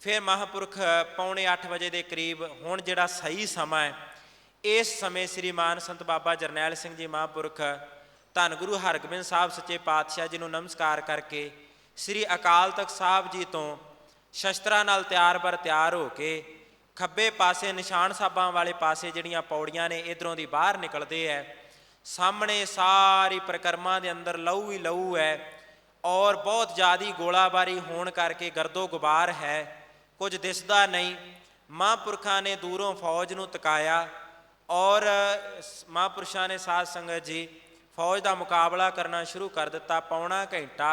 ਫਿਰ ਮਹਾਂਪੁਰਖ 7:45 ਵਜੇ ਦੇ ਕਰੀਬ, ਹੁਣ ਜਿਹੜਾ ਸਹੀ ਸਮਾਂ ਹੈ, ਇਸ ਸਮੇਂ ਸ੍ਰੀਮਾਨ ਸੰਤ ਬਾਬਾ ਜਰਨੈਲ ਸਿੰਘ ਜੀ ਮਹਾਂਪੁਰਖ ਧੰਨ ਗੁਰੂ ਹਰਗੋਬਿੰਦ ਸਾਹਿਬ ਸੱਚੇ ਪਾਤਸ਼ਾਹ ਜੀ ਨੂੰ ਨਮਸਕਾਰ ਕਰਕੇ ਸ੍ਰੀ ਅਕਾਲ ਤਖਤ ਸਾਹਿਬ ਜੀ ਤੋਂ ਸ਼ਸਤਰਾਂ ਨਾਲ ਤਿਆਰ ਬਰ ਤਿਆਰ ਹੋ ਕੇ ਖੱਬੇ ਪਾਸੇ ਨਿਸ਼ਾਨ ਸਾਹਿਬਾਂ ਵਾਲੇ ਪਾਸੇ ਜਿਹੜੀਆਂ ਪੌੜੀਆਂ ਨੇ ਇੱਧਰੋਂ ਦੀ ਬਾਹਰ ਨਿਕਲਦੇ ਹੈ। ਸਾਹਮਣੇ ਸਾਰੀ ਪਰਿਕਰਮਾ ਦੇ ਅੰਦਰ ਲਹੂ ਹੀ ਲਹੂ ਹੈ ਔਰ ਬਹੁਤ ਜ਼ਿਆਦਾ ਗੋਲਾਬਾਰੀ ਹੋਣ ਕਰਕੇ ਗਰਦੋ ਗੁਬਾਰ ਹੈ, ਕੁਝ ਦਿਸਦਾ ਨਹੀਂ। ਮਹਾਂਪੁਰਖਾਂ ਨੇ ਦੂਰੋਂ ਫੌਜ ਨੂੰ ਤਕਾਇਆ ਔਰ ਮਹਾਂਪੁਰਸ਼ਾਂ ਨੇ ਸਾਧ ਸੰਗਤ ਜੀ ਫੌਜ ਦਾ ਮੁਕਾਬਲਾ ਕਰਨਾ ਸ਼ੁਰੂ ਕਰ ਦਿੱਤਾ। ਪੌਣਾ ਘੰਟਾ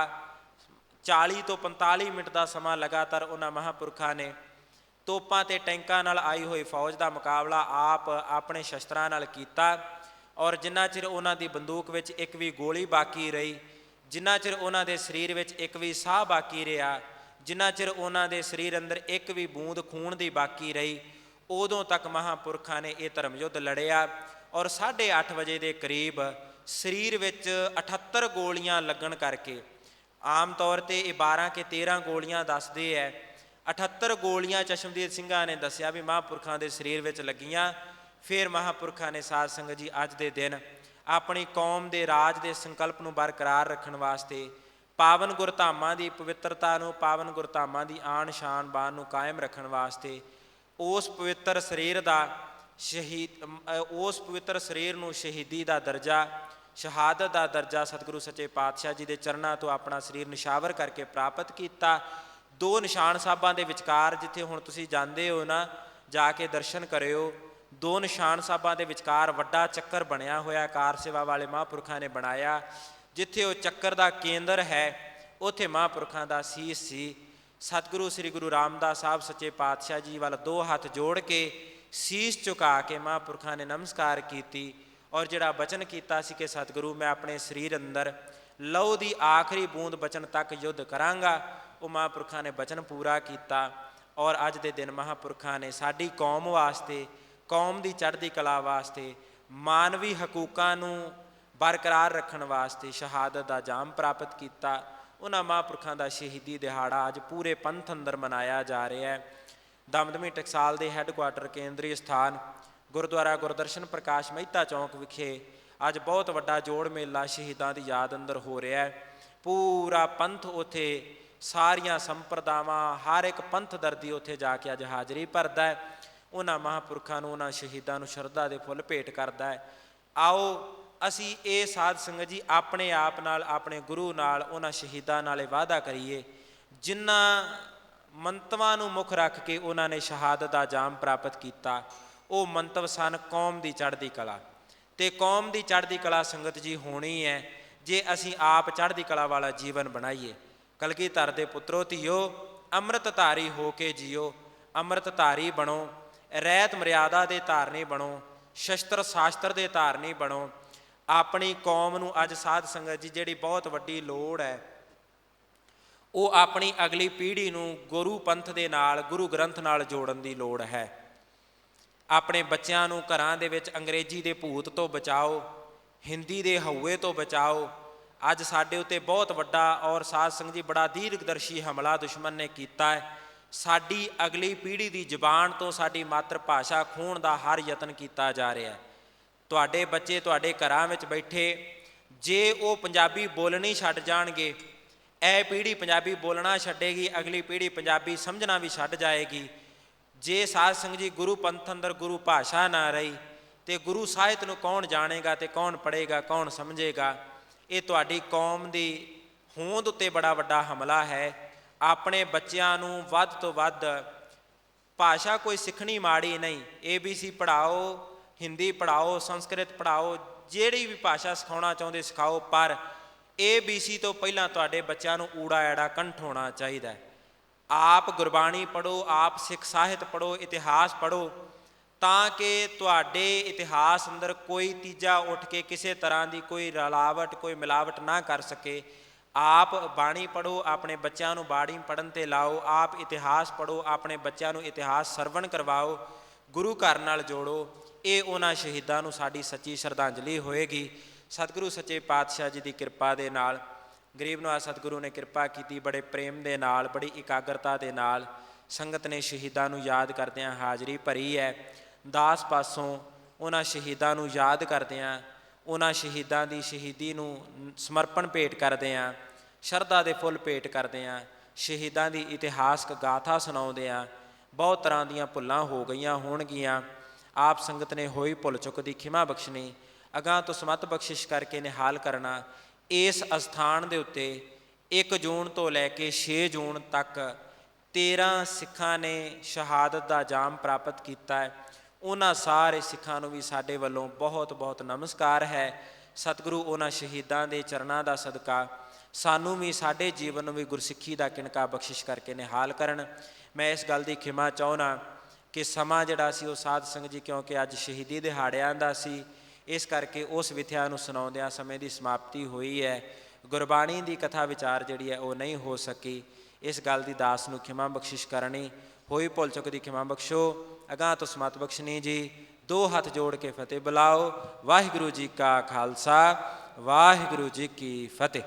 40 ਤੋਂ 45 ਮਿੰਟ ਦਾ ਸਮਾਂ ਲਗਾਤਾਰ ਉਹਨਾਂ ਮਹਾਂਪੁਰਖਾਂ ਨੇ ਤੋਪਾਂ ਅਤੇ ਟੈਂਕਾਂ ਨਾਲ ਆਈ ਹੋਈ ਫੌਜ ਦਾ ਮੁਕਾਬਲਾ ਆਪ ਆਪਣੇ ਸ਼ਸਤਰਾਂ ਨਾਲ ਕੀਤਾ। ਔਰ ਜਿੰਨਾ ਚਿਰ ਉਹਨਾਂ ਦੀ ਬੰਦੂਕ ਵਿੱਚ ਇੱਕ ਵੀ ਗੋਲੀ ਬਾਕੀ ਰਹੀ, ਜਿੰਨਾ ਚਿਰ ਉਹਨਾਂ ਦੇ ਸਰੀਰ ਵਿੱਚ ਇੱਕ ਵੀ ਸਾਹ ਬਾਕੀ ਰਿਹਾ, ਜਿੰਨਾ ਚਿਰ ਉਹਨਾਂ ਦੇ ਸਰੀਰ ਅੰਦਰ ਇੱਕ ਵੀ ਬੂੰਦ ਖੂਨ ਦੀ ਬਾਕੀ ਰਹੀ, ਉਦੋਂ ਤੱਕ ਮਹਾਂਪੁਰਖਾਂ ਨੇ ਇਹ ਧਰਮ ਯੁੱਧ ਲੜਿਆ। ਔਰ 8:30 ਵਜੇ ਦੇ ਕਰੀਬ ਸਰੀਰ ਵਿੱਚ 78 ਗੋਲੀਆਂ ਲੱਗਣ ਕਰਕੇ, ਆਮ ਤੌਰ 'ਤੇ ਇਹ 12 ਕਿ 13 ਗੋਲੀਆਂ ਦੱਸਦੇ ਹੈ, 78 ਗੋਲੀਆਂ ਚਸ਼ਮਦੀਦ ਸਿੰਘਾਂ ਨੇ ਦੱਸਿਆ ਵੀ ਮਹਾਂਪੁਰਖਾਂ ਦੇ ਸਰੀਰ ਵਿੱਚ ਲੱਗੀਆਂ। ਫਿਰ ਮਹਾਂਪੁਰਖਾਂ ਨੇ ਸਾਧ ਸੰਗਤ ਜੀ ਅੱਜ ਦੇ ਦਿਨ ਆਪਣੀ ਕੌਮ ਦੇ ਰਾਜ ਦੇ ਸੰਕਲਪ ਨੂੰ ਬਰਕਰਾਰ ਰੱਖਣ ਵਾਸਤੇ, ਪਾਵਨ ਗੁਰਧਾਮਾਂ ਦੀ ਪਵਿੱਤਰਤਾ ਨੂੰ, ਪਾਵਨ ਗੁਰਧਾਮਾਂ ਦੀ ਆਨ ਸ਼ਾਨ ਬਾਨ ਨੂੰ ਕਾਇਮ ਰੱਖਣ ਵਾਸਤੇ ਉਸ ਪਵਿੱਤਰ ਸਰੀਰ ਦਾ ਉਸ ਪਵਿੱਤਰ ਸਰੀਰ ਨੂੰ ਸ਼ਹੀਦੀ ਦਾ ਦਰਜਾ, ਸ਼ਹਾਦਤ ਦਾ ਦਰਜਾ ਸਤਿਗੁਰੂ ਸੱਚੇ ਪਾਤਸ਼ਾਹ ਜੀ ਦੇ ਚਰਨਾਂ ਤੋਂ ਆਪਣਾ ਸਰੀਰ ਨਿਸ਼ਾਵਰ ਕਰਕੇ ਪ੍ਰਾਪਤ ਕੀਤਾ। 2 ਨਿਸ਼ਾਨ ਸਾਹਿਬਾਂ ਦੇ ਵਿਚਕਾਰ, ਜਿੱਥੇ ਹੁਣ ਤੁਸੀਂ ਜਾਂਦੇ ਹੋ ਨਾ, ਜਾ ਕੇ ਦਰਸ਼ਨ ਕਰਿਓ। 2 ਨਿਸ਼ਾਨ ਸਾਹਿਬਾਂ ਦੇ ਵਿਚਕਾਰ ਵੱਡਾ ਚੱਕਰ ਬਣਿਆ ਹੋਇਆ, ਕਾਰ ਸੇਵਾ ਵਾਲੇ ਮਹਾਂਪੁਰਖਾਂ ਨੇ ਬਣਾਇਆ। ਜਿੱਥੇ ਉਹ ਚੱਕਰ ਦਾ ਕੇਂਦਰ ਹੈ, ਉੱਥੇ ਮਹਾਂਪੁਰਖਾਂ ਦਾ ਸੀਸ ਸੀ। ਸਤਿਗੁਰੂ ਸ੍ਰੀ ਗੁਰੂ ਰਾਮਦਾਸ ਸਾਹਿਬ ਸੱਚੇ ਪਾਤਸ਼ਾਹ ਜੀ ਵੱਲ 2 ਹੱਥ ਜੋੜ ਕੇ ਸੀਸ ਝੁਕਾ ਕੇ ਮਹਾਂਪੁਰਖਾਂ ਨੇ ਨਮਸਕਾਰ ਕੀਤੀ ਔਰ ਜਿਹੜਾ ਬਚਨ ਕੀਤਾ ਸੀ ਕਿ ਸਤਿਗੁਰੂ ਮੈਂ ਆਪਣੇ ਸਰੀਰ ਅੰਦਰ ਲਹੂ ਦੀ ਆਖਰੀ ਬੂੰਦ ਬਚਨ ਤੱਕ ਯੁੱਧ ਕਰਾਂਗਾ, ਉਹ ਮਹਾਂਪੁਰਖਾਂ ਨੇ ਬਚਨ ਪੂਰਾ ਕੀਤਾ। ਔਰ ਅੱਜ ਦੇ ਦਿਨ ਮਹਾਂਪੁਰਖਾਂ ਨੇ ਸਾਡੀ ਕੌਮ ਵਾਸਤੇ, ਕੌਮ ਦੀ ਚੜ੍ਹਦੀ ਕਲਾ ਵਾਸਤੇ, ਮਾਨਵੀ ਹਕੂਕਾਂ ਨੂੰ ਬਰਕਰਾਰ ਰੱਖਣ ਵਾਸਤੇ ਸ਼ਹਾਦਤ ਦਾ ਜਾਮ ਪ੍ਰਾਪਤ ਕੀਤਾ। ਉਹਨਾਂ ਮਹਾਂਪੁਰਖਾਂ ਦਾ ਸ਼ਹੀਦੀ ਦਿਹਾੜਾ ਅੱਜ ਪੂਰੇ ਪੰਥ ਅੰਦਰ ਮਨਾਇਆ ਜਾ ਰਿਹਾ ਹੈ। ਦਮਦਮੀ ਟਕਸਾਲ ਦੇ ਹੈੱਡਕੁਆਟਰ ਕੇਂਦਰੀ ਸਥਾਨ ਗੁਰਦੁਆਰਾ ਗੁਰਦਰਸ਼ਨ ਪ੍ਰਕਾਸ਼ ਮਹਿਤਾ ਚੌਂਕ ਵਿਖੇ ਅੱਜ ਬਹੁਤ ਵੱਡਾ ਜੋੜ ਮੇਲਾ ਸ਼ਹੀਦਾਂ ਦੀ ਯਾਦ ਅੰਦਰ ਹੋ ਰਿਹਾ ਹੈ। ਪੂਰਾ ਪੰਥ ਉੱਥੇ, ਸਾਰੀਆਂ ਸੰਪਰਦਾਵਾਂ, ਹਰ ਇੱਕ ਪੰਥ ਦਰਦੀ ਉੱਥੇ ਜਾ ਕੇ ਅੱਜ ਹਾਜ਼ਰੀ ਭਰਦਾ ਹੈ। ਉਹਨਾਂ ਮਹਾਂਪੁਰਖਾਂ ਨੂੰ, ਉਹਨਾਂ ਸ਼ਹੀਦਾਂ ਨੂੰ ਸ਼ਰਧਾ ਦੇ ਫੁੱਲ ਭੇਟ ਕਰਦਾ ਹੈ। ਆਓ ਅਸੀਂ ਇਹ ਸਾਧ ਸੰਗਤ ਜੀ ਆਪਣੇ ਆਪ ਨਾਲ, ਆਪਣੇ ਗੁਰੂ ਨਾਲ, ਉਹਨਾਂ ਸ਼ਹੀਦਾਂ ਨਾਲ ਇਹ ਵਾਅਦਾ ਕਰੀਏ ਜਿਨ੍ਹਾਂ ਮੰਤਵਾਂ ਨੂੰ ਮੁੱਖ ਰੱਖ ਕੇ ਉਹਨਾਂ ਨੇ ਸ਼ਹਾਦਤ ਦਾ ਜਾਮ ਪ੍ਰਾਪਤ ਕੀਤਾ। ਉਹ ਮੰਤਵ ਸਨ ਕੌਮ ਦੀ ਚੜ੍ਹਦੀ ਕਲਾ, ਅਤੇ ਕੌਮ ਦੀ ਚੜ੍ਹਦੀ ਕਲਾ ਸੰਗਤ ਜੀ ਹੋਣੀ ਹੈ ਜੇ ਅਸੀਂ ਆਪ ਚੜ੍ਹਦੀ ਕਲਾ ਵਾਲਾ ਜੀਵਨ ਬਣਾਈਏ। ਕਲਗੀਧਰ ਦੇ ਪੁੱਤਰੋ ਧੀਓ, ਅੰਮ੍ਰਿਤ ਧਾਰੀ ਹੋ ਕੇ ਜੀਓ, ਅੰਮ੍ਰਿਤ ਧਾਰੀ ਬਣੋ, ਰਹਿਤ ਮਰਿਆਦਾ ਦੇ ਧਾਰਨੀ ਬਣੋ, ਸ਼ਸਤਰ ਸ਼ਾਸਤਰ ਦੇ ਧਾਰਨੀ ਬਣੋ। ਆਪਣੀ ਕੌਮ ਨੂੰ ਅੱਜ ਸਾਧ ਸੰਗਤ ਜੀ ਜਿਹੜੀ ਬਹੁਤ ਵੱਡੀ ਲੋੜ ਹੈ, ਉਹ ਆਪਣੀ ਅਗਲੀ ਪੀੜ੍ਹੀ ਨੂੰ ਗੁਰੂ ਪੰਥ ਦੇ ਨਾਲ, ਗੁਰੂ ਗ੍ਰੰਥ ਨਾਲ ਜੋੜਨ ਦੀ ਲੋੜ ਹੈ। ਆਪਣੇ ਬੱਚਿਆਂ ਨੂੰ ਘਰਾਂ ਦੇ ਵਿੱਚ ਅੰਗਰੇਜ਼ੀ ਦੇ ਭੂਤ ਤੋਂ ਬਚਾਓ, ਹਿੰਦੀ ਦੇ ਹਊਏ ਤੋਂ ਬਚਾਓ। ਅੱਜ ਸਾਡੇ ਉੱਤੇ ਬਹੁਤ ਵੱਡਾ ਔਰ ਸਾਧ ਸੰਗਤ ਜੀ ਬੜਾ ਦੀਰਘਦਰਸ਼ੀ ਹਮਲਾ ਦੁਸ਼ਮਣ ਨੇ ਕੀਤਾ ਹੈ। ਸਾਡੀ ਅਗਲੀ ਪੀੜ੍ਹੀ ਦੀ ਜ਼ੁਬਾਨ ਤੋਂ ਸਾਡੀ ਮਾਤਰ ਭਾਸ਼ਾ ਖੋਹਣ ਦਾ ਹਰ ਯਤਨ ਕੀਤਾ ਜਾ ਰਿਹਾ ਹੈ। ਤੁਹਾਡੇ ਬੱਚੇ ਤੁਹਾਡੇ ਘਰਾਂ ਵਿੱਚ ਬੈਠੇ, ਜੇ ਉਹ ਪੰਜਾਬੀ ਬੋਲਣੀ ਛੱਡ ਜਾਣਗੇ, ਇਹ ਪੀੜ੍ਹੀ ਪੰਜਾਬੀ ਬੋਲਣਾ ਛੱਡੇਗੀ, ਅਗਲੀ ਪੀੜ੍ਹੀ ਪੰਜਾਬੀ ਸਮਝਣਾ ਵੀ ਛੱਡ ਜਾਏਗੀ। ਜੇ ਸਾਧ ਸੰਗਤ ਜੀ ਗੁਰੂ ਪੰਥ ਅੰਦਰ ਗੁਰੂ ਭਾਸ਼ਾ ਨਾ ਰਹੀ ਤੇ ਗੁਰੂ ਸਾਹਿਤ ਨੂੰ ਕੌਣ ਜਾਣੇਗਾ ਤੇ ਕੌਣ ਪੜ੍ਹੇਗਾ, ਕੌਣ ਸਮਝੇਗਾ। ਇਹ ਤੁਹਾਡੀ ਕੌਮ ਦੀ ਹੋਂਦ ਉੱਤੇ ਬੜਾ ਵੱਡਾ ਹਮਲਾ ਹੈ। ਆਪਣੇ ਬੱਚਿਆਂ ਨੂੰ ਵੱਧ ਤੋਂ ਵੱਧ ਭਾਸ਼ਾ ਕੋਈ ਸਿੱਖਣੀ ਮਾੜੀ ਨਹੀਂ, ABC ਪੜ੍ਹਾਓ, ਹਿੰਦੀ ਪੜ੍ਹਾਓ, ਸੰਸਕ੍ਰਿਤ ਪੜ੍ਹਾਓ, ਜਿਹੜੀ ਵੀ ਭਾਸ਼ਾ ਸਿਖਾਉਣਾ ਚਾਹੁੰਦੇ ਸਿਖਾਓ, ਪਰ ABC ਤੋਂ ਪਹਿਲਾਂ ਤੁਹਾਡੇ ਬੱਚਿਆਂ ਨੂੰ ਊੜਾ ਐੜਾ ਕੰਠ ਹੋਣਾ ਚਾਹੀਦਾ ਹੈ। ਆਪ ਗੁਰਬਾਣੀ ਪੜ੍ਹੋ, ਆਪ ਸਿੱਖ ਸਾਹਿਤ ਪੜ੍ਹੋ, ਇਤਿਹਾਸ ਪੜ੍ਹੋ, ਤਾਂ ਕਿ ਤੁਹਾਡੇ ਇਤਿਹਾਸ ਅੰਦਰ ਕੋਈ ਤੀਜਾ ਉੱਠ ਕੇ ਕਿਸੇ ਤਰ੍ਹਾਂ ਦੀ ਕੋਈ ਰਲਾਵਟ, ਕੋਈ ਮਿਲਾਵਟ ਨਾ ਕਰ ਸਕੇ। ਆਪ ਬਾਣੀ ਪੜ੍ਹੋ, ਆਪਣੇ ਬੱਚਿਆਂ ਨੂੰ ਬਾਣੀ ਪੜ੍ਹਨ 'ਤੇ ਲਾਓ। ਆਪ ਇਤਿਹਾਸ ਪੜ੍ਹੋ, ਆਪਣੇ ਬੱਚਿਆਂ ਨੂੰ ਇਤਿਹਾਸ ਸਰਵਣ ਕਰਵਾਓ, ਗੁਰੂ ਘਰ ਨਾਲ ਜੋੜੋ। ਇਹ ਉਹਨਾਂ ਸ਼ਹੀਦਾਂ ਨੂੰ ਸਾਡੀ ਸੱਚੀ ਸ਼ਰਧਾਂਜਲੀ ਹੋਏਗੀ। ਸਤਿਗੁਰੂ ਸੱਚੇ ਪਾਤਸ਼ਾਹ ਜੀ ਦੀ ਕਿਰਪਾ ਦੇ ਨਾਲ ਗਰੀਬ ਨਵਾਜ਼ ਸਤਿਗੁਰੂ ਨੇ ਕਿਰਪਾ ਕੀਤੀ, ਬੜੇ ਪ੍ਰੇਮ ਦੇ ਨਾਲ, ਬੜੀ ਇਕਾਗਰਤਾ ਦੇ ਨਾਲ ਸੰਗਤ ਨੇ ਸ਼ਹੀਦਾਂ ਨੂੰ ਯਾਦ ਕਰਦਿਆਂ ਹਾਜ਼ਰੀ ਭਰੀ ਹੈ। ਦਾਸ ਪਾਸੋਂ ਉਹਨਾਂ ਸ਼ਹੀਦਾਂ ਨੂੰ ਯਾਦ ਕਰਦਿਆਂ, ਉਹਨਾਂ ਸ਼ਹੀਦਾਂ ਦੀ ਸ਼ਹੀਦੀ ਨੂੰ ਸਮਰਪਣ ਭੇਟ ਕਰਦਿਆਂ, ਸ਼ਰਧਾ ਦੇ ਫੁੱਲ ਭੇਟ ਕਰਦਿਆਂ, ਸ਼ਹੀਦਾਂ ਦੀ ਇਤਿਹਾਸਕ ਗਾਥਾ ਸੁਣਾਉਂਦਿਆਂ ਬਹੁਤ ਤਰ੍ਹਾਂ ਦੀਆਂ ਭੁੱਲਾਂ ਹੋ ਗਈਆਂ ਹੋਣਗੀਆਂ। ਆਪ ਸੰਗਤ ਨੇ ਹੋਈ ਭੁੱਲ ਚੁੱਕ ਦੀ ਖਿਮਾ ਬਖਸ਼ਣੀ, ਅਗਾਂਹ ਤੋਂ ਸਮਤ ਬਖਸ਼ਿਸ਼ ਕਰਕੇ ਨਿਹਾਲ ਕਰਨਾ। ਇਸ ਅਸਥਾਨ ਦੇ ਉੱਤੇ 1 ਜੂਨ ਤੋਂ ਲੈ ਕੇ 6 ਜੂਨ ਤੱਕ 13 ਸਿੱਖਾਂ ਨੇ ਸ਼ਹਾਦਤ ਦਾ ਜਾਮ ਪ੍ਰਾਪਤ ਕੀਤਾ ਹੈ। ਉਹਨਾਂ ਸਾਰੇ ਸਿੱਖਾਂ ਨੂੰ ਵੀ ਸਾਡੇ ਵੱਲੋਂ ਬਹੁਤ ਬਹੁਤ ਨਮਸਕਾਰ ਹੈ। ਸਤਿਗੁਰੂ ਉਹਨਾਂ ਸ਼ਹੀਦਾਂ ਦੇ ਚਰਨਾਂ ਦਾ ਸਦਕਾ ਸਾਨੂੰ ਵੀ, ਸਾਡੇ ਜੀਵਨ ਨੂੰ ਵੀ ਗੁਰਸਿੱਖੀ ਦਾ ਕਿਣਕਾ ਬਖਸ਼ਿਸ਼ ਕਰਕੇ ਨਿਹਾਲ ਕਰਨ। ਮੈਂ ਇਸ ਗੱਲ ਦੀ ਖਿਮਾ ਚਾਹੁੰਦਾ ਕਿ ਸਮਾਂ ਜਿਹੜਾ ਸੀ ਉਹ ਸਾਧ ਸੰਗਤ ਜੀ, ਕਿਉਂਕਿ ਅੱਜ ਸ਼ਹੀਦੀ ਦਿਹਾੜਿਆਂ ਦਾ ਸੀ, ਇਸ ਕਰਕੇ ਉਸ ਵਿਥਿਆ ਨੂੰ ਸੁਣਾਉਂਦਿਆਂ ਸਮੇਂ ਦੀ ਸਮਾਪਤੀ ਹੋਈ ਹੈ। ਗੁਰਬਾਣੀ ਦੀ ਕਥਾ ਵਿਚਾਰ ਜਿਹੜੀ ਹੈ ਉਹ ਨਹੀਂ ਹੋ ਸਕੀ। ਇਸ ਗੱਲ ਦੀ ਦਾਸ ਨੂੰ ਖਿਮਾ ਬਖਸ਼ਿਸ਼ ਕਰਨੀ। ਹੋਈ ਭੁੱਲ ਚੁੱਕ ਦੀ ਖਿਮਾ ਬਖਸ਼ੋ, ਅਗਾਂਹ ਤੋਂ ਸਮਤ ਬਖਸ਼ਣੀ ਜੀ। 2 ਹੱਥ ਜੋੜ ਕੇ ਫਤਿਹ ਬੁਲਾਓ। ਵਾਹਿਗੁਰੂ ਜੀ ਕਾ ਖਾਲਸਾ, ਵਾਹਿਗੁਰੂ ਜੀ ਕੀ ਫਤਿਹ।